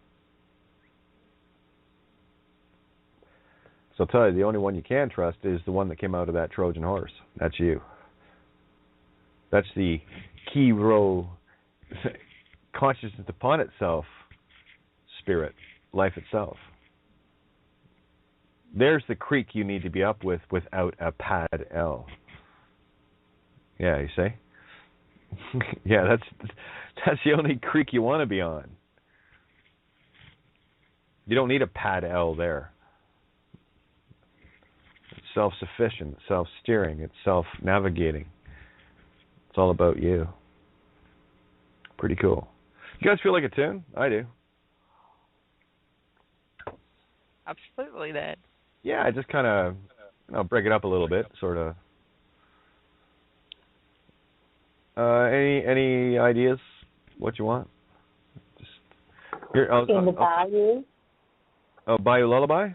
B: So I'll tell you, the only one you can trust is the one that came out of that Trojan horse. That's you. That's the Kiro consciousness upon itself spirit, life itself. There's the creek you need to be up with without a pad L. Yeah, you see? Yeah, that's the only creek you want to be on. You don't need a pad L there. It's self-sufficient, self-steering, it's self-navigating. It's all about you. Pretty cool. You guys feel like a tune? I do.
D: Absolutely, that.
B: Yeah, I just kind of break it up a little bit, sort of. Any ideas? What you want? Just here.
E: In the Bayou.
B: Oh, Bayou Lullaby.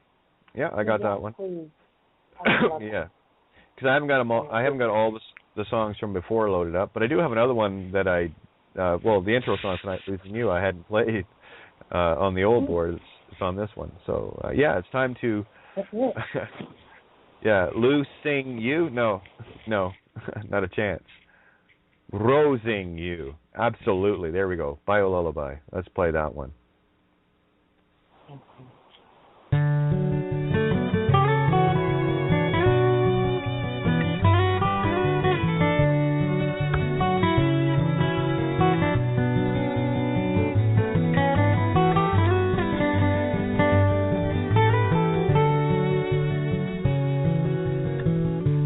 B: Yeah, I got that one.
E: Please.
B: Yeah, because I haven't got them all. I haven't got all the songs from before loaded up, but I do have another one that the intro song tonight, Losing You, I hadn't played on the old board. It's on this one. So yeah, it's time to. Yeah, Losing You. No, not a chance. Rosing you. Absolutely. There we go. Bio Lullaby. Let's play that one.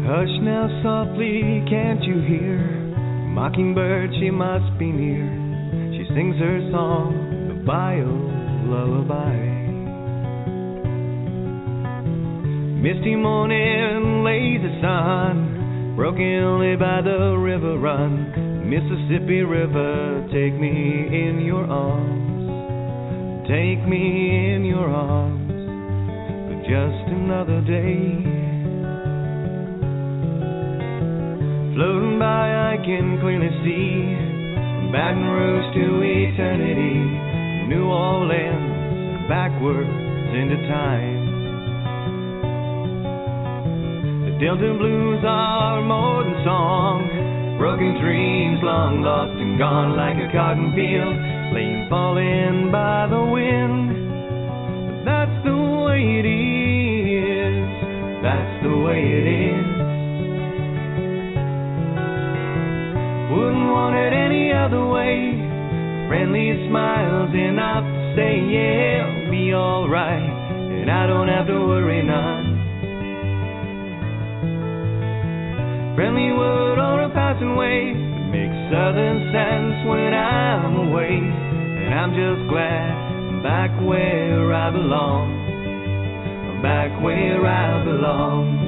G: Hush now softly, can't you hear? Mockingbird, she must be near. She sings her song, the bio lullaby. Misty morning, lazy sun, broken only by the river run. Mississippi River, take me in your arms. Take me in your arms for just another day. Floating by, I can clearly see Baton Rouge to eternity, New Orleans backwards into time. The Delta blues are more than song, broken dreams long lost and gone like a cotton field, laying falling by the wind. But that's the way it is, that's the way it is. Wouldn't want it any other way. Friendly smiles enough to say, yeah, it'll be alright, and I don't have to worry none. Friendly word or a passing wave, it makes southern sense when I'm away, and I'm just glad I'm back where I belong. I'm back where I belong.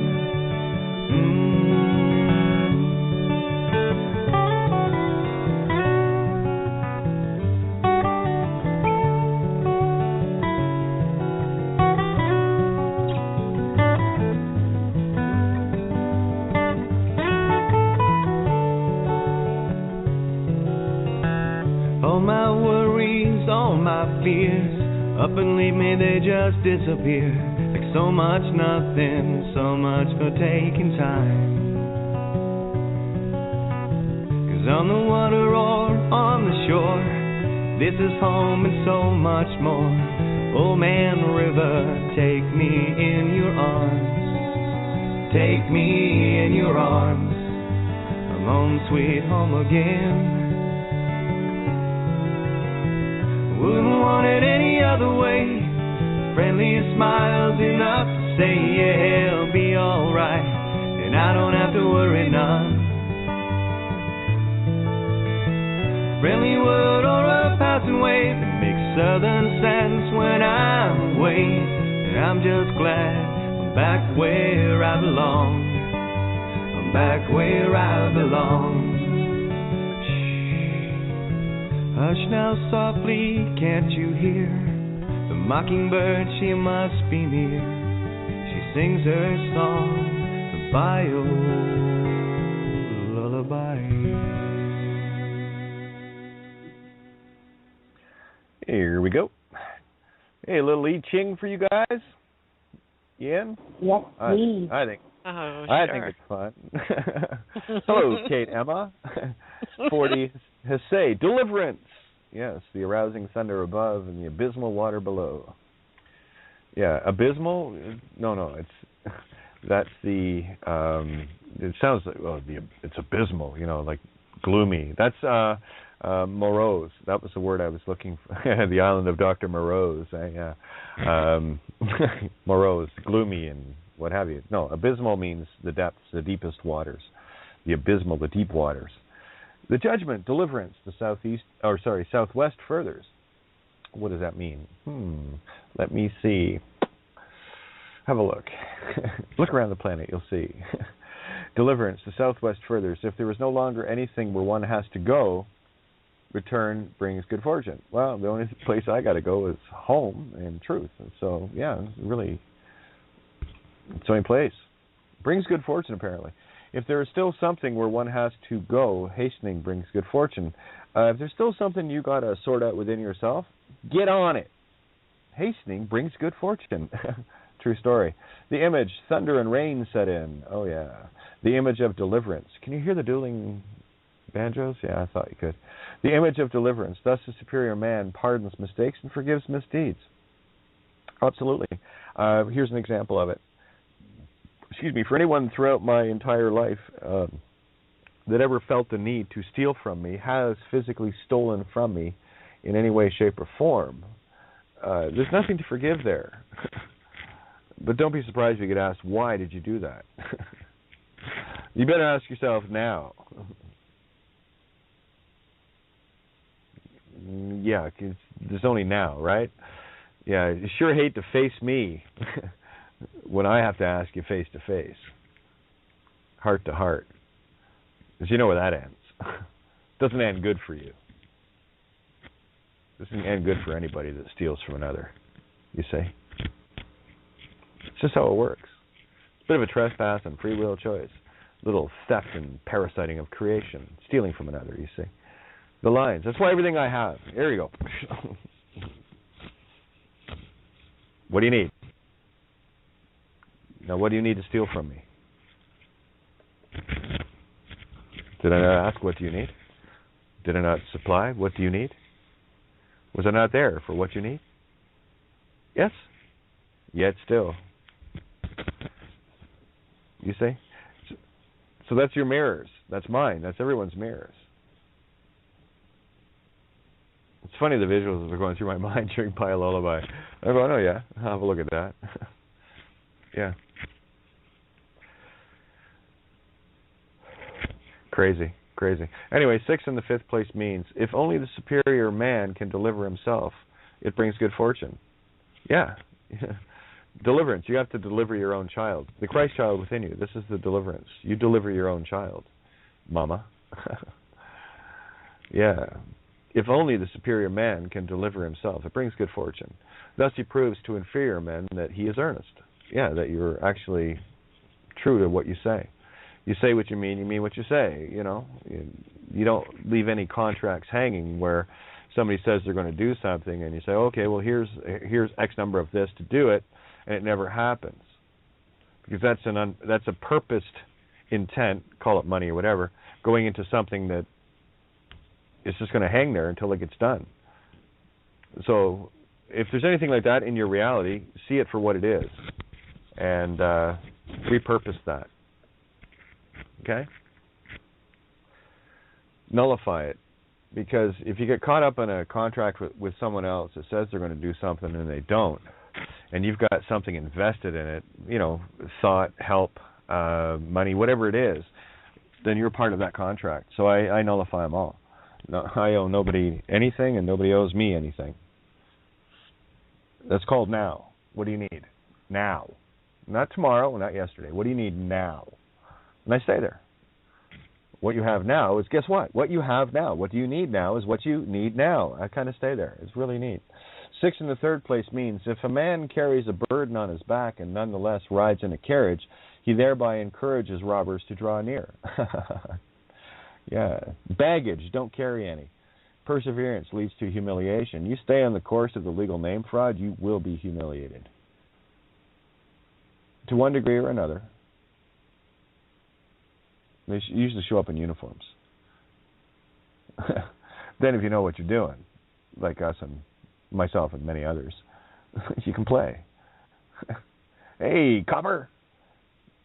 G: All my worries, all my fears, up and leave me, they just disappear. Like so much nothing, so much for taking time. 'Cause on the water or on the shore, this is home and so much more. Old man river, take me in your arms. Take me in your arms. I'm home, sweet home again. Wouldn't want it any other way. Friendly smiles enough to say, yeah, it'll be alright, and I don't have to worry none. Friendly word or a passing wave that makes southern sense when I'm away, and I'm just glad I'm back where I belong. I'm back where I belong. Hush now softly, can't you hear? The mockingbird, she must be near. She sings her song, the bio lullaby.
B: Here we go. Hey, a little I Ching for you guys. Ian?
E: Yes, please.
B: I think it's fun. Hello, Kate Emma. 40 Hesse. Deliverance. Yes, the arousing thunder above and the abysmal water below. Yeah, abysmal? No, that's the it sounds like, well, it's abysmal, like gloomy. That's morose. That was the word I was looking for. The island of Dr. Morose. Morose, gloomy and what have you. No, abysmal means the depths, the deepest waters. The abysmal, the deep waters. The judgment, deliverance, the southwest furthers. What does that mean? Let me see. Have a look. Look around the planet, you'll see. Deliverance, the southwest furthers. If there is no longer anything where one has to go, return brings good fortune. Well, the only place I got to go is home and truth. And so, yeah, really, it's the only place. Brings good fortune, apparently. If there is still something where one has to go, hastening brings good fortune. If there's still something you got to sort out within yourself, get on it. Hastening brings good fortune. True story. The image, thunder and rain set in. Oh, yeah. The image of deliverance. Can you hear the dueling Banjos? Yeah, I thought you could. The image of deliverance. Thus the superior man pardons mistakes and forgives misdeeds. Absolutely. Here's an example of it. Excuse me. For anyone throughout my entire life that ever felt the need to steal from me, has physically stolen from me in any way, shape, or form, there's nothing to forgive there. But don't be surprised if you get asked, why did you do that? You better ask yourself now. Yeah, 'cause there's only now, right? Yeah, you sure hate to face me when I have to ask you face to face, heart to heart. Because you know where that ends. Doesn't end good for you. Doesn't end good for anybody that steals from another, you see. It's just how it works. It's a bit of a trespass on free will choice. A little theft and parasiting of creation, stealing from another, you see. The lines. That's why everything I have. Here you go. What do you need? Now, what do you need to steal from me? Did I not ask, what do you need? Did I not supply, what do you need? Was I not there for what you need? Yes. Yet still. You see? So that's your mirrors. That's mine. That's everyone's mirrors. It's funny, the visuals that are going through my mind during Pie Lullaby. I'm going, oh yeah, I'll have a look at that. Yeah. Crazy, crazy. Anyway, 6 in the 5th place means, if only the superior man can deliver himself, it brings good fortune. Yeah. Deliverance. You have to deliver your own child. The Christ child within you. This is the deliverance. You deliver your own child, mama. Yeah. If only the superior man can deliver himself, it brings good fortune. Thus he proves to inferior men that he is earnest. Yeah, that you're actually true to what you say. You say what you mean what you say, you know. You don't leave any contracts hanging where somebody says they're going to do something and you say, okay, well, here's X number of this to do it, and it never happens. Because that's a purposed intent, call it money or whatever, going into something that is just going to hang there until it gets done. So if there's anything like that in your reality, see it for what it is and repurpose that. Okay? Nullify it. Because if you get caught up in a contract with someone else that says they're going to do something and they don't, and you've got something invested in it, you know, thought, help, money, whatever it is, then you're part of that contract. So I nullify them all. No, I owe nobody anything and nobody owes me anything. That's called now. What do you need? Now. Not tomorrow, not yesterday. What do you need now? And I stay there. What you have now is, guess what? What you have now. What do you need now is what you need now. I kind of stay there. It's really neat. 6 in the 3rd place means, if a man carries a burden on his back and nonetheless rides in a carriage, he thereby encourages robbers to draw near. Yeah. Baggage, don't carry any. Perseverance leads to humiliation. You stay on the course of the legal name fraud, you will be humiliated. To one degree or another. They usually show up in uniforms. Then if you know what you're doing, like us and myself and many others, you can play. Hey, copper,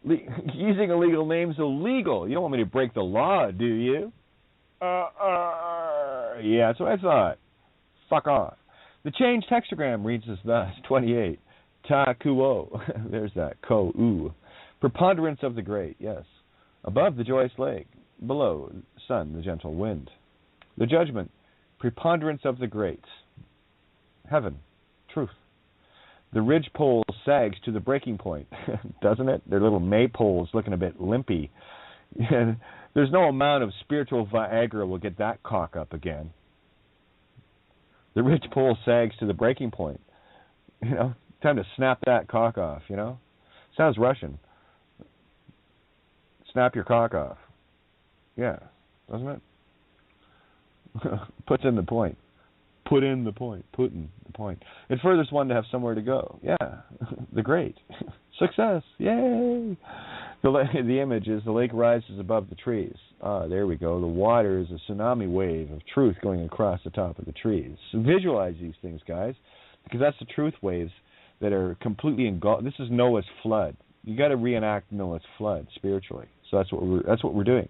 B: using a legal name's illegal. You don't want me to break the law, do you? Yeah, that's what I thought. Fuck off. The change textogram reads as thus, 28. Ta-kuo. There's that. Ko-u. Preponderance of the great, yes. Above, the joyous lake. Below, sun, the gentle wind. The judgment. Preponderance of the great. Heaven. Truth. The ridge pole sags to the breaking point, doesn't it? Their little maypoles looking a bit limpy. There's no amount of spiritual Viagra will get that cock up again. The ridge pole sags to the breaking point. You know, time to snap that cock off, you know? Sounds Russian. Snap your cock off. Yeah, doesn't it? Puts in the point. Put in the point. It furthers one to have somewhere to go. Yeah, the great. Success. Yay. The image is the lake rises above the trees. There we go. The water is a tsunami wave of truth going across the top of the trees. So visualize these things, guys, because that's the truth waves that are completely engulfed. This is Noah's flood. You got to reenact Noah's flood spiritually. So that's what we're doing,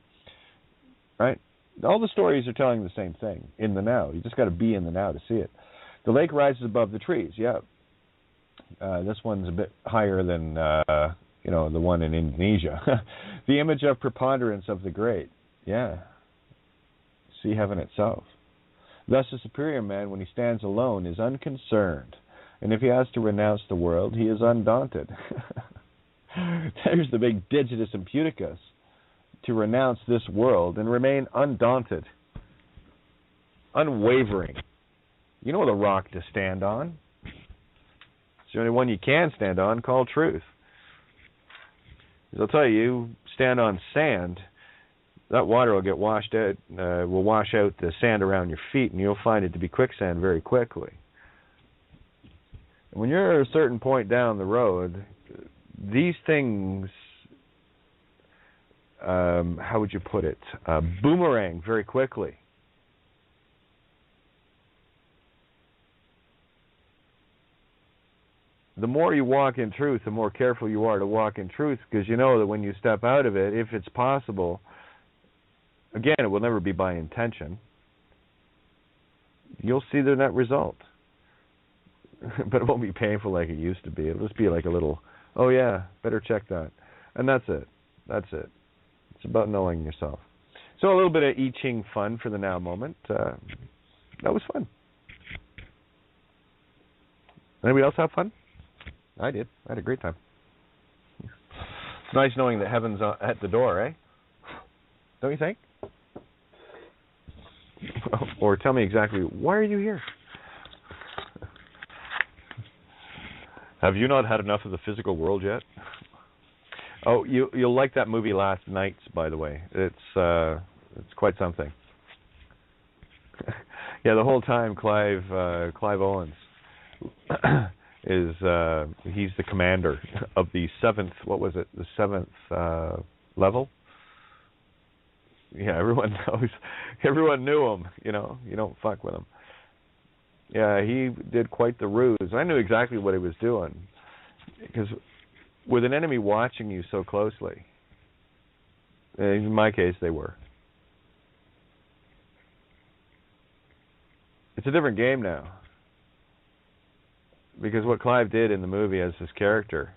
B: right? All the stories are telling the same thing in the now. You just got to be in the now to see it. The lake rises above the trees. Yeah, this one's a bit higher than the one in Indonesia. The image of preponderance of the great. Yeah, see heaven itself. Thus, a superior man, when he stands alone, is unconcerned, and if he has to renounce the world, he is undaunted. There's the big digitus imputicus, to renounce this world and remain undaunted, unwavering. You know the rock to stand on. It's the only one you can stand on, called truth. Because I'll tell you stand on sand, that water will get washed out, will wash out the sand around your feet, and you'll find it to be quicksand very quickly. And when you're at a certain point down the road, these things, how would you put it, boomerang very quickly. The more you walk in truth, the more careful you are to walk in truth, because you know that when you step out of it, if it's possible, again, it will never be by intention, you'll see the net result. But it won't be painful like it used to be. It'll just be like a little, oh yeah, better check that. And that's it. That's it. It's about knowing yourself. So a little bit of I Ching fun for the now moment. That was fun. Anybody else have fun? I did. I had a great time. It's nice knowing that heaven's at the door, eh? Don't you think? Or tell me exactly, why are you here? Have you not had enough of the physical world yet? Oh, you'll like that movie Last Nights, by the way. It's quite something. Yeah, the whole time Clive Owens is he's the commander of the seventh. What was it? The seventh level. Yeah, everyone knows. Everyone knew him. You know, you don't fuck with him. Yeah, he did quite the ruse. I knew exactly what he was doing, because with an enemy watching you so closely, in my case they were. It's a different game now, because what Clive did in the movie as his character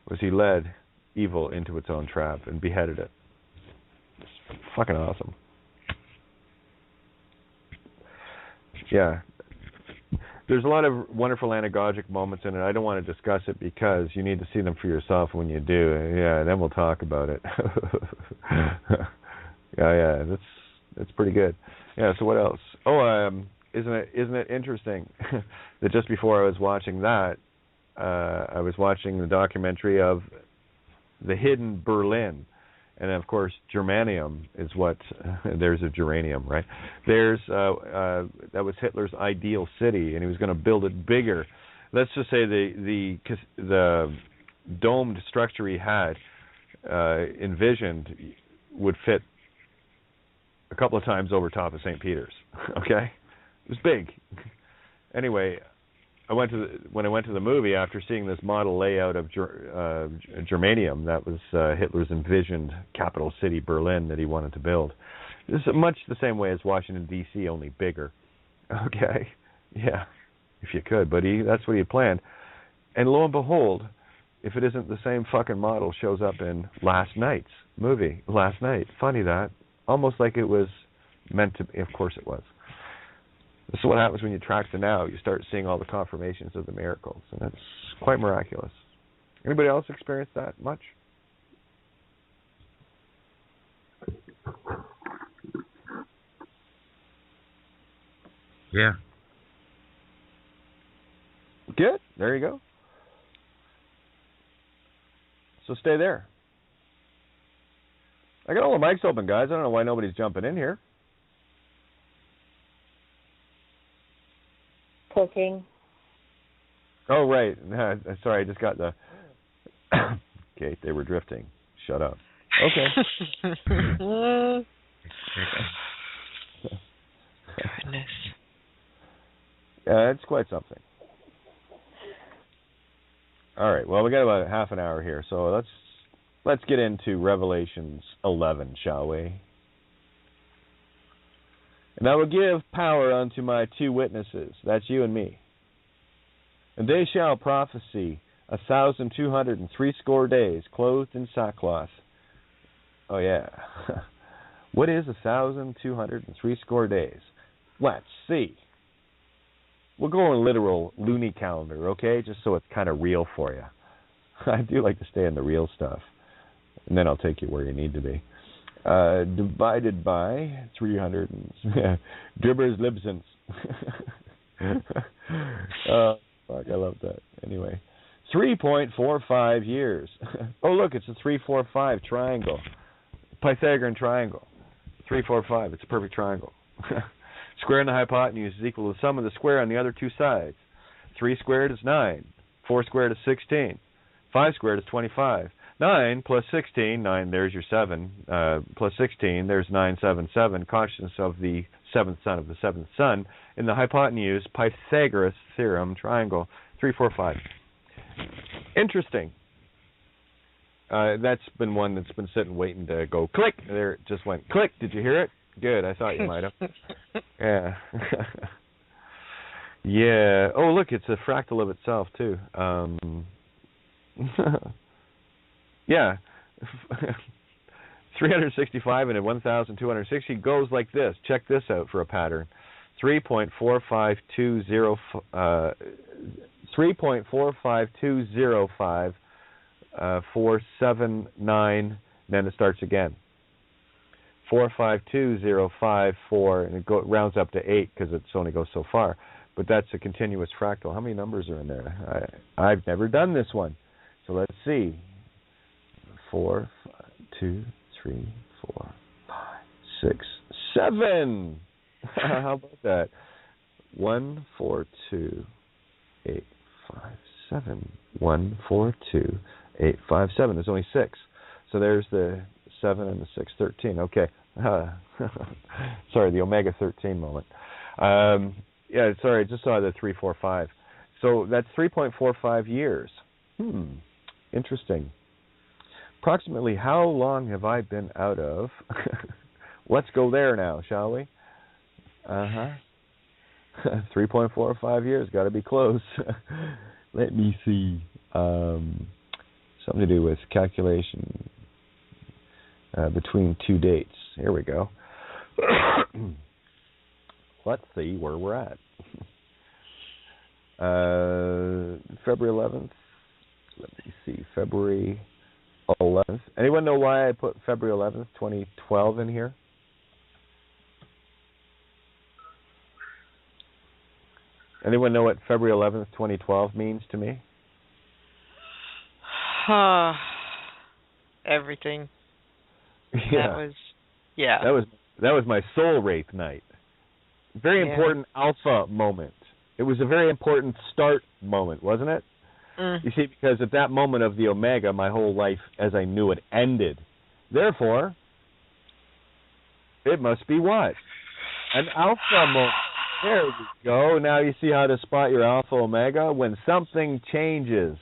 B: was he led evil into its own trap and beheaded it. It's fucking awesome. Yeah. There's a lot of wonderful anagogic moments in it. I don't want to discuss it because you need to see them for yourself. When you do, yeah, then we'll talk about it. yeah, that's pretty good. Yeah. So what else? Oh, isn't it interesting that just before I was watching that, I was watching the documentary of the hidden Berlin. And of course, germanium is what. There's a geranium, right? That was Hitler's ideal city, and he was going to build it bigger. Let's just say the domed structure he had envisioned would fit a couple of times over top of St. Peter's. Okay, it was big. Anyway, when I went to the movie, after seeing this model layout of germanium, that was Hitler's envisioned capital city, Berlin, that he wanted to build. This is much the same way as Washington, D.C., only bigger. Okay, yeah, if you could, but that's what he had planned. And lo and behold, if it isn't the same fucking model, shows up in Last Night's movie. Last Night. Funny that. Almost like it was meant to be. Of course it was. This is what happens when you track the now. You start seeing all the confirmations of the miracles, and it's quite miraculous. Anybody else experience that much?
C: Yeah.
B: Good. There you go. So stay there. I got all the mics open, guys. I don't know why nobody's jumping in here.
E: cooking.
B: Oh, right. Sorry, I just got the... Okay, they were drifting. Shut up. Okay.
D: Goodness.
B: It's quite something. All right. Well, we got about half an hour here, so let's get into Revelations 11, shall we? And I will give power unto my 2 witnesses. That's you and me. And they shall prophesy 1,260 days, clothed in sackcloth. Oh yeah. What is 1,260 days? Let's see. We'll go on literal loony calendar, okay? Just so it's kind of real for you. I do like to stay in the real stuff. And then I'll take you where you need to be. Divided by 300. Dribbers Libsens. Fuck, I love that. Anyway. 3.45 years. Oh, look, it's a 3-4-5 triangle. Pythagorean triangle. 3-4-5. It's a perfect triangle. Square in the hypotenuse is equal to the sum of the square on the other 2 sides. 3 squared is 9. 4 squared is 16. 5 squared is 25. 9 plus 16, 9, there's your 7. Plus 16, there's 9, 7, 7. Consciousness of the 7th son of the 7th son. In the hypotenuse, Pythagoras theorem triangle. 3-4-5. Interesting. That's been one that's been sitting waiting to go click. There it just went click. Did you hear it? Good. I thought you might have. Yeah. Yeah. Oh, look, it's a fractal of itself too. Yeah. 365 and 1,260 goes like this. Check this out for a pattern. 3.45205 479, then it starts again. 45205 and it rounds up to 8 because it only goes so far. But that's a continuous fractal. How many numbers are in there? I've never done this one. So let's see. 4, 5, 2, 3, 4, 5, 6, 7. How about that? 1, 4, 2, 8, 5, 7. 1, 4, 2, 8, 5, 7. There's only 6. So there's the 7 and the 6, 13. Okay. Sorry, the omega 13 moment. Yeah, sorry, I just saw the 3, 4, 5. So that's 3.45 years. Interesting. Approximately how long have I been out of? Let's go there now, shall we? 3.45 years. Got to be close. Let me see. Something to do with calculation between 2 dates. Here we go. Let's see where we're at. February 11th. Let me see. February 11th. Anyone know why I put February 11th, 2012 in here? Anyone know what February 11th, 2012 means to me?
D: Everything.
B: Yeah.
D: That
B: was my soul rape night. Very important alpha moment. It was a very important start moment, wasn't it? You see, because at that moment of the omega, my whole life as I knew it ended. Therefore, it must be what? An alpha moment. There we go. Now you see how to spot your alpha omega. When something changes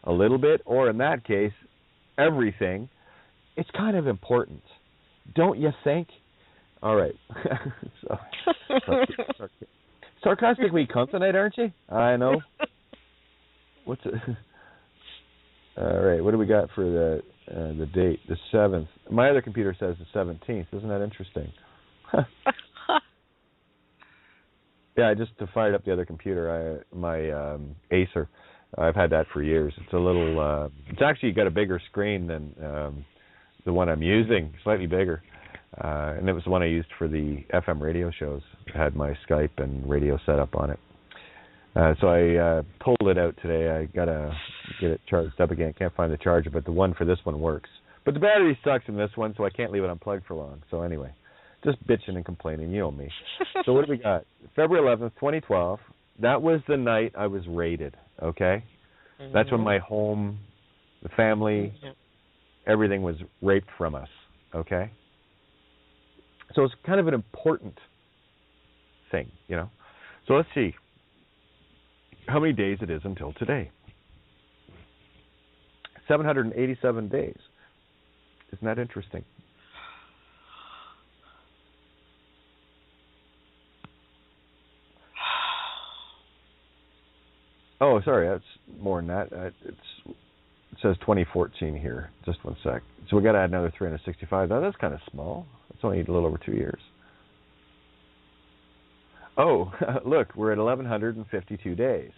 B: a little bit, or in that case, everything, it's kind of important. Don't you think? All right. Sarcastically cunt tonight, aren't you? I know. What's it? All right. What do we got for the date? The 7th. My other computer says the 17th. Isn't that interesting? Yeah, I just fired up the other computer. My Acer. I've had that for years. It's a little. It's actually got a bigger screen than the one I'm using. Slightly bigger. And it was the one I used for the FM radio shows. I had my Skype and radio set up on it. So I pulled it out today. I got to get it charged up again. Can't find the charger, but the one for this one works. But the battery sucks in this one, so I can't leave it unplugged for long. So anyway, just bitching and complaining. You know me. So what do we got? February 11th, 2012. That was the night I was raided, okay?
D: Mm-hmm.
B: That's when my home, the family, everything was raped from us, okay? So it's kind of an important thing, you know? So let's see how many days it is until today. 787 days. Isn't that interesting? Oh, sorry, that's more than that. It says 2014 here. Just one sec. So we got to add another 365. Now that's kind of small. It's only a little over 2 years. Oh, look, we're at 1,152 days.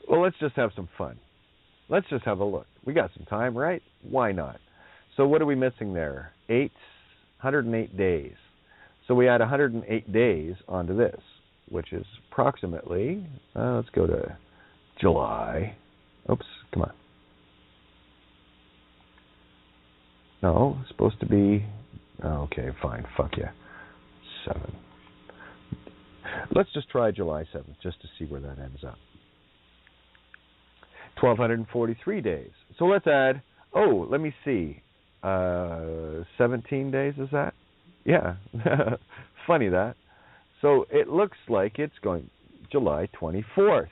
B: Well, let's just have some fun. Let's just have a look. We got some time, right? Why not? So what are we missing there? 108 days. So we add 108 days onto this, which is approximately, let's go to July. Oops, come on. No, it's supposed to be, okay, fine, fuck yeah. 7. Let's just try July 7th, just to see where that ends up. 1,243 days. So let's add, let me see, 17 days, is that? Yeah, funny that. So it looks like it's going July 24th.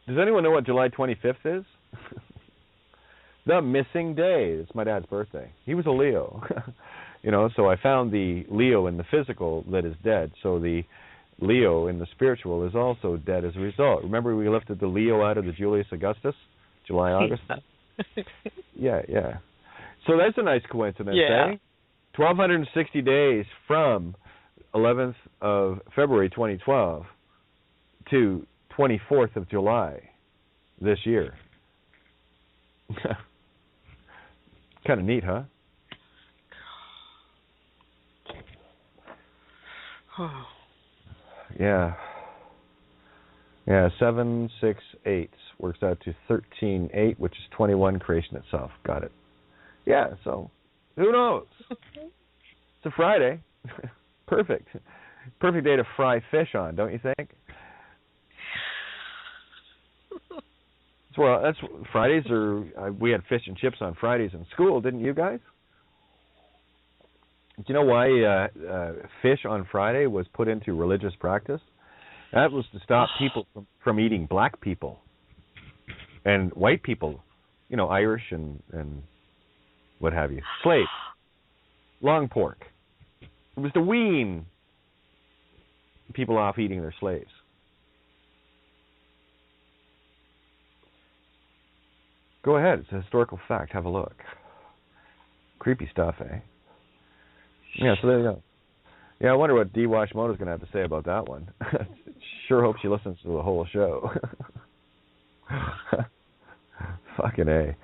B: Does anyone know what July 25th is? The missing day. It's my dad's birthday. He was a Leo. You know, so I found the Leo in the physical that is dead. So the Leo in the spiritual is also dead as a result. Remember we lifted the Leo out of the Julius Augustus? July, August? Yeah. So that's a nice coincidence, eh? 1,260 days from 11th of February 2012 to 24th of July this year. Kind of neat, huh? Yeah. 7, 6, 8 works out to 13, 8, which is 21 creation itself. Got it. Yeah, so who knows? It's a Friday. Perfect. Perfect day to fry fish on, don't you think? Well, that's Fridays are. We had fish and chips on Fridays in school, didn't you guys? Do you know why fish on Friday was put into religious practice? That was to stop people from eating black people and white people, you know, Irish and what have you, slaves, long pork. It was to wean people off eating their slaves. Go ahead. It's a historical fact. Have a look. Creepy stuff, eh? Yeah, so there you go. Yeah, I wonder what Dee Washimoto's going to have to say about that one. Sure hope she listens to the whole show. Fucking A.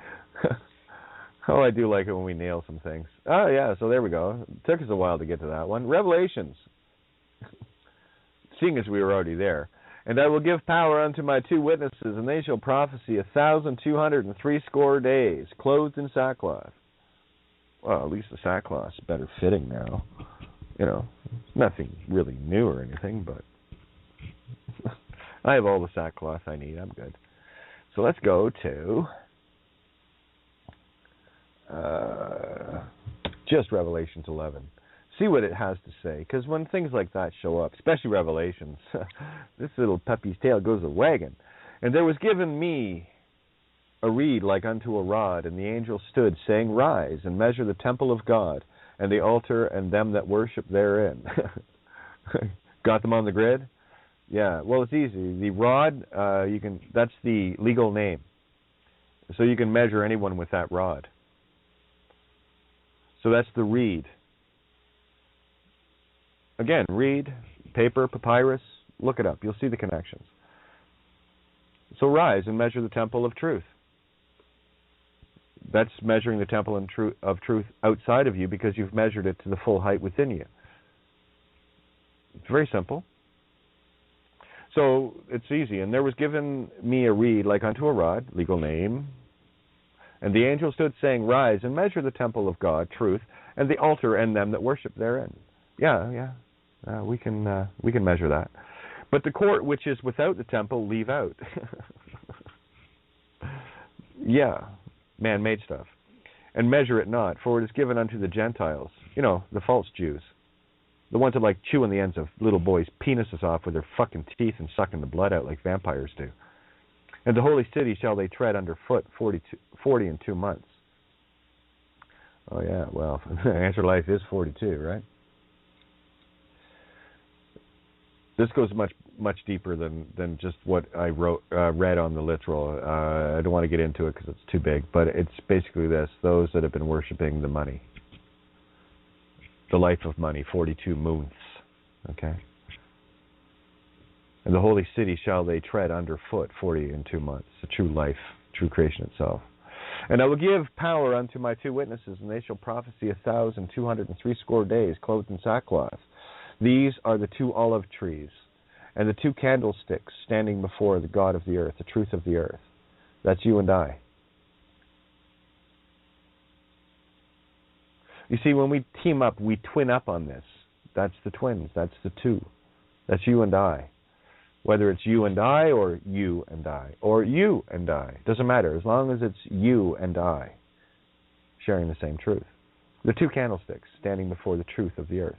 B: Oh, I do like it when we nail some things. Oh, yeah, so there we go. It took us a while to get to that one. Revelations. Seeing as we were already there. And I will give power unto my 2 witnesses, and they shall prophesy 1,260 days, clothed in sackcloth. Well, at least the sackcloth's better fitting now. You know, nothing really new or anything, but I have all the sackcloth I need. I'm good. So let's go to just Revelations 11. See what it has to say, because when things like that show up, especially Revelations, this little puppy's tail goes a wagging. And there was given me a reed like unto a rod, and the angel stood, saying, Rise, and measure the temple of God, and the altar, and them that worship therein. Got them on the grid? Yeah, well, it's easy. The rod, that's the legal name. So you can measure anyone with that rod. So that's the reed. Again, reed, paper, papyrus, look it up. You'll see the connections. So rise and measure the temple of truth. That's measuring the temple of truth outside of you because you've measured it to the full height within you. It's very simple. So it's easy. And there was given me a reed like unto a rod, legal name, And the angel stood saying, Rise and measure the temple of God, truth, and the altar and them that worship therein. Yeah, we can measure that. But the court which is without the temple leave out. Yeah, man-made stuff. And measure it not, for it is given unto the Gentiles, the false Jews, the ones that like chewing the ends of little boys' penises off with their fucking teeth and sucking the blood out like vampires do. And the holy city shall they tread under foot 40 and 2 months. Oh yeah, well, answer life is 42, right? This goes much deeper than just what I read on the literal. I don't want to get into it because it's too big, but it's basically this: those that have been worshiping the money, the life of money, 42 moons. Okay. And the holy city shall they tread under foot 40 and 2 months. The true life, true creation itself. And I will give power unto my 2 witnesses, and they shall prophesy 1,260 days, clothed in sackcloth. These are the 2 olive trees, and the 2 candlesticks standing before the God of the earth, the truth of the earth. That's you and I. You see, when we team up, we twin up on this. That's the twins. That's the 2. That's you and I. Whether it's you and I, or you and I, or you and I. Doesn't matter, as long as it's you and I sharing the same truth. The 2 candlesticks standing before the truth of the earth.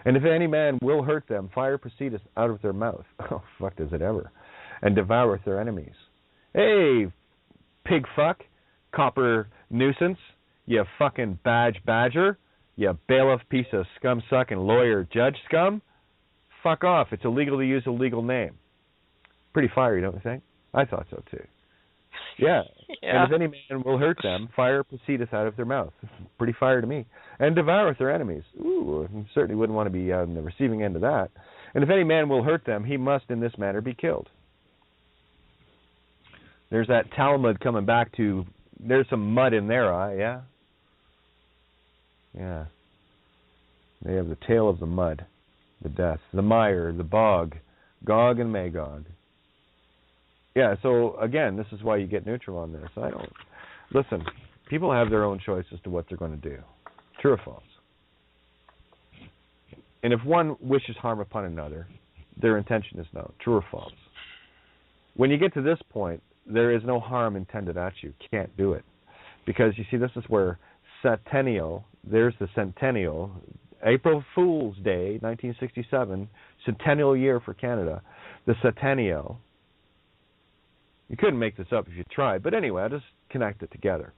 B: And if any man will hurt them, fire proceedeth out of their mouth. Oh, fuck, does it ever. And devoureth their enemies. Hey, pig fuck, copper nuisance, you fucking badger, you bailiff piece of scum-sucking lawyer judge scum. Fuck off. It's illegal to use a legal name. Pretty fiery, don't you think? I thought so, too. Yeah. And if any man will hurt them, fire proceedeth out of their mouth. Pretty fire to me. And devoureth their enemies. Ooh, certainly wouldn't want to be on the receiving end of that. And if any man will hurt them, he must in this manner be killed. There's that Talmud coming back to, there's some mud in their eye, yeah? Yeah. They have the tail of the mud, the death, the mire, the bog, Gog and Magog. Yeah, so again, this is why you get neutral on this. Listen, people have their own choice as to what they're going to do. True or false? And if one wishes harm upon another, their intention is known. True or false? When you get to this point, there is no harm intended at you. Can't do it. Because you see, this is where centennial, there's the centennial, April Fool's Day, 1967, centennial year for Canada, the centennial. You couldn't make this up if you tried, but anyway, I just connect it together.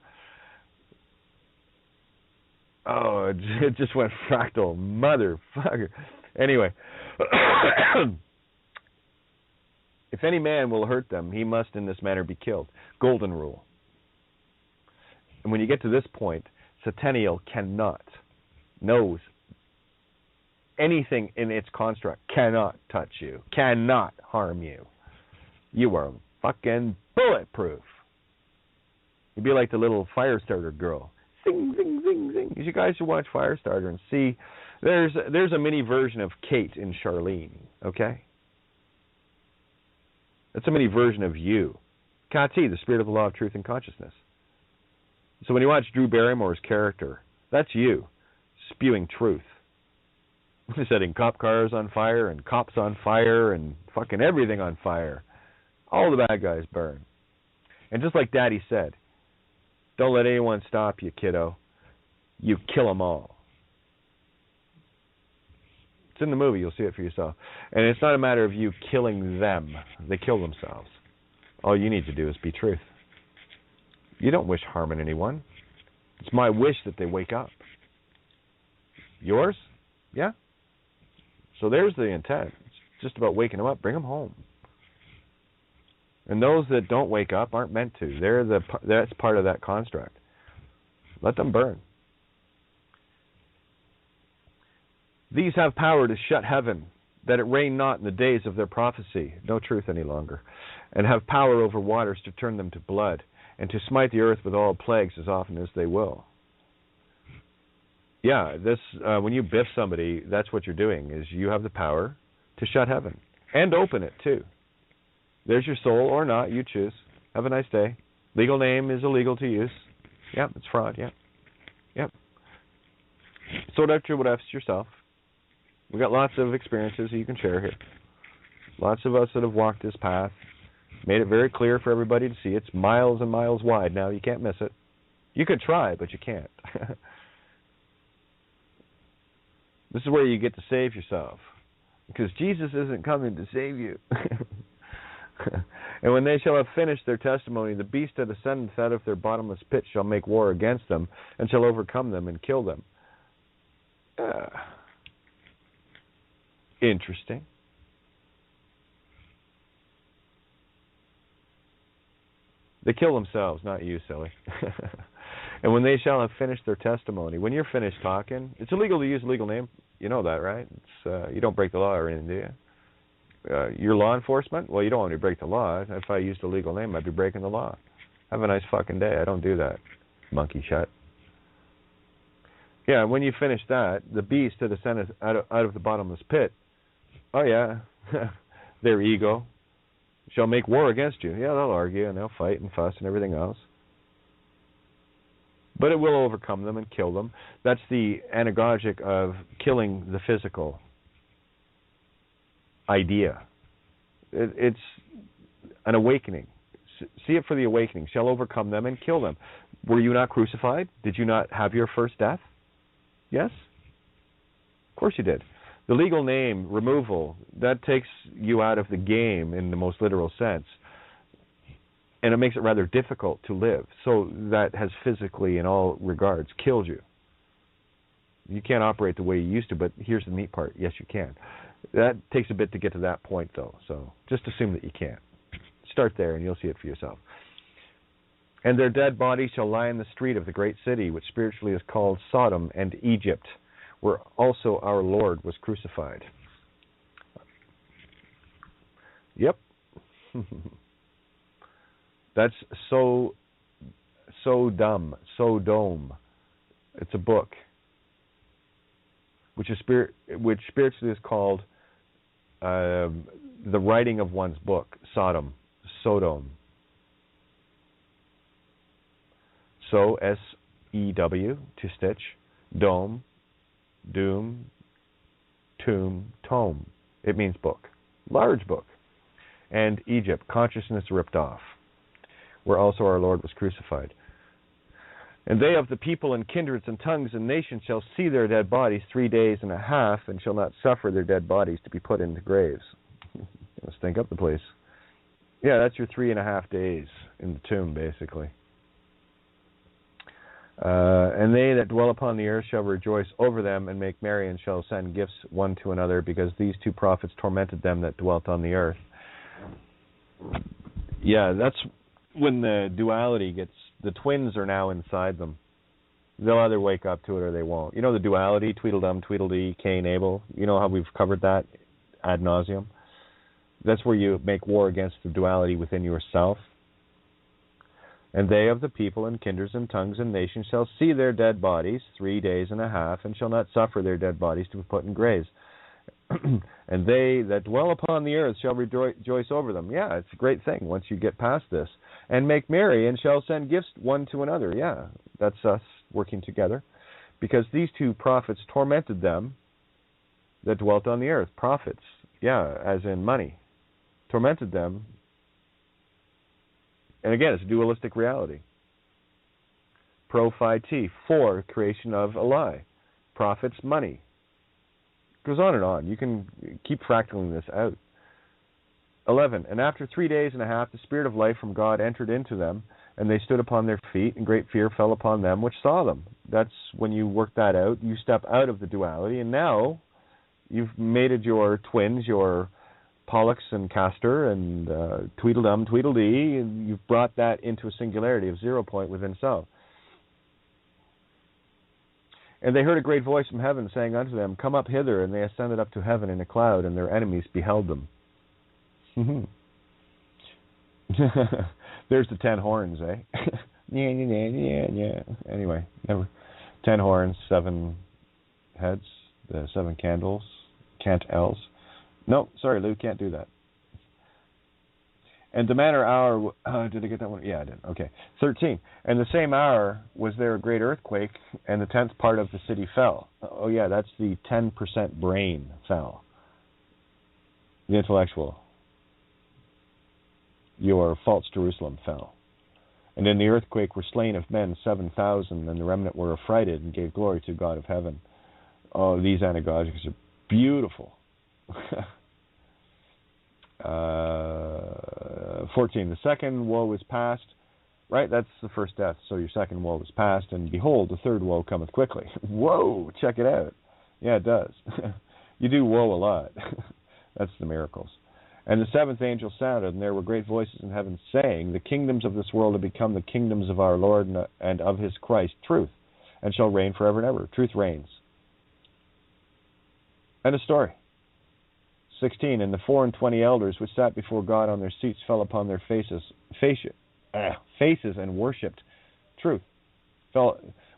B: Oh, it just went fractal, motherfucker. Anyway, if any man will hurt them, he must in this manner be killed. Golden rule. And when you get to this point, centennial knows anything in its construct cannot touch you, cannot harm you. You are fucking bulletproof. You'd be like the little Firestarter girl. Zing, zing, zing, zing. You guys should watch Firestarter and see. There's a mini version of Kate in Charlene, okay? That's a mini version of you. Kati, the spirit of the law of truth and consciousness. So when you watch Drew Barrymore's character, that's you, spewing truth. Setting cop cars on fire and cops on fire and fucking everything on fire. All the bad guys burn. And just like Daddy said, don't let anyone stop you, kiddo. You kill them all. It's in the movie. You'll see it for yourself. And it's not a matter of you killing them. They kill themselves. All you need to do is be truth. You don't wish harm on anyone. It's my wish that they wake up. Yours? Yeah? So there's the intent. It's just about waking them up. Bring them home. And those that don't wake up aren't meant to. That's part of that construct. Let them burn. These have power to shut heaven, that it rain not in the days of their prophecy, no truth any longer, and have power over waters to turn them to blood, and to smite the earth with all plagues as often as they will. Yeah, when you biff somebody, that's what you're doing, is you have the power to shut heaven, and open it too. There's your soul, or not, you choose. Have a nice day. Legal name is illegal to use. Yep, it's fraud. Yep. Yep. Sort out your what ifs yourself. We got lots of experiences that you can share here. Lots of us that have walked this path, made it very clear for everybody to see. It's miles and miles wide now. You can't miss it. You could try, but you can't. This is where you get to save yourself. Because Jesus isn't coming to save you. And when they shall have finished their testimony, the beast that ascendeth out of their bottomless pit shall make war against them, and shall overcome them and kill them. Interesting. They kill themselves, not you, silly. And when they shall have finished their testimony, when you're finished talking, it's illegal to use a legal name. You know that, right? It's, you don't break the law or anything, do you? You're law enforcement? Well, you don't want to break the law. If I used a legal name, I'd be breaking the law. Have a nice fucking day. I don't do that. Monkey shut. Yeah, when you finish that, the beast that ascendeth out of the bottomless pit, oh yeah, their ego, shall make war against you. Yeah, they'll argue and they'll fight and fuss and everything else. But it will overcome them and kill them. That's the anagogic of killing the physical idea. It's an awakening. See it for the awakening. Shall overcome them and kill them. Were you not crucified? Did you not have your first death? Yes? Of course you did. The legal name removal, that takes you out of the game in the most literal sense. And it makes it rather difficult to live. So that has physically, in all regards, killed you. You can't operate the way you used to, but here's the neat part. Yes, you can. That takes a bit to get to that point, though. So just assume that you can. Start there, and you'll see it for yourself. And their dead bodies shall lie in the street of the great city, which spiritually is called Sodom and Egypt, where also our Lord was crucified. Yep. That's so dumb. Sodom. It's a book, which spiritually is called the writing of one's book. Sodom. So S-E-W, to stitch, dome, doom, tomb, tome. It means book. Large book. And Egypt, consciousness ripped off, where also our Lord was crucified. And they of the people and kindreds and tongues and nations shall see their dead bodies 3 days and a half, and shall not suffer their dead bodies to be put into graves. Let's think up the place. Yeah, that's your 3.5 days in the tomb, basically. And they that dwell upon the earth shall rejoice over them, and make merry, and shall send gifts one to another, because these two prophets tormented them that dwelt on the earth. Yeah, that's when the duality gets, the twins are now inside them. They'll either wake up to it or they won't. You know the duality, Tweedledum, Tweedledee, Cain, Abel? You know how we've covered that ad nauseum? That's where you make war against the duality within yourself. And they of the people and kindreds and tongues and nations shall see their dead bodies 3 days and a half, and shall not suffer their dead bodies to be put in graves. And they that dwell upon the earth shall rejoice over them. Yeah, it's a great thing once you get past this. And make merry, and shall send gifts one to another. Yeah, that's us working together. Because these two prophets tormented them that dwelt on the earth. Prophets, yeah, as in money. Tormented them. And again, it's a dualistic reality. Pro-phi-t, for creation of a lie. Prophets, money. Goes on and on. You can keep fractaling this out. 11. And after 3 days and a half, the Spirit of life from God entered into them, and they stood upon their feet, and great fear fell upon them which saw them. That's when you work that out. You step out of the duality, and now you've mated your twins, your Pollux and Castor, and Tweedledum, Tweedledee, and you've brought that into a singularity of 0 point within self. And they heard a great voice from heaven saying unto them, Come up hither, and they ascended up to heaven in a cloud, and their enemies beheld them. There's the 10 horns, eh? Yeah. Anyway, 10 horns, 7 heads, the 7 candles, can't else. No, sorry, Lou, can't do that. And the manner hour, did I get that one? Yeah, I did. Okay. 13. And the same hour was there a great earthquake, and the 10th part of the city fell. Oh, yeah, that's the 10% brain fell. The intellectual. Your false Jerusalem fell. And in the earthquake were slain of men 7,000, and the remnant were affrighted and gave glory to God of heaven. Oh, these anagogics are beautiful. 14. The second woe was past. Right, that's the first death. So your second woe was past, and behold, the third woe cometh quickly. Whoa, check it out. Yeah, it does. You do woe a lot. That's the miracles. And the seventh angel sounded, and there were great voices in heaven saying, the kingdoms of this world have become the kingdoms of our Lord and of his Christ, truth, and shall reign forever and ever. Truth reigns. And a story. 16. And the 24 elders which sat before God on their seats fell upon their faces and worshipped truth.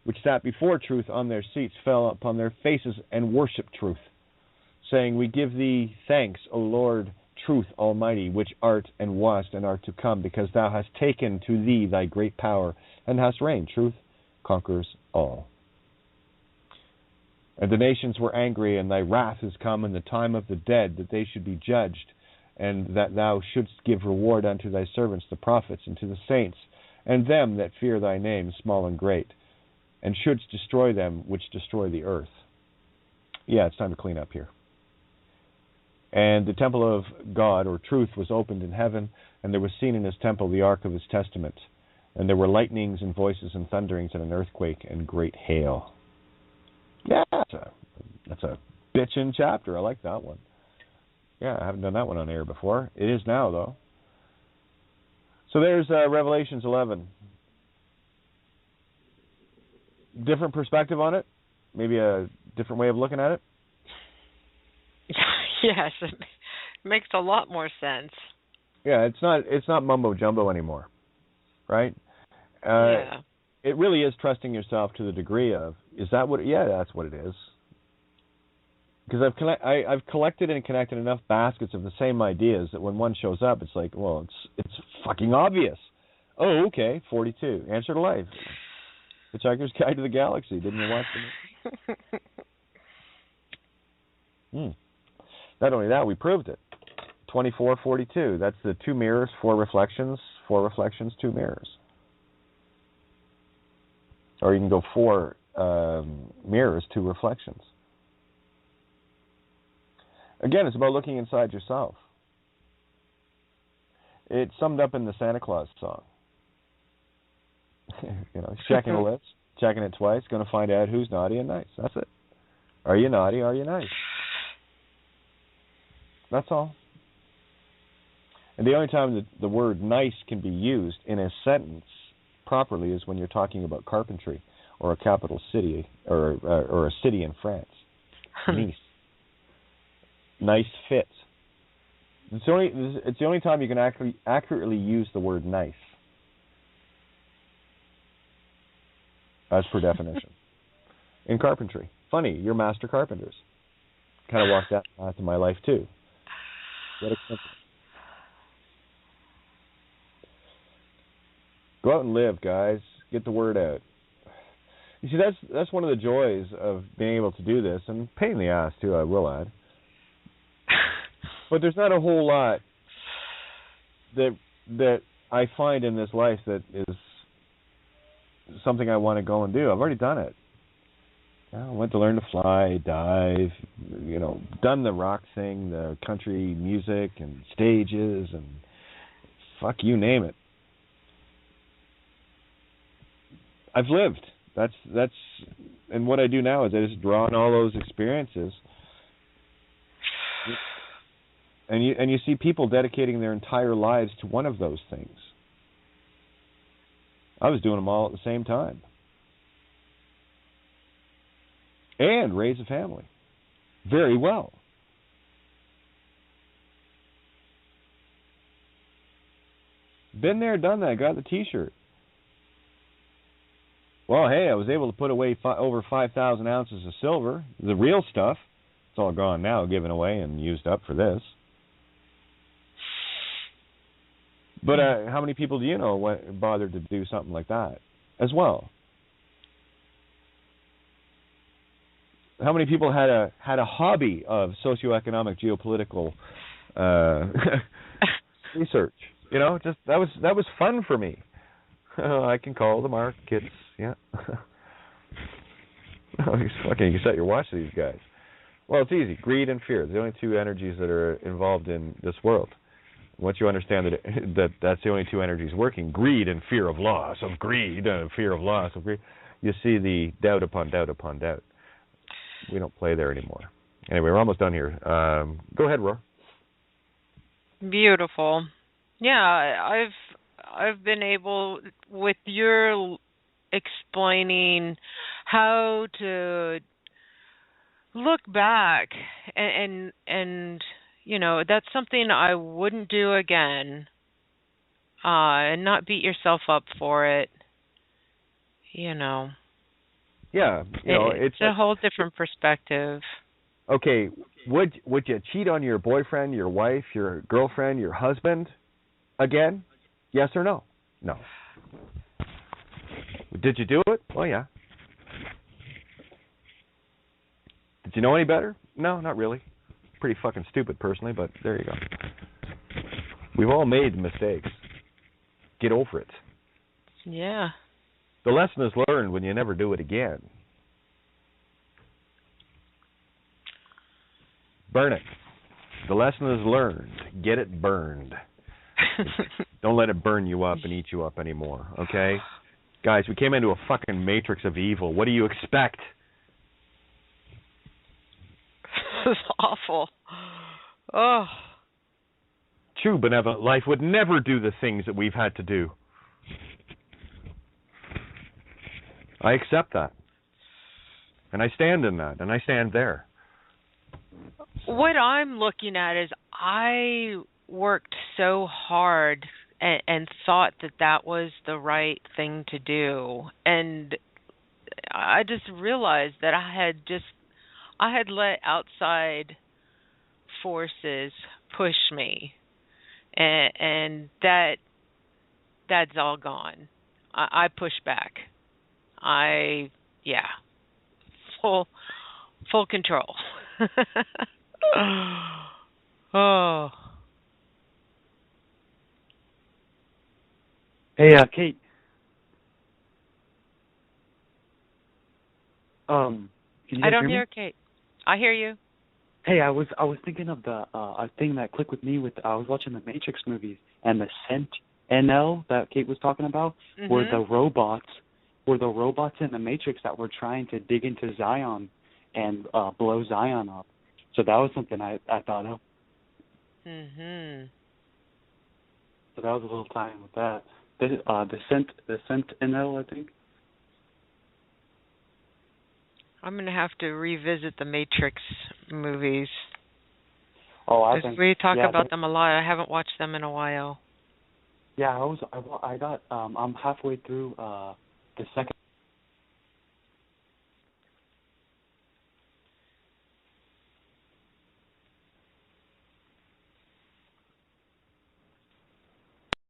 B: Which sat before truth on their seats fell upon their faces and worshipped truth, saying, we give thee thanks, O Lord, truth almighty, which art and wast and art to come, because thou hast taken to thee thy great power and hast reigned. Truth conquers all. And the nations were angry, and thy wrath is come in the time of the dead, that they should be judged, and that thou shouldst give reward unto thy servants the prophets, and to the saints, and them that fear thy name, small and great, and shouldst destroy them which destroy the earth. Yeah, it's time to clean up here. And the temple of God, or truth, was opened in heaven, and there was seen in his temple the ark of his testament. And there were lightnings and voices and thunderings and an earthquake and great hail. Yeah, that's a bitchin' chapter. I like that one. Yeah, I haven't done that one on air before. It is now, though. So there's Revelations 11. Different perspective on it? Maybe a different way of looking at it?
D: Yes, it makes a lot more sense.
B: Yeah, it's not mumbo jumbo anymore, right?
D: Yeah.
B: It really is trusting yourself to the degree of, is that what? Yeah, that's what it is. Because I've collected and connected enough baskets of the same ideas that when one shows up, it's like, well, it's fucking obvious. Oh, okay, 42. Answer to Life. Hitchhiker's Guide to the Galaxy. Didn't you watch it? Not only that, we proved it. 24:42. That's the 2 mirrors, 4 reflections, 2 mirrors. Or you can go 4 mirrors, 2 reflections. Again, it's about looking inside yourself. It's summed up in the Santa Claus song. Checking a list, checking it twice, going to find out who's naughty and nice. That's it. Are you naughty? Are you nice? That's all. And the only time the word nice can be used in a sentence properly is when you're talking about carpentry or a capital city or a city in France. Nice. Nice fit. It's the only time you can accurately use the word nice, as per definition. In carpentry. Funny, you're master carpenters. Kind of walked that path in my life too. Get expensive. Go out and live, guys. Get the word out. You see, that's one of the joys of being able to do this, and pain in the ass too, I will add. But there's not a whole lot that I find in this life that is something I want to go and do. I've already done it. I went to learn to fly, dive, done the rock thing, the country music and stages, and fuck you, name it. I've lived. That's and what I do now is I just draw on all those experiences. And you see people dedicating their entire lives to one of those things. I was doing them all at the same time. And raise a family. Very well. Been there, done that, got the T-shirt. Well, hey, I was able to put away over 5,000 ounces of silver, the real stuff. It's all gone now, given away and used up for this. But how many people do you know bothered to do something like that as well? How many people had a hobby of socioeconomic, geopolitical research? You know, just that was fun for me. I can call the markets. Yeah. You can set your watch to these guys. Well, it's easy. Greed and fear. They're the only two energies that are involved in this world. Once you understand that's the only two energies working, greed and fear of loss of greed, fear of loss of greed, you see the doubt upon doubt upon doubt. We don't play there anymore. Anyway, we're almost done here. Go ahead, Roar.
D: Beautiful. Yeah, I've been able, with your explaining how to look back and you know, that's something I wouldn't do again. And not beat yourself up for it. You know.
B: Yeah, you know,
D: it's a whole different perspective.
B: Okay, would you cheat on your boyfriend, your wife, your girlfriend, your husband again? Yes or no? No. Did you do it? Well, yeah. Did you know any better? No, not really. Pretty fucking stupid, personally, but there you go. We've all made mistakes. Get over it.
D: Yeah.
B: The lesson is learned when you never do it again. Burn it. The lesson is learned. Get it burned. Don't let it burn you up and eat you up anymore, okay? Guys, we came into a fucking matrix of evil. What do you expect?
D: This is awful. Oh.
B: True benevolent life would never do the things that we've had to do. I accept that. And I stand in that. And I stand there.
D: What I'm looking at is I worked so hard and thought that was the right thing to do. And I just realized that I had let outside forces push me. And that's all gone. I push back. Full control. Oh.
H: Hey, Kate. Can you guys
D: I don't
H: hear me?
D: hear Kate. I hear you.
H: Hey, I was thinking of the a thing that clicked with me with I was watching the Matrix movies and the Sentinel that Kate was talking about were the robots in the Matrix that were trying to dig into Zion and blow Zion up. So that was something I thought of. So that was a little time with that. The Sentinel, I think.
D: I'm going to have to revisit the Matrix movies.
H: Oh, I
D: think
H: think
D: we talk about them a lot. I haven't watched them in a while.
H: Yeah, I'm halfway through the second